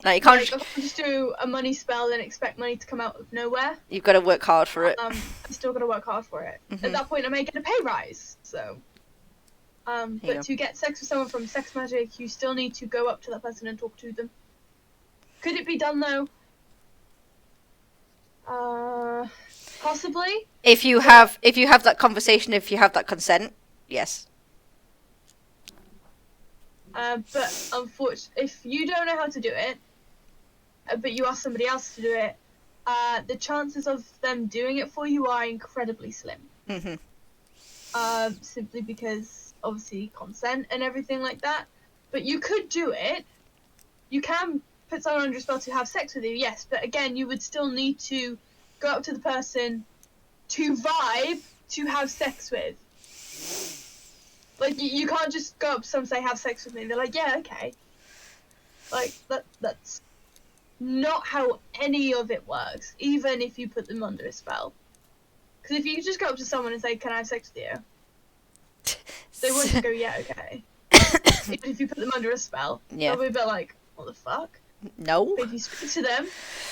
Now you can't. Like, I can't just do a money spell and expect money to come out of nowhere. You've got to work hard for it. I still got to work hard for it. At that point, I may get a pay rise. So, but to get sex with someone from sex magic, you still need to go up to that person and talk to them. Could it be done though? Possibly. If you have that conversation, if you have that consent, yes. But unfortunately, if you don't know how to do it, but you ask somebody else to do it, the chances of them doing it for you are incredibly slim. Simply because, obviously, consent and everything like that. But you could do it. You can put someone under a spell to have sex with you, yes. But again, you would still need to go up to the person to vibe to have sex with. Like, you can't just go up to someone and say, have sex with me. And they're like, yeah, okay. Like, that's not how any of it works, even if you put them under a spell. Because if you just go up to someone and say, can I have sex with you? They won't just go, yeah, okay. Even if you put them under a spell, they'll be a bit like, what the fuck? No. But if you speak to them,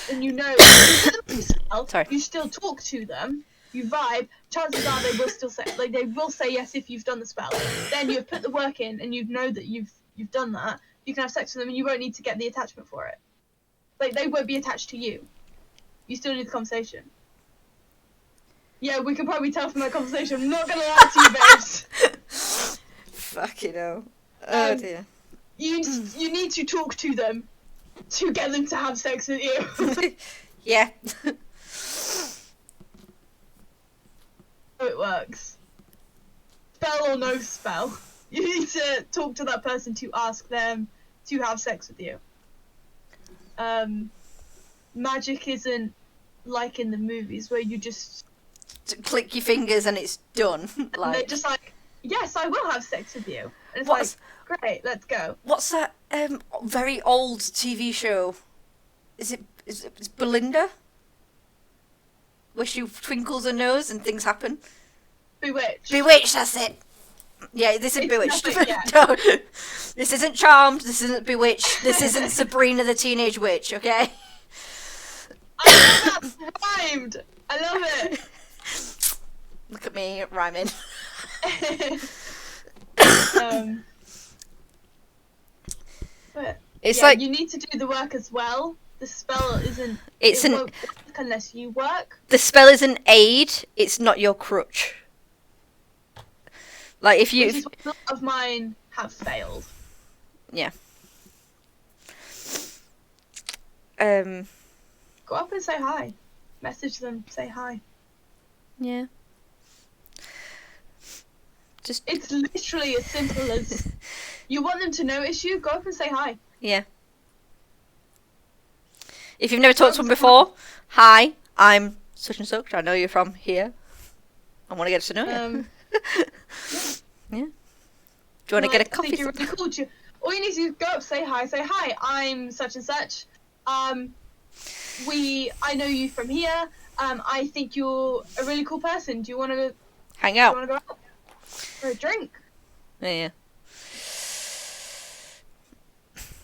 then you know, if you put them under a spell, Sorry. you still talk to them, you vibe, chances are they will still say, like, they will say yes if you've done the spell. Then you've put the work in and you know that you've done that, you can have sex with them and you won't need to get the attachment for it. Like, they won't be attached to you. You still need the conversation. Yeah, we can probably tell from that conversation. I'm not gonna lie to you, babes. Fucking hell. Oh dear. You need to talk to them to get them to have sex with you. Yeah. How it works. Spell or no spell. You need to talk to that person to ask them to have sex with you. Magic isn't like in the movies where you just click your fingers and it's done. Like, and they're just like, yes, I will have sex with you. And it's What's- like, great, let's go. what's that very old TV show? Is it's Belinda? Where she twinkles her nose and things happen. Bewitched. Bewitched, that's it. Yeah, this isn't It's Bewitched. nothing, yeah. No. This isn't Charmed, this isn't Bewitched, this isn't Sabrina the Teenage Witch, okay? I love that rhymed. I love it. Look at me rhyming. But It's yeah, like you need to do the work as well. The spell isn't. It's it an- won't work unless you work. the spell is an aid, it's not your crutch. Like if you Which is why a lot of mine have failed. yeah. Go up and say hi. Message them. Say hi. Yeah. Just It's literally as simple as you want them to notice you. Go up and say hi. yeah. If you've never talked to them before, hi, I'm such and such. I know you're from here. I want to get to know you. Yeah. Do you want to get a coffee? I think you're really cool. All you need to do is go up, say hi. Say hi. I'm such and such. I know you from here. I think you're a really cool person. Do you want to Hang go out. out for a drink? Yeah.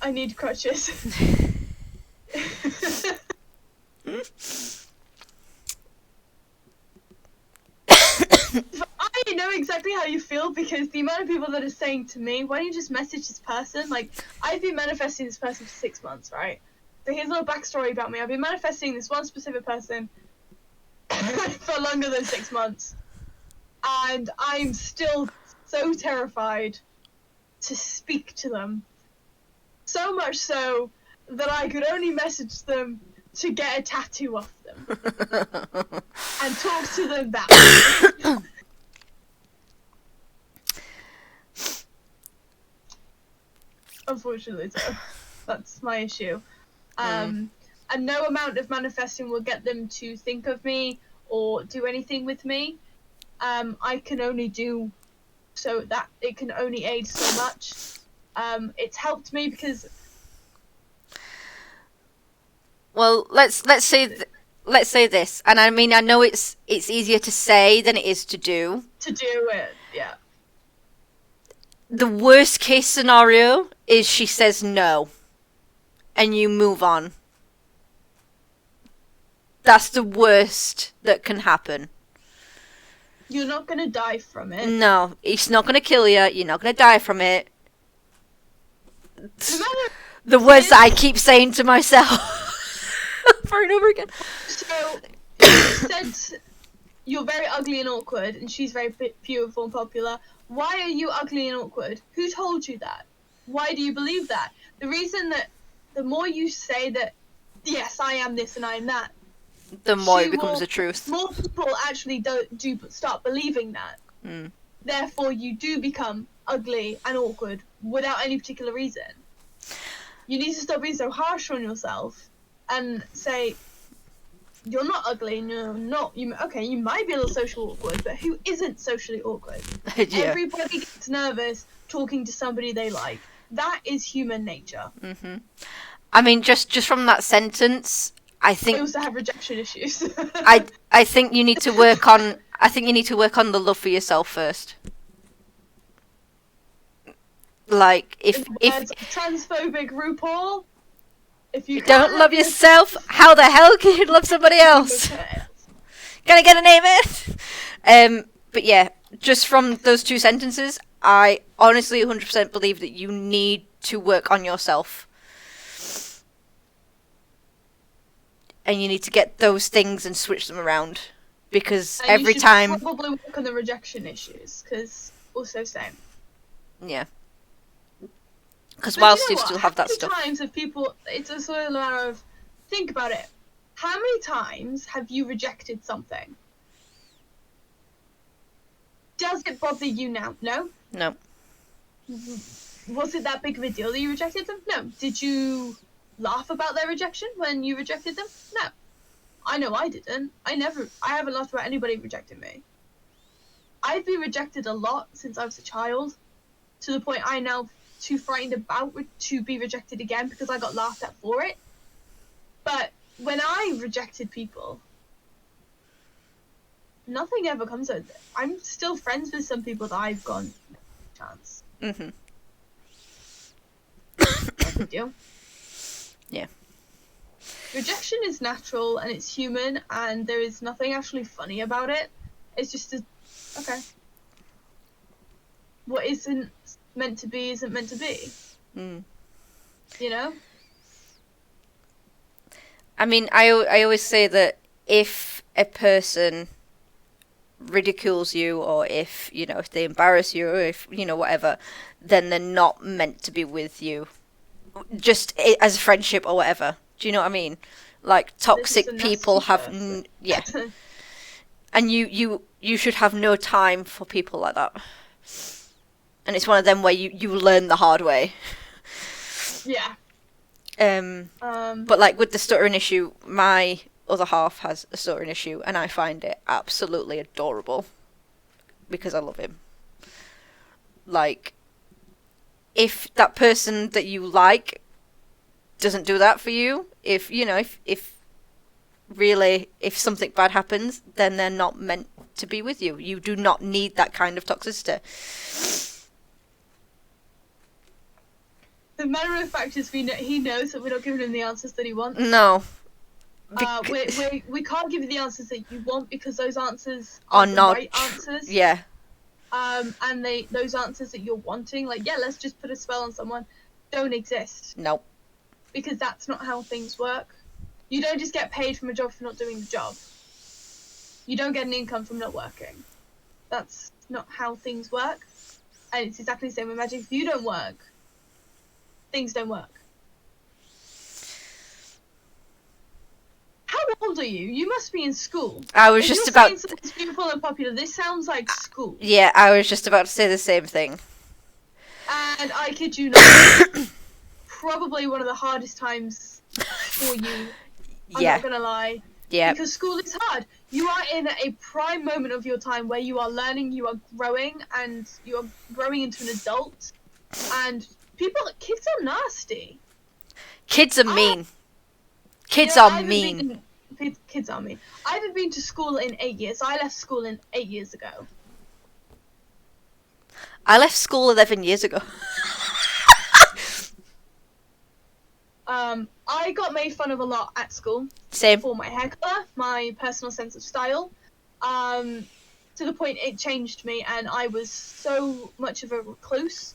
I need crutches. I know exactly how you feel because the amount of people that are saying to me, why don't you just message this person? Like, I've been manifesting this person for 6 months, right? So here's a little backstory about me. I've been manifesting this one specific person for longer than 6 months. And I'm still so terrified to speak to them. So much so that I could only message them to get a tattoo off them. And talk to them that way. Unfortunately, so that's my issue. And no amount of manifesting will get them to think of me or do anything with me. I can only do so that it can only aid so much. It's helped me because Well, let's say this, and I mean I know it's easier to say than it is to do. to do it, yeah. The worst case scenario is she says no, and you move on. That's the worst that can happen. You're not gonna die from it. No, it's not gonna kill you. You're not gonna die from it. No matter. The words that I keep saying to myself over and over again. So, you said you're very ugly and awkward, and she's very beautiful and popular. Why are you ugly and awkward? Who told you that? Why do you believe that? The reason that the more you say that, yes, I am this and I am that, The more she it becomes will- the truth. more people actually do start believing that. Mm. Therefore, you do become ugly and awkward without any particular reason. You need to stop being so harsh on yourself and say, you're not ugly, no, not you. Okay, you might be a little social awkward, but who isn't socially awkward? Yeah. Everybody gets nervous talking to somebody they like. That is human nature. Mm-hmm. I mean, just from that sentence, I I think also have rejection issues. I think you need to work on. I think you need to work on the love for yourself first. Like, if Words of transphobic RuPaul, if you you can't don't love yourself, how the hell can you love somebody else? Okay. Can I get a name it? But yeah, just from those two sentences, I honestly 100% believe that you need to work on yourself. And you need to get those things and switch them around. Because And every you should time... probably work on the rejection issues, because also same. Yeah. Because But whilst you you know still what? have that How stuff... many times have people? It's a sort of matter of think about it. How many times have you rejected something? Does it bother you now? No. No. Was it that big of a deal that you rejected them? No. Did you laugh about their rejection when you rejected them? No. I know I didn't. I haven't laughed about anybody rejecting me. I've been rejected a lot since I was a child, to the point I'm now too frightened about to be rejected again because I got laughed at for it. But when I rejected people, nothing ever comes of it. I'm still friends with some people that I've gone, no chance. Mm-hmm. No big deal. Yeah. Rejection is natural and it's human, and there is nothing actually funny about it. It's just okay. What isn't meant to be isn't meant to be. Mm. You know? I mean, I always say that if a person ridicules you, or if, you know, if they embarrass you, or if, you know, whatever, then they're not meant to be with you. Just as a friendship or whatever. Do you know what I mean? Like, toxic This is a people nasty have... person. yeah. And you should have no time for people like that. And it's one of them where you learn the hard way. Yeah. But like with the stuttering issue, my other half has a stuttering issue, and I find it absolutely adorable because I love him. Like, if that person that you like doesn't do that for you, if you know, if really, if something bad happens, then they're not meant to be with you. You do not need that kind of toxicity. The matter of fact is, he knows that we're not giving him the answers that he wants. No. We can't give you the answers that you want because those answers Are the not right answers. Yeah. And those answers that you're wanting, like, yeah, let's just put a spell on someone, don't exist. Nope. Because that's not how things work. You don't just get paid from a job for not doing the job. You don't get an income from not working. That's not how things work. And it's exactly the same with magic. If you don't work, things don't work. How old are you? You must be in school. I was If just you're about... saying something's beautiful and popular, this sounds like school. Yeah, I was just about to say the same thing. And I kid you not, probably one of the hardest times for you. I'm Yeah. not gonna lie. Yeah. Because school is hard. You are in a prime moment of your time where you are learning, you are growing, and you are growing into an adult. And kids are nasty. Kids are mean. Kids You know, are mean. Kids are mean. I haven't been to school in 8 years. I left school 8 years ago. I left school 11 years ago. I got made fun of a lot at school. Same. For my hair colour, my personal sense of style. To the point it changed me, and I was so much of a recluse.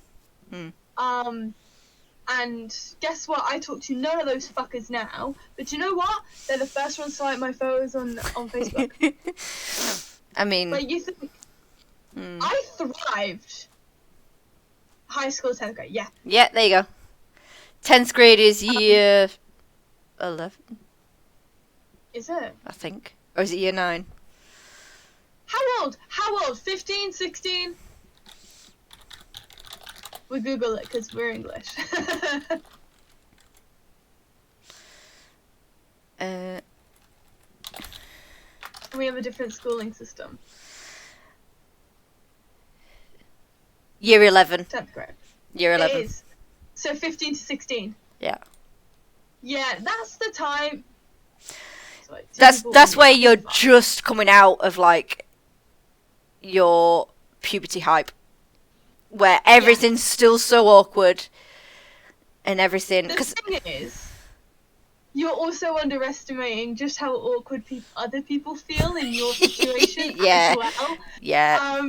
And guess what? I talk to none of those fuckers now. But you know what? They're the first ones to like my photos on Facebook. I mean... Like, you think I thrived High school, 10th grade, yeah. Yeah, there you go. 10th grade is year 11, Is it? I think. Or is it year 9? How old? 15, 16? We Google it because we're English. We have a different schooling system. Year 11. 10th grade. Year 11. It is. So 15 to 16. Yeah. Yeah, that's the time. Sorry, That's where you're just coming out of like your puberty hype, where everything's still so awkward and everything. The thing is, you're also underestimating just how awkward other people feel in your situation Yeah. as well. Yeah.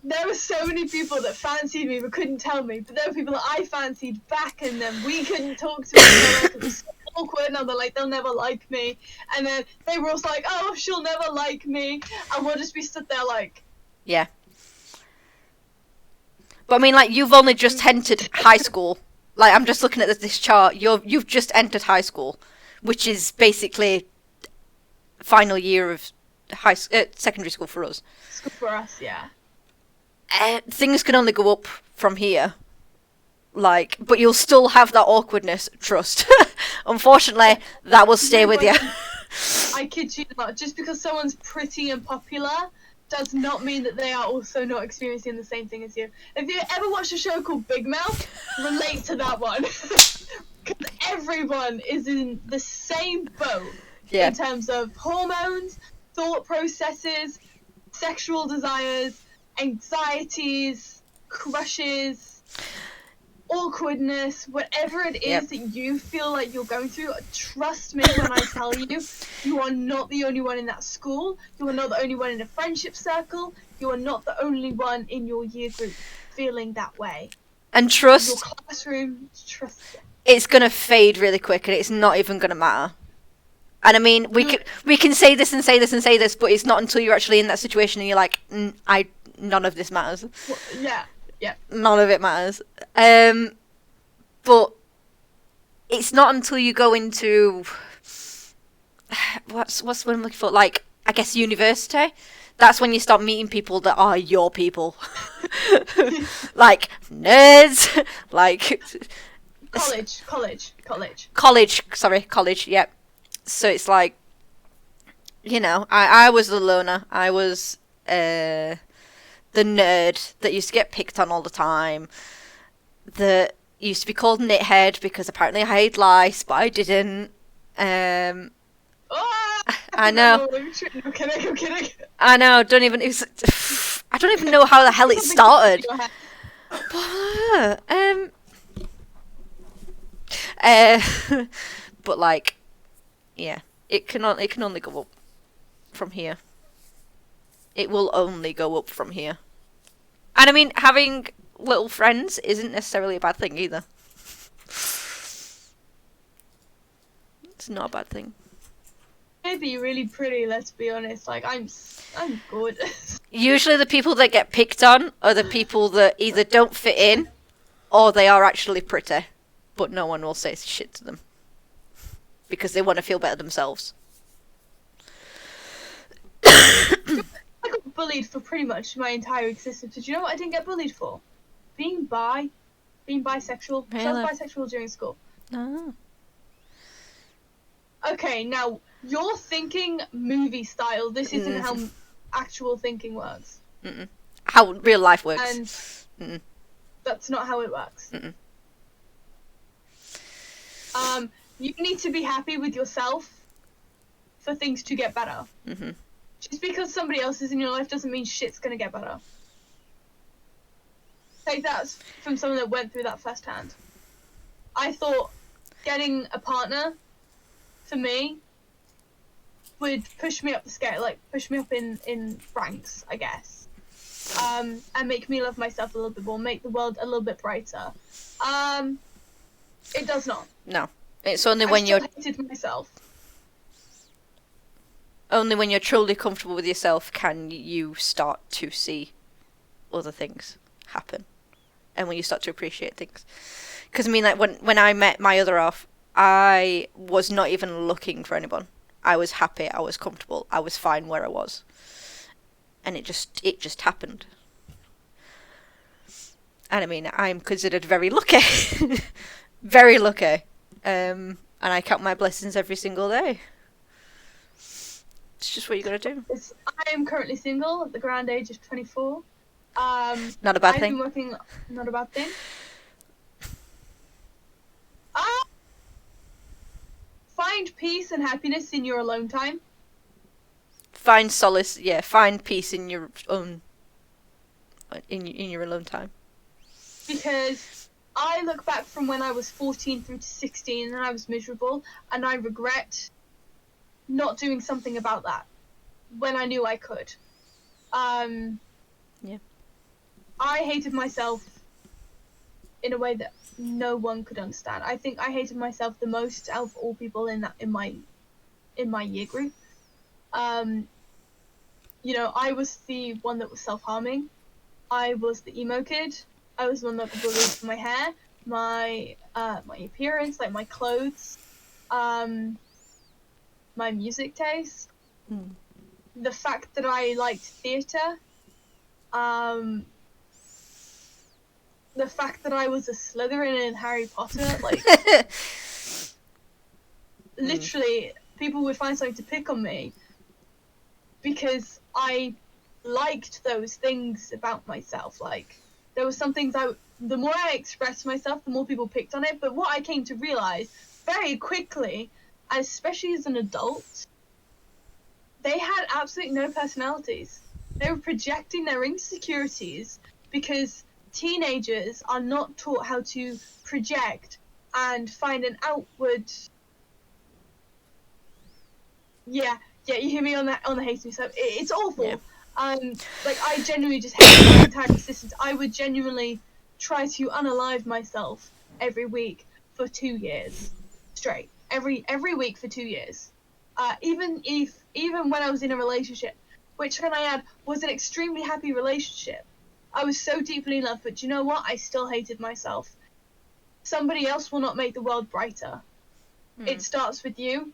There were so many people that fancied me but couldn't tell me, but there were people that I fancied back, and then we couldn't talk to each other because it was so awkward. And they're like, they'll never like me, and then they were also like, oh, she'll never like me, and we'll just be stood there like, Yeah. But I mean, like, you've only just entered high school. Like, I'm just looking at this chart. You've just entered high school, which is basically final year of secondary school for us. school for us, yeah. Things can only go up from here. Like, but you'll still have that awkwardness. Trust. Unfortunately, that will stay with you. I kid you not. Just because someone's pretty and popular does not mean that they are also not experiencing the same thing as you. If you ever watched a show called Big Mouth, relate to that one. Because everyone is in the same boat in terms of hormones, thought processes, sexual desires, anxieties, crushes, awkwardness, whatever it is that you feel like you're going through. Trust me when I tell you, you are not the only one in that school. You are not the only one in a friendship circle. You are not the only one in your year group feeling that way. And trust, your classroom, trust it. It's gonna fade really quick, and it's not even gonna matter. And I mean, we can say this and say this and say this, but it's not until you're actually in that situation and you're like, none of this matters. Well, yeah. None of it matters. But it's not until you go into what's what I'm looking for? Like, I guess university. That's when you start meeting people that are your people. Like nerds, like college. Yep. So it's like, you know, I was the loner. I was the nerd that used to get picked on all the time. That used to be called Knithead because apparently I had lice, but I didn't. I know. I'm kidding. I know. I don't even know how the hell it started. But like, yeah, it can only go up from here. It will only go up from here. And I mean, having little friends isn't necessarily a bad thing either. It's not a bad thing. Maybe you're really pretty, let's be honest. Like, I'm good. Usually the people that get picked on are the people that either don't fit in or they are actually pretty, but no one will say shit to them because they want to feel better themselves. I got bullied for pretty much my entire existence. Did you know what I didn't get bullied for? Being bisexual. Really? I was bisexual during school. Oh. Okay, now, you're thinking movie style. This isn't how actual thinking works. Mm-mm. How real life works. And that's not how it works. You need to be happy with yourself for things to get better. Just because somebody else is in your life doesn't mean shit's gonna get better. Take that from someone that went through that firsthand. I thought getting a partner, for me, would push me up the scale, like push me up in ranks, I guess. And make me love myself a little bit more, make the world a little bit brighter. It does not. No. It's only when you're hated myself. Only when you're truly comfortable with yourself can you start to see other things happen. and when you start to appreciate things. Because I mean, like when I met my other half, I was not even looking for anyone. I was happy, I was comfortable, I was fine where I was, and it just happened. And I mean, I'm considered very lucky, very lucky, and I count my blessings every single day. It's just what you gotta do. I am currently single at the grand age of 24. Not a bad I've thing. been working, not a bad thing. Find peace and happiness in your alone time. Find solace, find peace in your own, in your alone time. Because I look back from when I was 14 through to 16 and I was miserable, and I regret not doing something about that when I knew I could. Yeah. I hated myself in a way that no one could understand. I think I hated myself the most out of all people in my year group. You know, I was the one that was self-harming. I was the emo kid. I was the one that got bullied for my hair, my appearance, like my clothes, my music taste, the fact that I liked theatre, the fact that I was a Slytherin in Harry Potter, like literally people would find something to pick on me because I liked those things about myself. Like, there were some things the more I expressed myself, the more people picked on it. But what I came to realize very quickly, especially as an adult, they had absolutely no personalities. They were projecting their insecurities because teenagers are not taught how to project and find an outward. Yeah, you hear me on the hating stuff. It's awful. Yeah. Like, I genuinely just hate my entire existence. I would genuinely try to unalive myself every week for 2 years straight. Every week for 2 years. Even when I was in a relationship, which, can I add, was an extremely happy relationship. I was so deeply in love, but you know what? I still hated myself. Somebody else will not make the world brighter. It starts with you.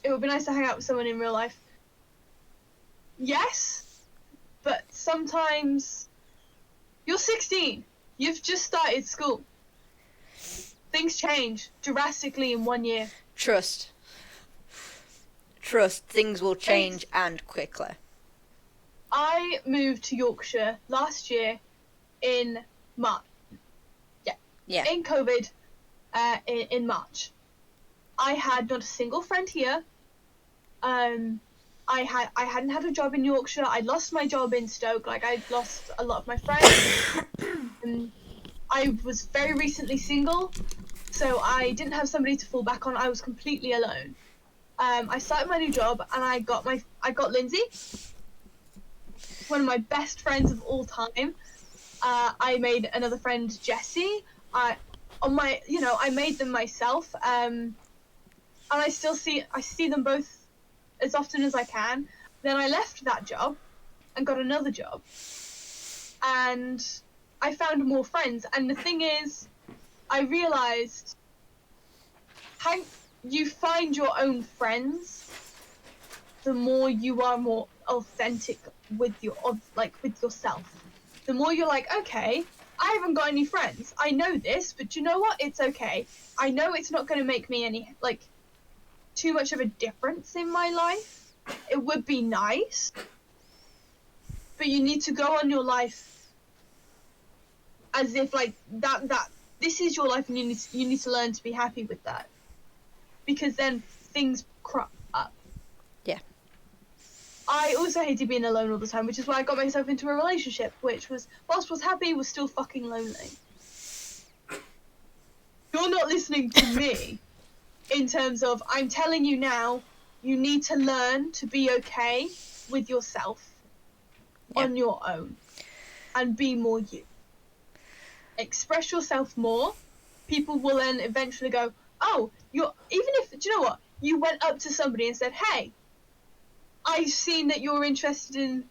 It would be nice to hang out with someone in real life. Yes, but sometimes you're 16. You've just started school. Things change drastically in 1 year. Trust. Things will change and quickly. I moved to Yorkshire last year in March. Yeah. In COVID, in March. I had not a single friend here. I hadn't had a job in Yorkshire. I lost my job in Stoke. Like, I lost a lot of my friends. I was very recently single, so I didn't have somebody to fall back on. I was completely alone. I started my new job and I got Linzi, one of my best friends of all time. I made another friend, Jessie. I made them myself. And I see them both as often as I can. Then I left that job and got another job. And I found more friends. And the thing is, I realized how you find your own friends, the more you are more authentic with yourself. The more you're like, okay, I haven't got any friends. I know this, but you know what? It's okay. I know it's not going to make me any, too much of a difference in my life. It would be nice, but you need to go on your life as if that this is your life, and you need to learn to be happy with that, because then things crop up. Yeah. I also hated being alone all the time, which is why I got myself into a relationship, which was, whilst was happy, was still fucking lonely. You're not listening to me in terms of, I'm telling you now, you need to learn to be okay with yourself on your own and be more you. Express yourself more. People will then eventually go, oh, do you know what? You went up to somebody and said, hey, I've seen that you're interested in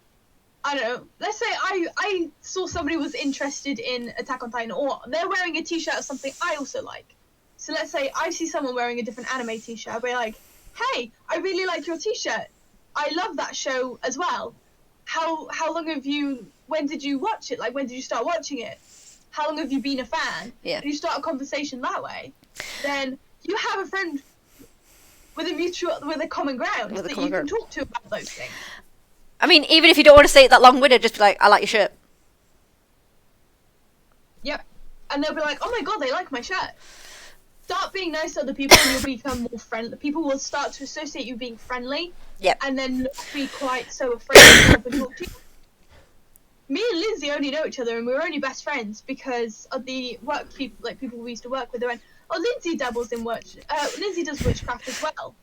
I don't know, let's say I saw somebody was interested in Attack on Titan, or they're wearing a t-shirt of something I also like. So let's say I see someone wearing a different anime t-shirt, I'll be like, hey, I really like your t-shirt. I love that show as well. How long have you, when did you watch it? Like, when did you start watching it? How long have you been a fan? Yeah. And you start a conversation that way. Then you have a friend with a common ground that you can talk to about those things. I mean, even if you don't want to say it that long-winded, just be like, I like your shirt. Yep. And they'll be like, oh my god, they like my shirt. Start being nice to other people and you'll become more friendly. People will start to associate you being friendly. Yep. And then not be quite so afraid to come up and talk to you. Me and Lindsay only know each other and we were only best friends because of the work people, like people we used to work with. They went, oh, Lindsay dabbles in Lindsay does witchcraft as well.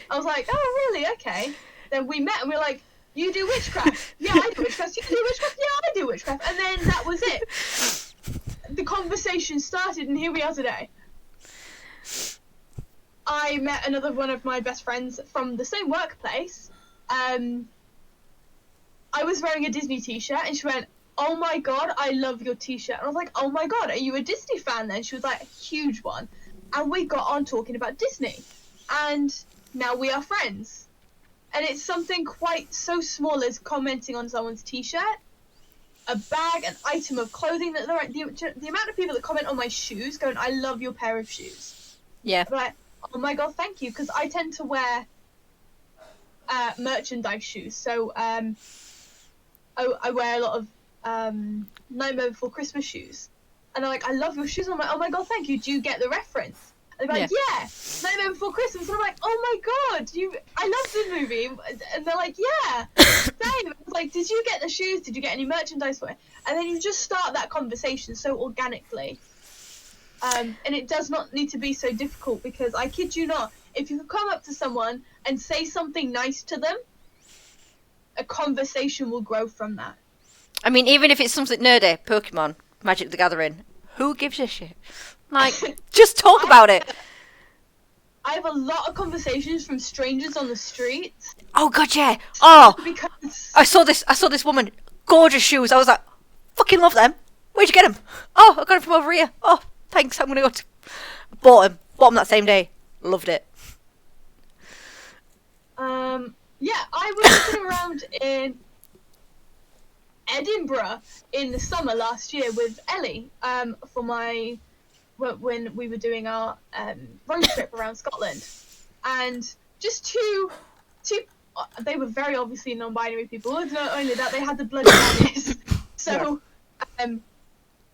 I was like, oh, really? Okay. Then we met and we were like, you do witchcraft? Yeah, I do witchcraft. You do witchcraft? Yeah, I do witchcraft. And then that was it. The conversation started and here we are today. I met another one of my best friends from the same workplace. I was wearing a Disney t-shirt and she went, oh my god, I love your t-shirt. And I was like, oh my god, are you a Disney fan then? She was like, a huge one. And we got on talking about Disney. And now we are friends. And it's something quite so small as commenting on someone's t-shirt, a bag, an item of clothing. That the amount of people that comment on my shoes going, I love your pair of shoes. Yeah. I'm like, oh my god, thank you. Because I tend to wear merchandise shoes. So I wear a lot of Nightmare Before Christmas shoes. And they're like, I love your shoes. And I'm like, oh my god, thank you. Do you get the reference? And they're like, yeah, Nightmare Before Christmas. And I'm like, oh my god, I love this movie. And they're like, yeah, same. I was like, did you get the shoes? Did you get any merchandise for it? And then you just start that conversation so organically. And it does not need to be so difficult because I kid you not, if you come up to someone and say something nice to them, a conversation will grow from that. I mean, even if it's something nerdy, Pokemon, Magic the Gathering, who gives a shit? Like, just talk about it. I have a lot of conversations from strangers on the street. Oh god, yeah. Oh, because I saw this woman, gorgeous shoes. I was like, fucking love them. Where'd you get them? Oh, I got them from over here. Oh, thanks. I'm gonna go to. Bought them that same day. Loved it. Yeah, I was looking around in Edinburgh in the summer last year with Ellie for when we were doing our road trip around Scotland, and just two they were very obviously non-binary people. Not only that, they had the bloody baddies. So and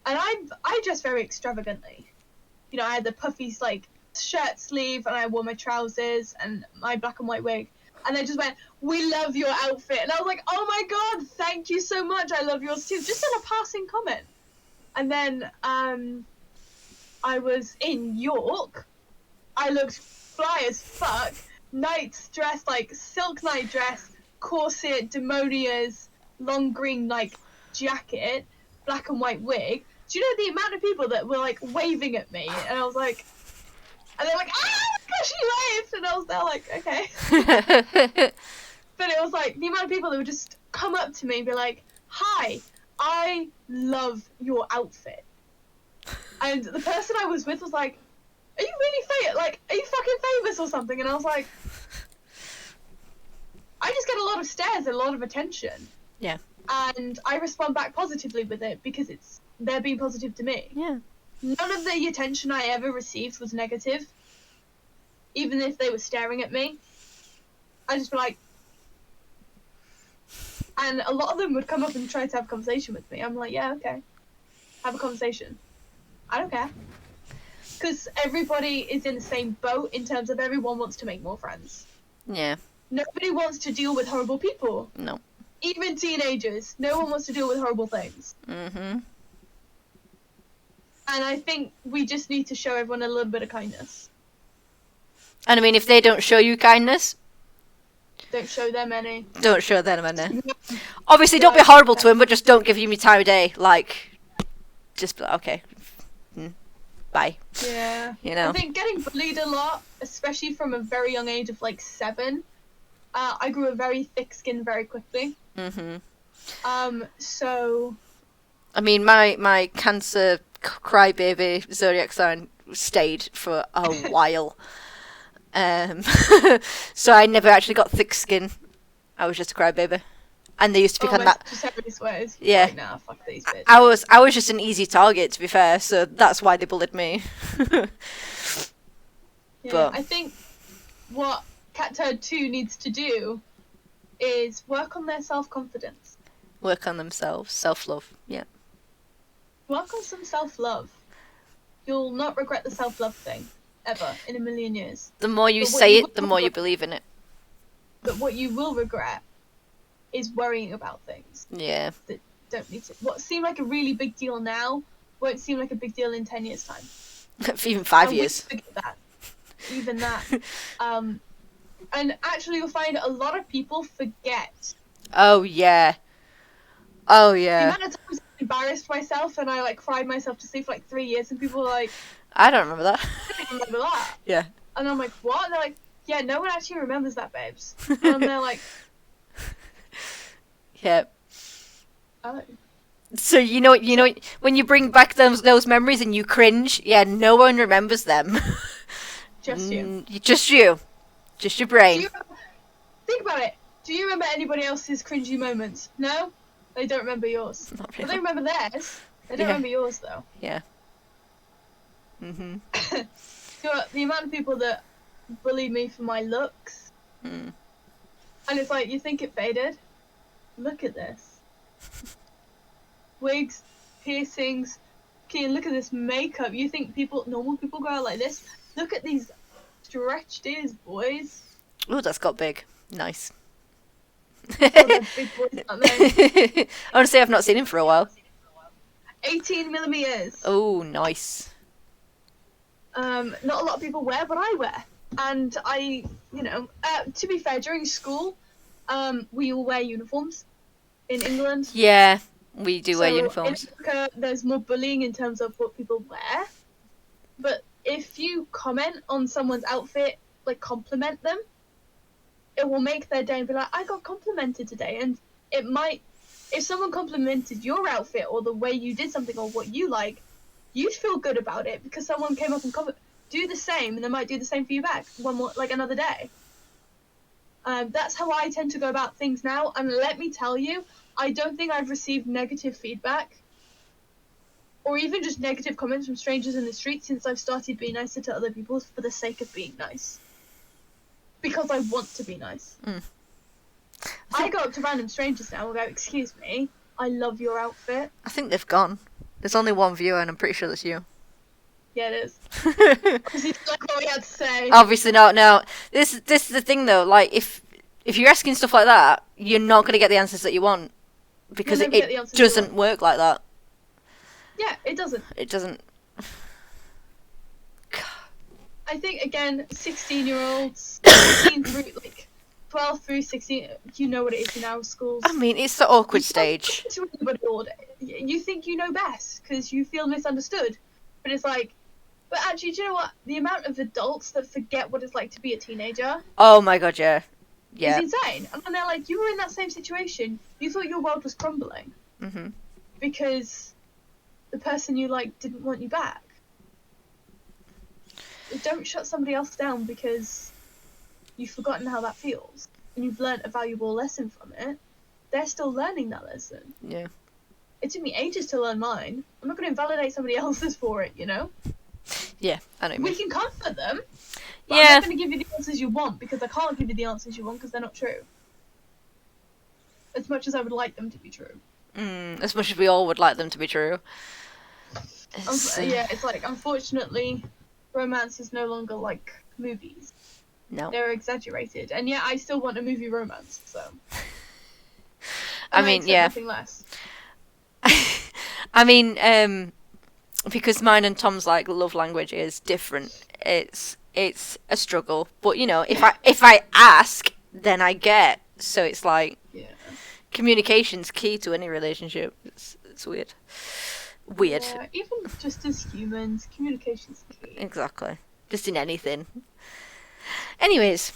I dressed very extravagantly. You know, I had the puffy like shirt sleeve and I wore my trousers and my black and white wig. And they just went, we love your outfit. And I was like, oh my god, thank you so much. I love yours too. Just in a passing comment. And then I was in York. I looked fly as fuck. Knight's dress, like silk night dress, corset, demonias, long green like jacket, black and white wig. Do you know the amount of people that were like waving at me? And I was like, and they're like, ah, gosh, she waved. And I was there like, okay. But it was like the amount of people that would just come up to me and be like, hi, I love your outfit. And the person I was with was like, are you really are you fucking famous or something? And I was like, I just get a lot of stares and a lot of attention. Yeah. And I respond back positively with it because they're being positive to me. Yeah. None of the attention I ever received was negative. Even if they were staring at me. I'd just be like... And a lot of them would come up and try to have a conversation with me. I'm like, yeah, okay. Have a conversation. I don't care. Because everybody is in the same boat in terms of everyone wants to make more friends. Yeah. Nobody wants to deal with horrible people. No. Even teenagers. No one wants to deal with horrible things. Mm-hmm. And I think we just need to show everyone a little bit of kindness. And I mean, if they don't show you kindness, don't show them any. Don't show them any. Obviously, don't be horrible to them, but just don't give you me time of day. Like, just be like, okay, bye. Yeah. You know. I think getting bullied a lot, especially from a very young age of like 7. I grew a very thick skin very quickly. So I mean, my Cancer crybaby zodiac sign stayed for a while. So I never actually got thick skin. I was just a crybaby. And they used to pick on my that. Sagittarius swears. Yeah. Like, nah, fuck these bitches. I was just an easy target, to be fair, so that's why they bullied me. Yeah, But I think what Cat Turd 2 needs to do is work on their self-confidence. work on themselves, self-love. Yeah. Work on some self-love. You'll not regret the self-love thing, ever, in a million years. The more you But what say you it, the will more you regret- believe in it. But what you will regret is worrying about things Yeah. that don't need to. What seem like a really big deal now won't seem like a big deal in 10 years' time. For even 5 And we years. forget that. Even that. And actually, you'll find a lot of people forget. Oh, yeah. Oh, The yeah. amount of times I embarrassed myself and I like cried myself to sleep for like 3 years, and people were like, I don't remember that. I don't remember that. Yeah. And I'm like, what? And they're like, yeah, no one actually remembers that, babes. And they're like, Yeah. oh. So you know when you bring back those memories and you cringe, yeah, no one remembers them. Just you. Just you. Just your Do brain. you think about it. Do you remember anybody else's cringy moments? No? They don't remember yours. Not But really. they remember theirs. They don't Yeah. remember yours, though. Yeah. Mhm. So the amount of people that bully me for my looks, Mm. and it's like, you think it faded? Look at this. Wigs, piercings, Kian, look at this makeup. You think normal people go out like this? Look at these stretched ears, boys. Oh, that's got big. Nice. Oh, they're big boys, aren't they? Honestly, I've not seen him for a while. 18 millimeters. Oh, nice. Not a lot of people wear, but I wear. And I, to be fair, during school, we all wear uniforms in England. Yeah, we do wear So uniforms. in America, there's more bullying in terms of what people wear. But if you comment on someone's outfit, like compliment them, it will make their day and be like, I got complimented today. And it might, if someone complimented your outfit or the way you did something or what you like, you'd feel good about it because someone came up and do the same, and they might do the same for you back another day. That's how I tend to go about things now. And let me tell you, I don't think I've received negative feedback or even just negative comments from strangers in the street since I've started being nicer to other people for the sake of being nice. Because I want to be nice. Mm. I go up to random strangers now and go, excuse me, I love your outfit. I think they've gone. There's only one viewer, and I'm pretty sure that's you. Yeah, it is. Because you didn't like what we had to say. Obviously not. No, this is the thing though. Like, if you're asking stuff like that, you're not gonna get the answers that you want because You'll it, never get the it answers you doesn't want. work like that. Yeah, it doesn't. It doesn't. I think, again, 16-year-olds, 14 through, 12 through 16, you know what it is in our schools. I mean, it's the awkward You can't stage. talk to anybody all day. You think you know best because you feel misunderstood. But it's like, but actually, do you know what? The amount of adults that forget what it's like to be a teenager Oh my god, yeah, yeah. is insane. And they're like, you were in that same situation. You thought your world was crumbling Mhm. because the person you liked didn't want you back. Don't shut somebody else down because you've forgotten how that feels and you've learnt a valuable lesson from it. They're still learning that lesson. Yeah. It took me ages to learn mine. I'm not going to invalidate somebody else's for it, you know? Yeah, I know what you We mean. can comfort them, but Yeah. I'm not going to give you the answers you want because I can't give you the answers you want because they're not true. As much as I would like them to be true. As much as we all would like them to be true. It's, Yeah, it's like, unfortunately, romance is no longer like movies. No. They're exaggerated. And yet I still want a movie romance, so. I And mean, accept yeah. nothing less. I mean, because mine and Tom's like love language is different. It's a struggle, but you know, if I ask, then I get. So it's like Yeah. communication's key to any relationship. It's weird. Weird. Yeah, even just as humans, communication's key. Exactly. Just in anything. Anyways,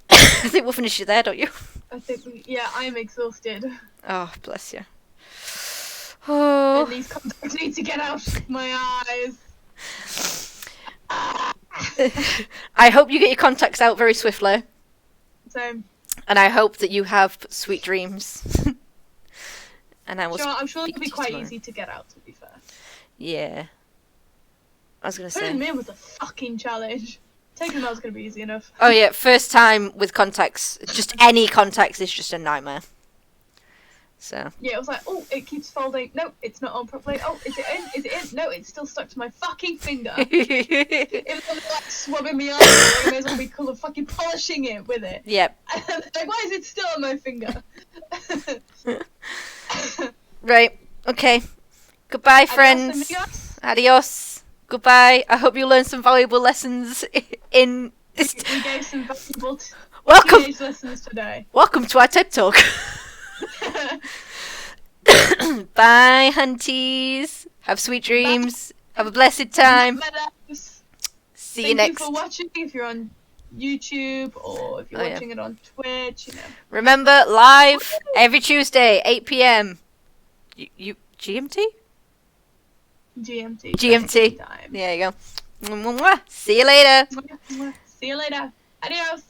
I think we'll finish it there, don't you? I think I'm exhausted. Oh, bless you. And Oh, these contacts need to get out of my eyes. I hope you get your contacts out very swiftly, So, and I hope that you have sweet dreams. And I will. I'm sure speak it'll be to you quite tomorrow. easy to get out, to be fair. Yeah. I was gonna Putting them say. in was a fucking challenge. Taking them out was going to be easy enough. Oh yeah, first time with contacts. Just any contacts is just a nightmare. So. Yeah, it was like, oh, it keeps folding. No, it's not on properly. Oh, is it in? Is it in? No, it's still stuck to my fucking finger. It was like swabbing me eye. I may as well be cool of fucking polishing it with it. Yep. Like, why is it still on my finger? Right. Okay. Goodbye, Adios, friends. amigos. Adios. Goodbye. I hope you learned some valuable lessons in this. We gave some valuable Welcome. teenage lessons today. Welcome to our TED Talk. Bye, hunties. Have sweet dreams. Have a blessed time. See you Thank next. you for watching. If you're on YouTube or if you're Oh, yeah. watching it on Twitch, Remember, live every Tuesday, 8 p.m. You GMT? GMT. GMT. Time. There you go. Mwah, mwah. See you later. See you later. Adios.